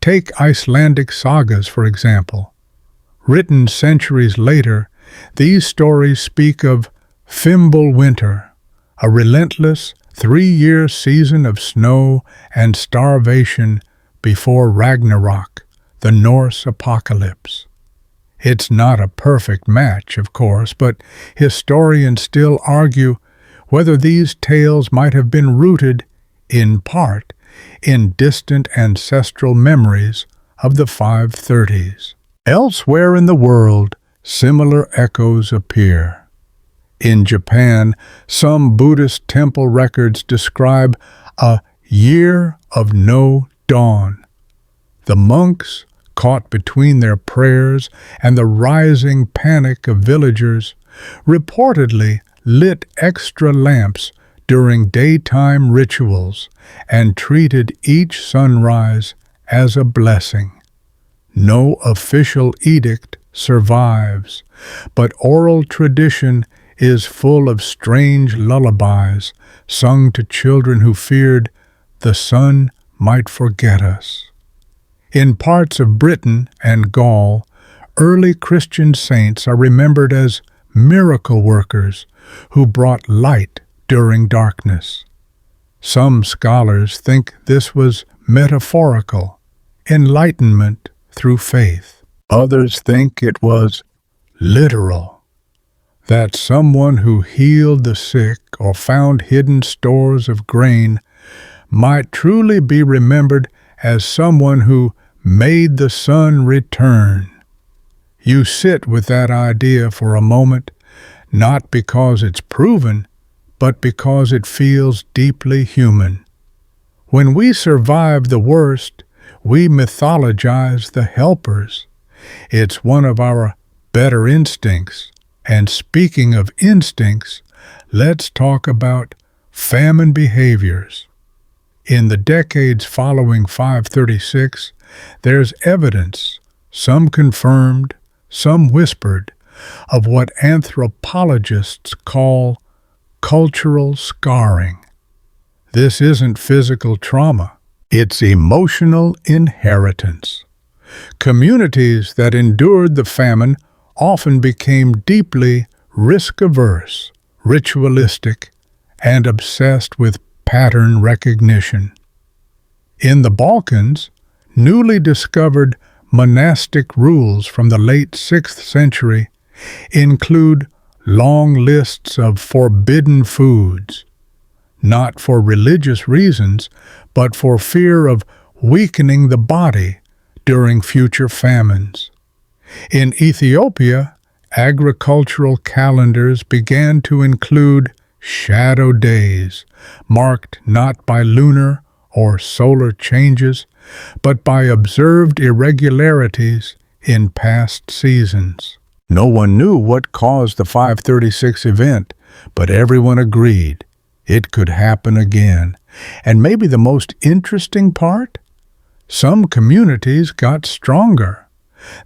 Take Icelandic sagas, for example. Written centuries later, these stories speak of Fimbulwinter, a relentless 3-year season of snow and starvation before Ragnarok, the Norse apocalypse. It's not a perfect match, of course, but historians still argue whether these tales might have been rooted, in part, in distant ancestral memories of the 530s. Elsewhere in the world, similar echoes appear. In Japan, some Buddhist temple records describe a year of no dawn. The monks, caught between their prayers and the rising panic of villagers, reportedly lit extra lamps during daytime rituals and treated each sunrise as a blessing. No official edict survives, but oral tradition is full of strange lullabies sung to children who feared the sun might forget us. In parts of Britain and Gaul, early Christian saints are remembered as miracle workers who brought light during darkness. Some scholars think this was metaphorical, enlightenment through faith. Others think it was literal, that someone who healed the sick or found hidden stores of grain might truly be remembered as someone who made the sun return. You sit with that idea for a moment, not because it's proven, but because it feels deeply human. When we survive the worst, we mythologize the helpers. It's one of our better instincts. And speaking of instincts, let's talk about famine behaviors. In the decades following 536, there's evidence, some confirmed, some whispered, of what anthropologists call cultural scarring. This isn't physical trauma, it's emotional inheritance. Communities that endured the famine often became deeply risk-averse, ritualistic, and obsessed with pattern recognition. In the Balkans, newly discovered monastic rules from the late 6th century include long lists of forbidden foods, not for religious reasons, but for fear of weakening the body during future famines. In Ethiopia, agricultural calendars began to include shadow days, marked not by lunar or solar changes, but by observed irregularities in past seasons. No one knew what caused the 536 event, but everyone agreed it could happen again. And maybe the most interesting part? Some communities got stronger.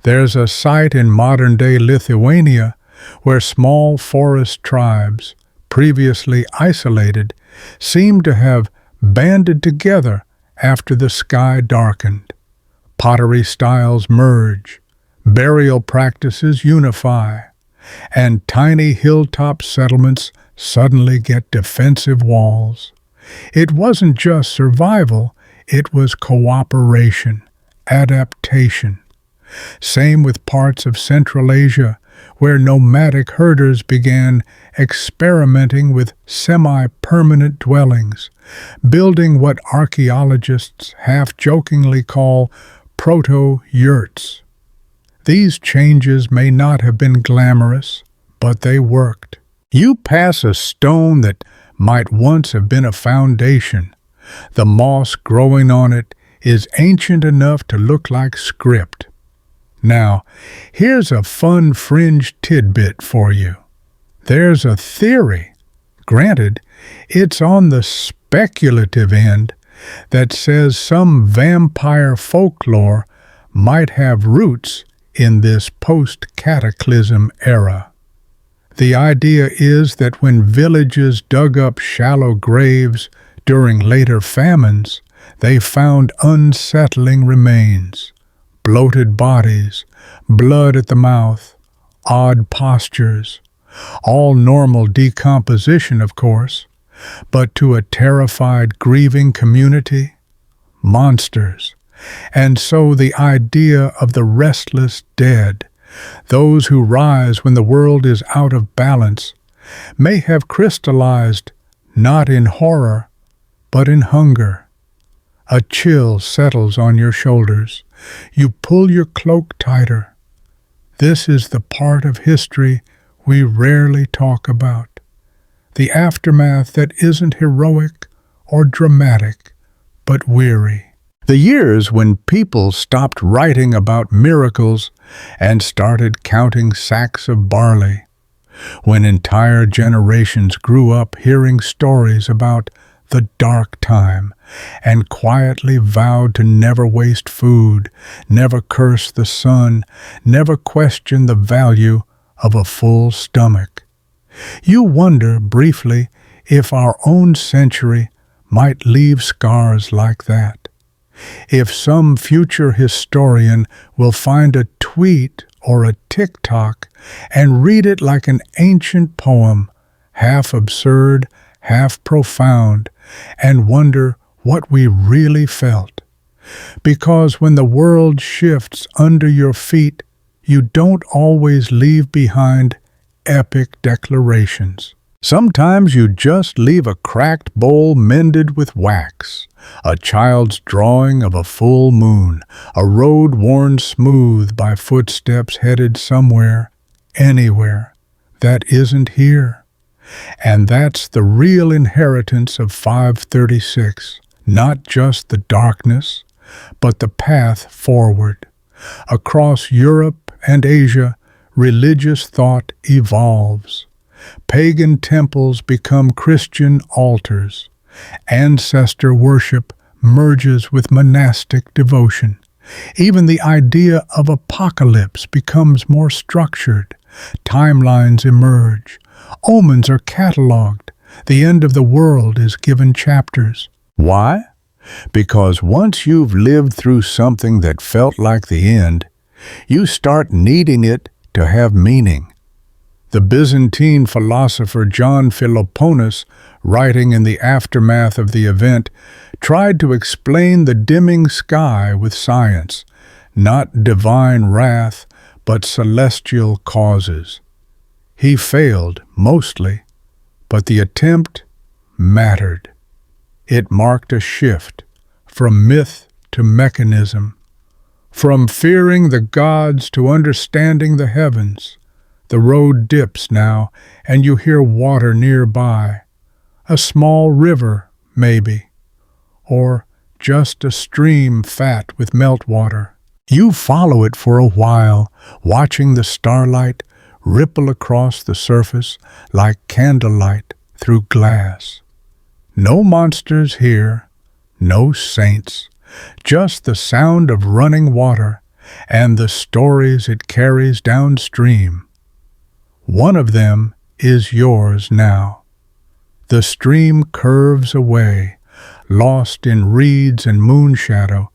There's a site in modern-day Lithuania where small forest tribes, previously isolated, seem to have banded together after the sky darkened. Pottery styles merge, burial practices unify, and tiny hilltop settlements suddenly get defensive walls. It wasn't just survival, it was cooperation, adaptation. Same with parts of Central Asia, where nomadic herders began experimenting with semi-permanent dwellings, building what archaeologists half-jokingly call proto-yurts. These changes may not have been glamorous, but they worked. You pass a stone that might once have been a foundation. The moss growing on it is ancient enough to look like script. Now, here's a fun fringe tidbit for you. There's a theory, granted, it's on the speculative end, that says some vampire folklore might have roots in this post-cataclysm era. The idea is that when villages dug up shallow graves during later famines, they found unsettling remains. Bloated bodies, blood at the mouth, odd postures, all normal decomposition, of course, but to a terrified, grieving community, monsters. And so the idea of the restless dead, those who rise when the world is out of balance, may have crystallized not in horror, but in hunger. A chill settles on your shoulders. You pull your cloak tighter. This is the part of history we rarely talk about. The aftermath that isn't heroic or dramatic, but weary. The years when people stopped writing about miracles and started counting sacks of barley. When entire generations grew up hearing stories about the dark time and quietly vowed to never waste food, never curse the sun, never question the value of a full stomach. You wonder briefly if our own century might leave scars like that. If some future historian will find a tweet or a TikTok and read it like an ancient poem, half absurd, half profound, and wonder what we really felt. Because when the world shifts under your feet, you don't always leave behind epic declarations. Sometimes you just leave a cracked bowl mended with wax, a child's drawing of a full moon, a road worn smooth by footsteps headed somewhere, anywhere, that isn't here. And that's the real inheritance of 536, not just the darkness, but the path forward. Across Europe and Asia, religious thought evolves. Pagan temples become Christian altars. Ancestor worship merges with monastic devotion. Even the idea of apocalypse becomes more structured. Timelines emerge. Omens are cataloged. The end of the world is given chapters. Why? Because once you've lived through something that felt like the end, you start needing it to have meaning. The Byzantine philosopher John Philoponus, writing in the aftermath of the event, tried to explain the dimming sky with science, not divine wrath, but celestial causes. He failed, mostly, but the attempt mattered. It marked a shift from myth to mechanism, from fearing the gods to understanding the heavens. The road dips now, and you hear water nearby. A small river, maybe, or just a stream fat with meltwater. You follow it for a while, watching the starlight ripple across the surface like candlelight through glass. No monsters here, no saints, just the sound of running water and the stories it carries downstream. One of them is yours now. The stream curves away, lost in reeds and moonshadow,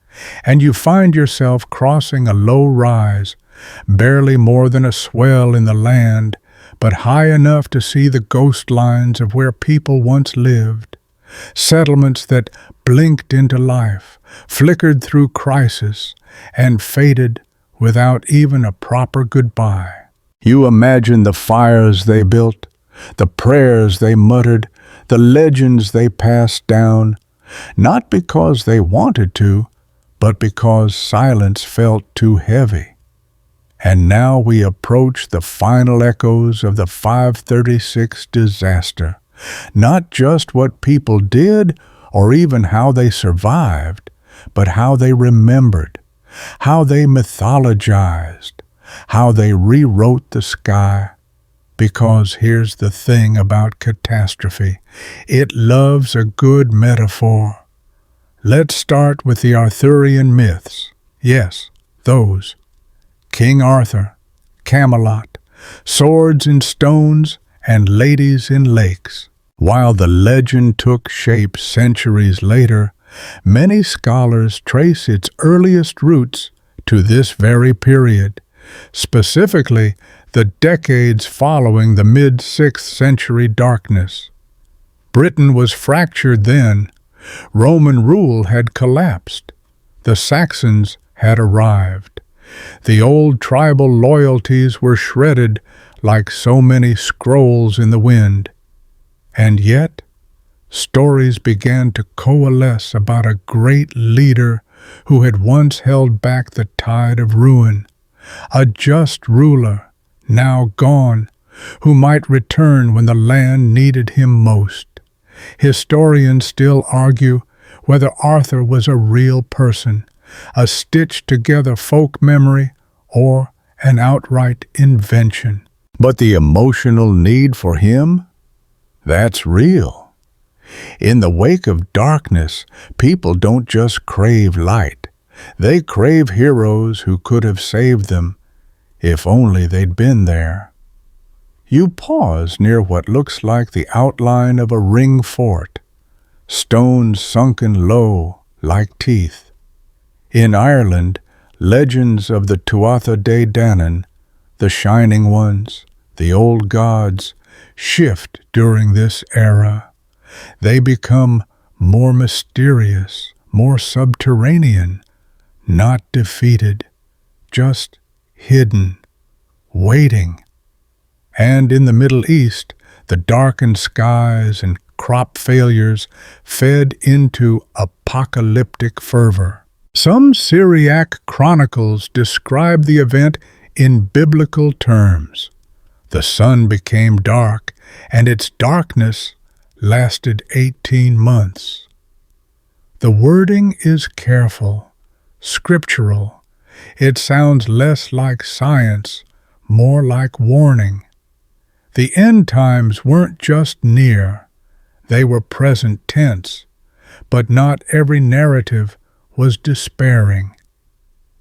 and you find yourself crossing a low rise, barely more than a swell in the land, but high enough to see the ghost lines of where people once lived. Settlements that blinked into life, flickered through crisis, and faded without even a proper goodbye. You imagine the fires they built, the prayers they muttered, the legends they passed down, not because they wanted to, but because silence felt too heavy. And now we approach the final echoes of the 536 disaster. Not just what people did or even how they survived, but how they remembered, how they mythologized, how they rewrote the sky. Because here's the thing about catastrophe. It loves a good metaphor. Let's start with the Arthurian myths. Yes, those. King Arthur, Camelot, swords in stones, and ladies in lakes. While the legend took shape centuries later, many scholars trace its earliest roots to this very period, specifically the decades following the mid-6th century darkness. Britain was fractured then. Roman rule had collapsed. The Saxons had arrived. The old tribal loyalties were shredded like so many scrolls in the wind. And yet, stories began to coalesce about a great leader who had once held back the tide of ruin, a just ruler, now gone, who might return when the land needed him most. Historians still argue whether Arthur was a real person, a stitched-together folk memory, or an outright invention. But the emotional need for him? That's real. In the wake of darkness, people don't just crave light. They crave heroes who could have saved them, if only they'd been there. You pause near what looks like the outline of a ring fort, stones sunken low like teeth. In Ireland, legends of the Tuatha De Danann, the Shining Ones, the old gods, shift during this era. They become more mysterious, more subterranean, not defeated, just hidden, waiting. And in the Middle East, the darkened skies and crop failures fed into apocalyptic fervor. Some Syriac chronicles describe the event in biblical terms. The sun became dark, and its darkness lasted 18 months. The wording is careful, scriptural. It sounds less like science, more like warning. The end times weren't just near, they were present tense, but not every narrative was despairing.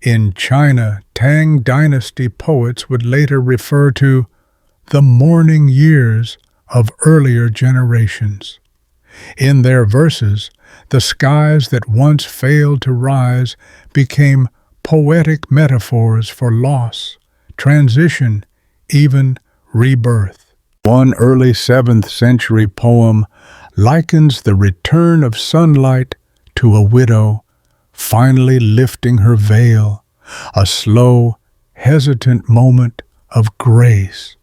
In China, Tang Dynasty poets would later refer to the mourning years of earlier generations. In their verses, the skies that once failed to rise became poetic metaphors for loss, transition, even rebirth. One early 7th century poem likens the return of sunlight to a widow finally lifting her veil, a slow, hesitant moment of grace.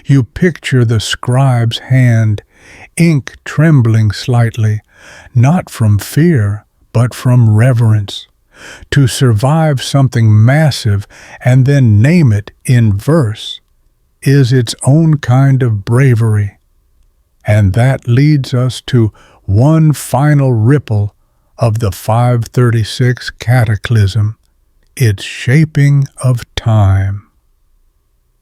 You picture the scribe's hand, ink trembling slightly, not from fear, but from reverence. To survive something massive and then name it in verse is its own kind of bravery. And that leads us to one final ripple of the 536 cataclysm, its shaping of time.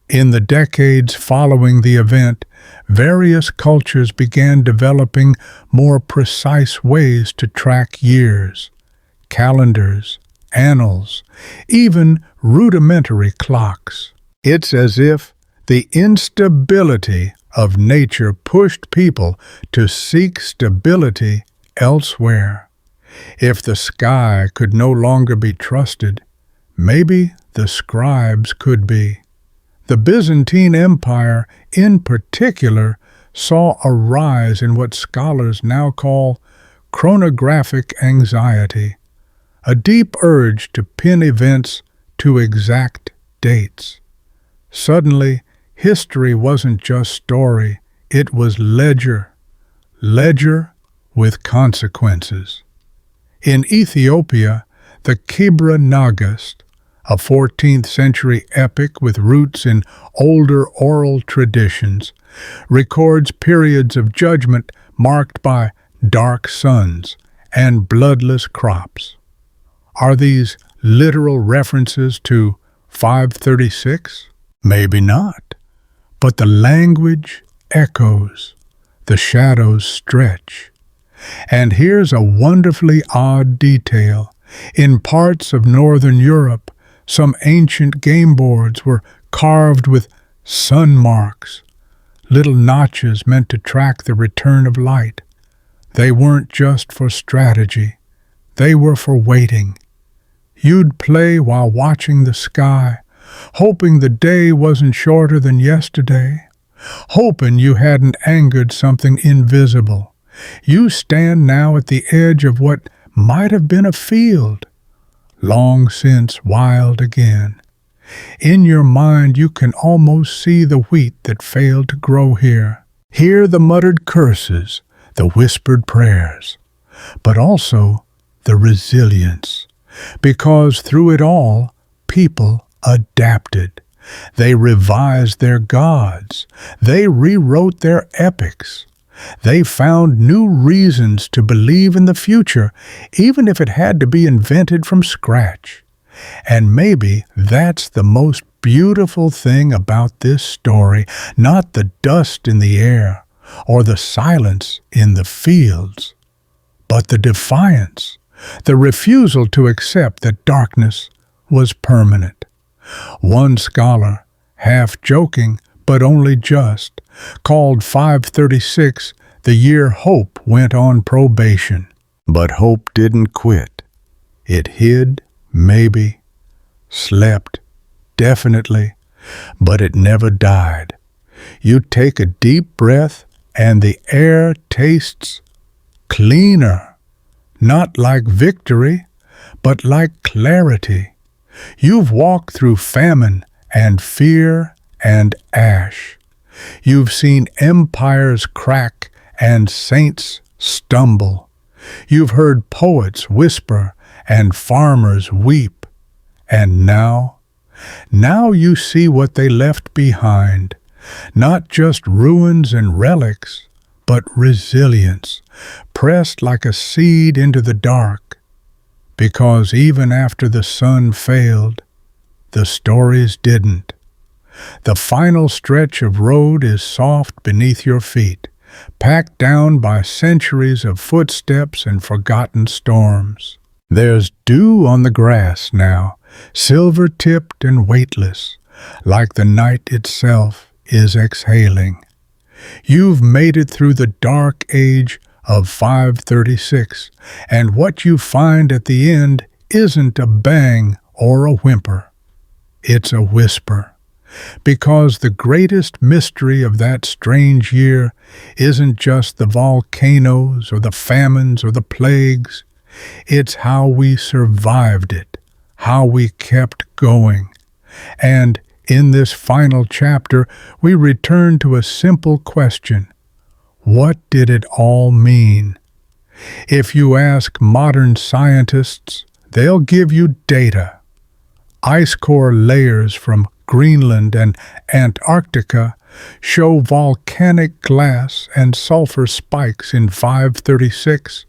In the decades following the event, various cultures began developing more precise ways to track years, calendars, annals, even rudimentary clocks. It's as if the instability of nature pushed people to seek stability elsewhere. If the sky could no longer be trusted, maybe the scribes could be. The Byzantine Empire, in particular, saw a rise in what scholars now call chronographic anxiety, a deep urge to pin events to exact dates. Suddenly, history wasn't just story, it was ledger with consequences. In Ethiopia, the Kibra Nagast, a 14th century epic with roots in older oral traditions, records periods of judgment marked by dark suns and bloodless crops. Are these literal references to 536? Maybe not. But the language echoes, the shadows stretch. And here's a wonderfully odd detail. In parts of northern Europe, some ancient game boards were carved with sun marks, little notches meant to track the return of light. They weren't just for strategy, they were for waiting. You'd play while watching the sky, hoping the day wasn't shorter than yesterday, hoping you hadn't angered something invisible. You stand now at the edge of what might have been a field, long since wild again. In your mind you can almost see the wheat that failed to grow here. Hear the muttered curses, the whispered prayers, but also the resilience. Because through it all, people adapted. They revised their gods. They rewrote their epics. They found new reasons to believe in the future, even if it had to be invented from scratch. And maybe that's the most beautiful thing about this story, not the dust in the air or the silence in the fields, but the defiance, the refusal to accept that darkness was permanent. One scholar, half joking but only just, called 536 the year hope went on probation. But hope didn't quit. It hid, maybe, slept, definitely, but it never died. You take a deep breath and the air tastes cleaner, not like victory, but like clarity. You've walked through famine and fear and ash. You've seen empires crack and saints stumble. You've heard poets whisper and farmers weep. And now you see what they left behind. Not just ruins and relics, but resilience, pressed like a seed into the dark. Because even after the sun failed, the stories didn't. The final stretch of road is soft beneath your feet, packed down by centuries of footsteps and forgotten storms. There's dew on the grass now, silver-tipped and weightless, like the night itself is exhaling. You've made it through the dark age of 536, and what you find at the end isn't a bang or a whimper. It's a whisper. Because the greatest mystery of that strange year isn't just the volcanoes or the famines or the plagues. It's how we survived it, how we kept going. And in this final chapter, we return to a simple question. What did it all mean? If you ask modern scientists, they'll give you data. Ice core layers from Greenland and Antarctica show volcanic glass and sulfur spikes in 536,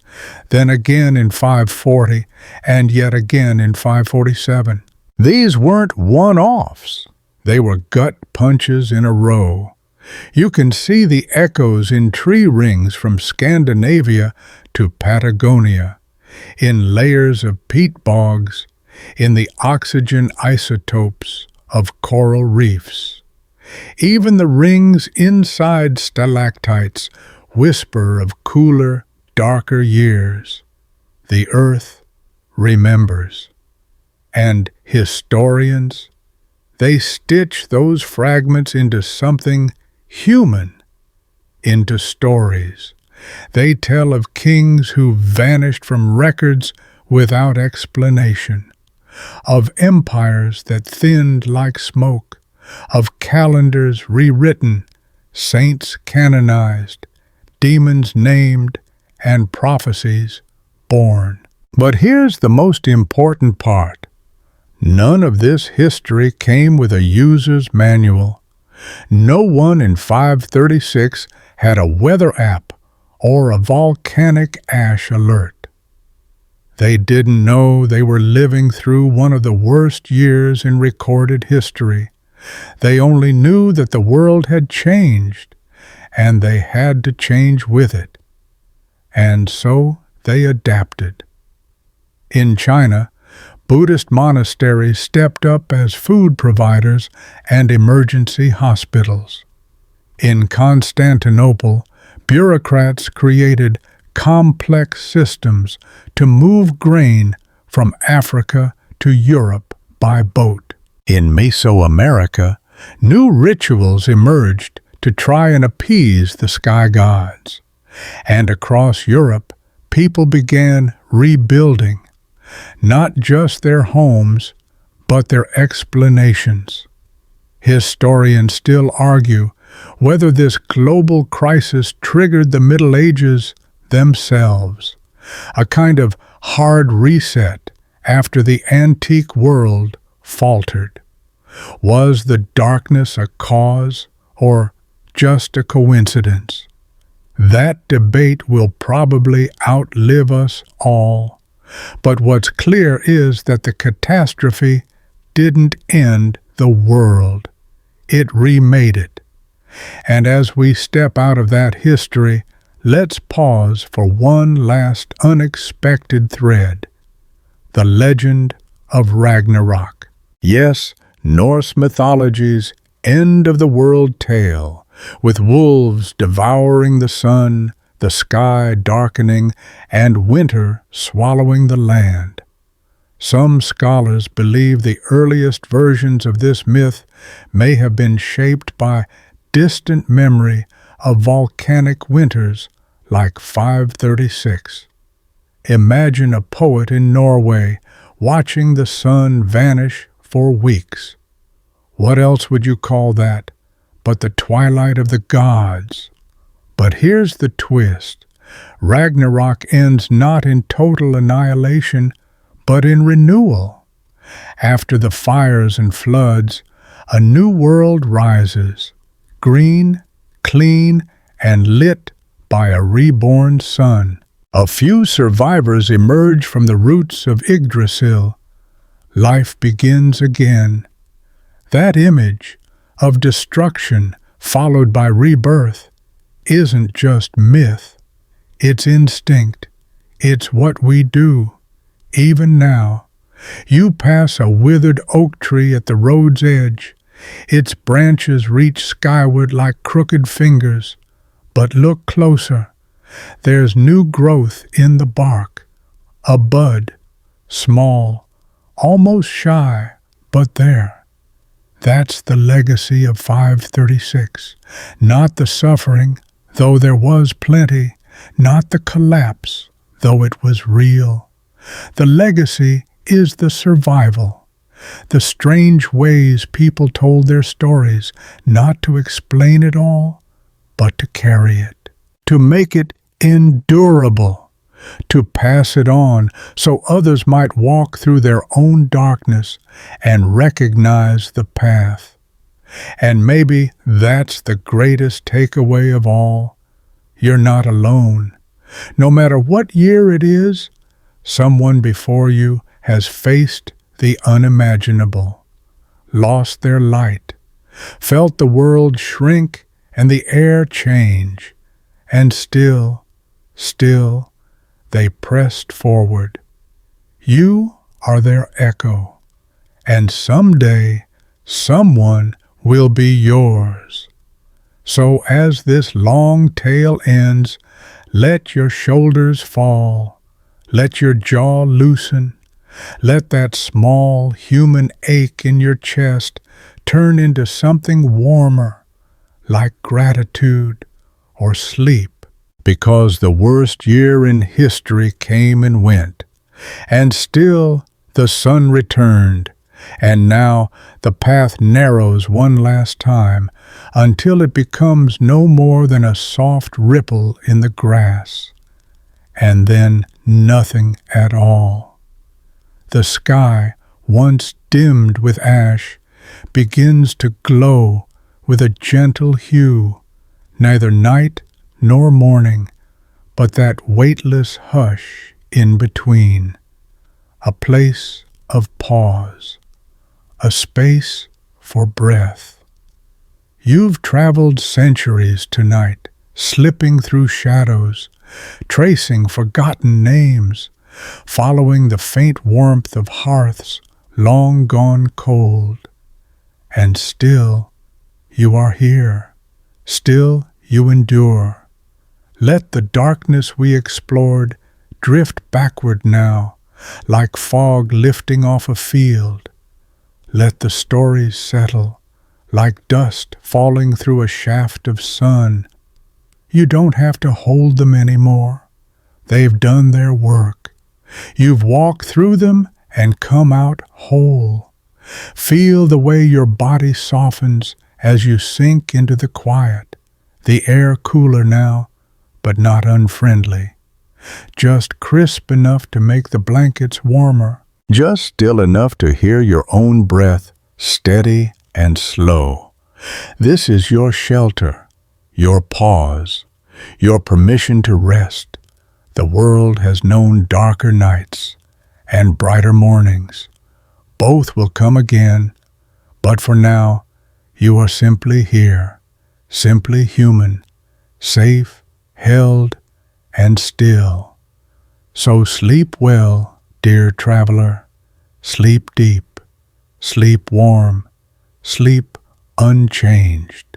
then again in 540, and yet again in 547. These weren't one-offs. They were gut punches in a row. You can see the echoes in tree rings from Scandinavia to Patagonia, in layers of peat bogs, in the oxygen isotopes of coral reefs. Even the rings inside stalactites whisper of cooler, darker years. The earth remembers. And historians, they stitch those fragments into something human, into stories. They tell of kings who vanished from records without explanation, of empires that thinned like smoke, of calendars rewritten, saints canonized, demons named, and prophecies born. But here's the most important part. None of this history came with a user's manual. No one in 536 had a weather app or a volcanic ash alert. They didn't know they were living through one of the worst years in recorded history. They only knew that the world had changed, and they had to change with it. And so they adapted. In China, Buddhist monasteries stepped up as food providers and emergency hospitals. In Constantinople, bureaucrats created complex systems to move grain from Africa to Europe by boat. In Mesoamerica, new rituals emerged to try and appease the sky gods. And across Europe, people began rebuilding, not just their homes, but their explanations. Historians still argue whether this global crisis triggered the Middle Ages themselves, a kind of hard reset after the antique world faltered. Was the darkness a cause or just a coincidence? That debate will probably outlive us all. But what's clear is that the catastrophe didn't end the world. It remade it. And as we step out of that history, let's pause for one last unexpected thread. The legend of Ragnarok. Yes, Norse mythology's end-of-the-world tale, with wolves devouring the sun, the sky darkening, and winter swallowing the land. Some scholars believe the earliest versions of this myth may have been shaped by distant memory of volcanic winters like 536. Imagine a poet in Norway watching the sun vanish for weeks. What else would you call that but the twilight of the gods? But here's the twist. Ragnarok ends not in total annihilation, but in renewal. After the fires and floods, a new world rises, green, clean, and lit by a reborn sun. A few survivors emerge from the roots of Yggdrasil. Life begins again. That image of destruction followed by rebirth isn't just myth. It's instinct. It's what we do. Even now, you pass a withered oak tree at the road's edge. Its branches reach skyward like crooked fingers, but look closer. There's new growth in the bark, a bud, small, almost shy, but there. That's the legacy of 536. Not the suffering, though there was plenty, not the collapse, though it was real. The legacy is the survival, the strange ways people told their stories, not to explain it all, but to carry it, to make it endurable, to pass it on so others might walk through their own darkness and recognize the path. And maybe that's the greatest takeaway of all. You're not alone. No matter what year it is, someone before you has faced the unimaginable, lost their light, felt the world shrink and the air change, and still, they pressed forward. You are their echo, and someday someone will be yours. So as this long tale ends, let your shoulders fall, let your jaw loosen, let that small human ache in your chest turn into something warmer, like gratitude or sleep. Because the worst year in history came and went, and still the sun returned, and now the path narrows one last time until it becomes no more than a soft ripple in the grass, and then nothing at all. The sky, once dimmed with ash, begins to glow with a gentle hue, neither night nor morning, but that weightless hush in between, a place of pause, a space for breath. You've traveled centuries tonight, slipping through shadows, tracing forgotten names, following the faint warmth of hearths long gone cold. And still you are here, still you endure. Let the darkness we explored drift backward now, like fog lifting off a field. Let the stories settle, like dust falling through a shaft of sun. You don't have to hold them anymore. They've done their work. You've walked through them and come out whole. Feel the way your body softens as you sink into the quiet, the air cooler now, but not unfriendly. Just crisp enough to make the blankets warmer. Just still enough to hear your own breath, steady and slow. This is your shelter, your pause, your permission to rest. The world has known darker nights and brighter mornings. Both will come again, but for now, you are simply here, simply human, safe, held, and still. So sleep well, dear traveler. Sleep deep, sleep warm, sleep unchanged.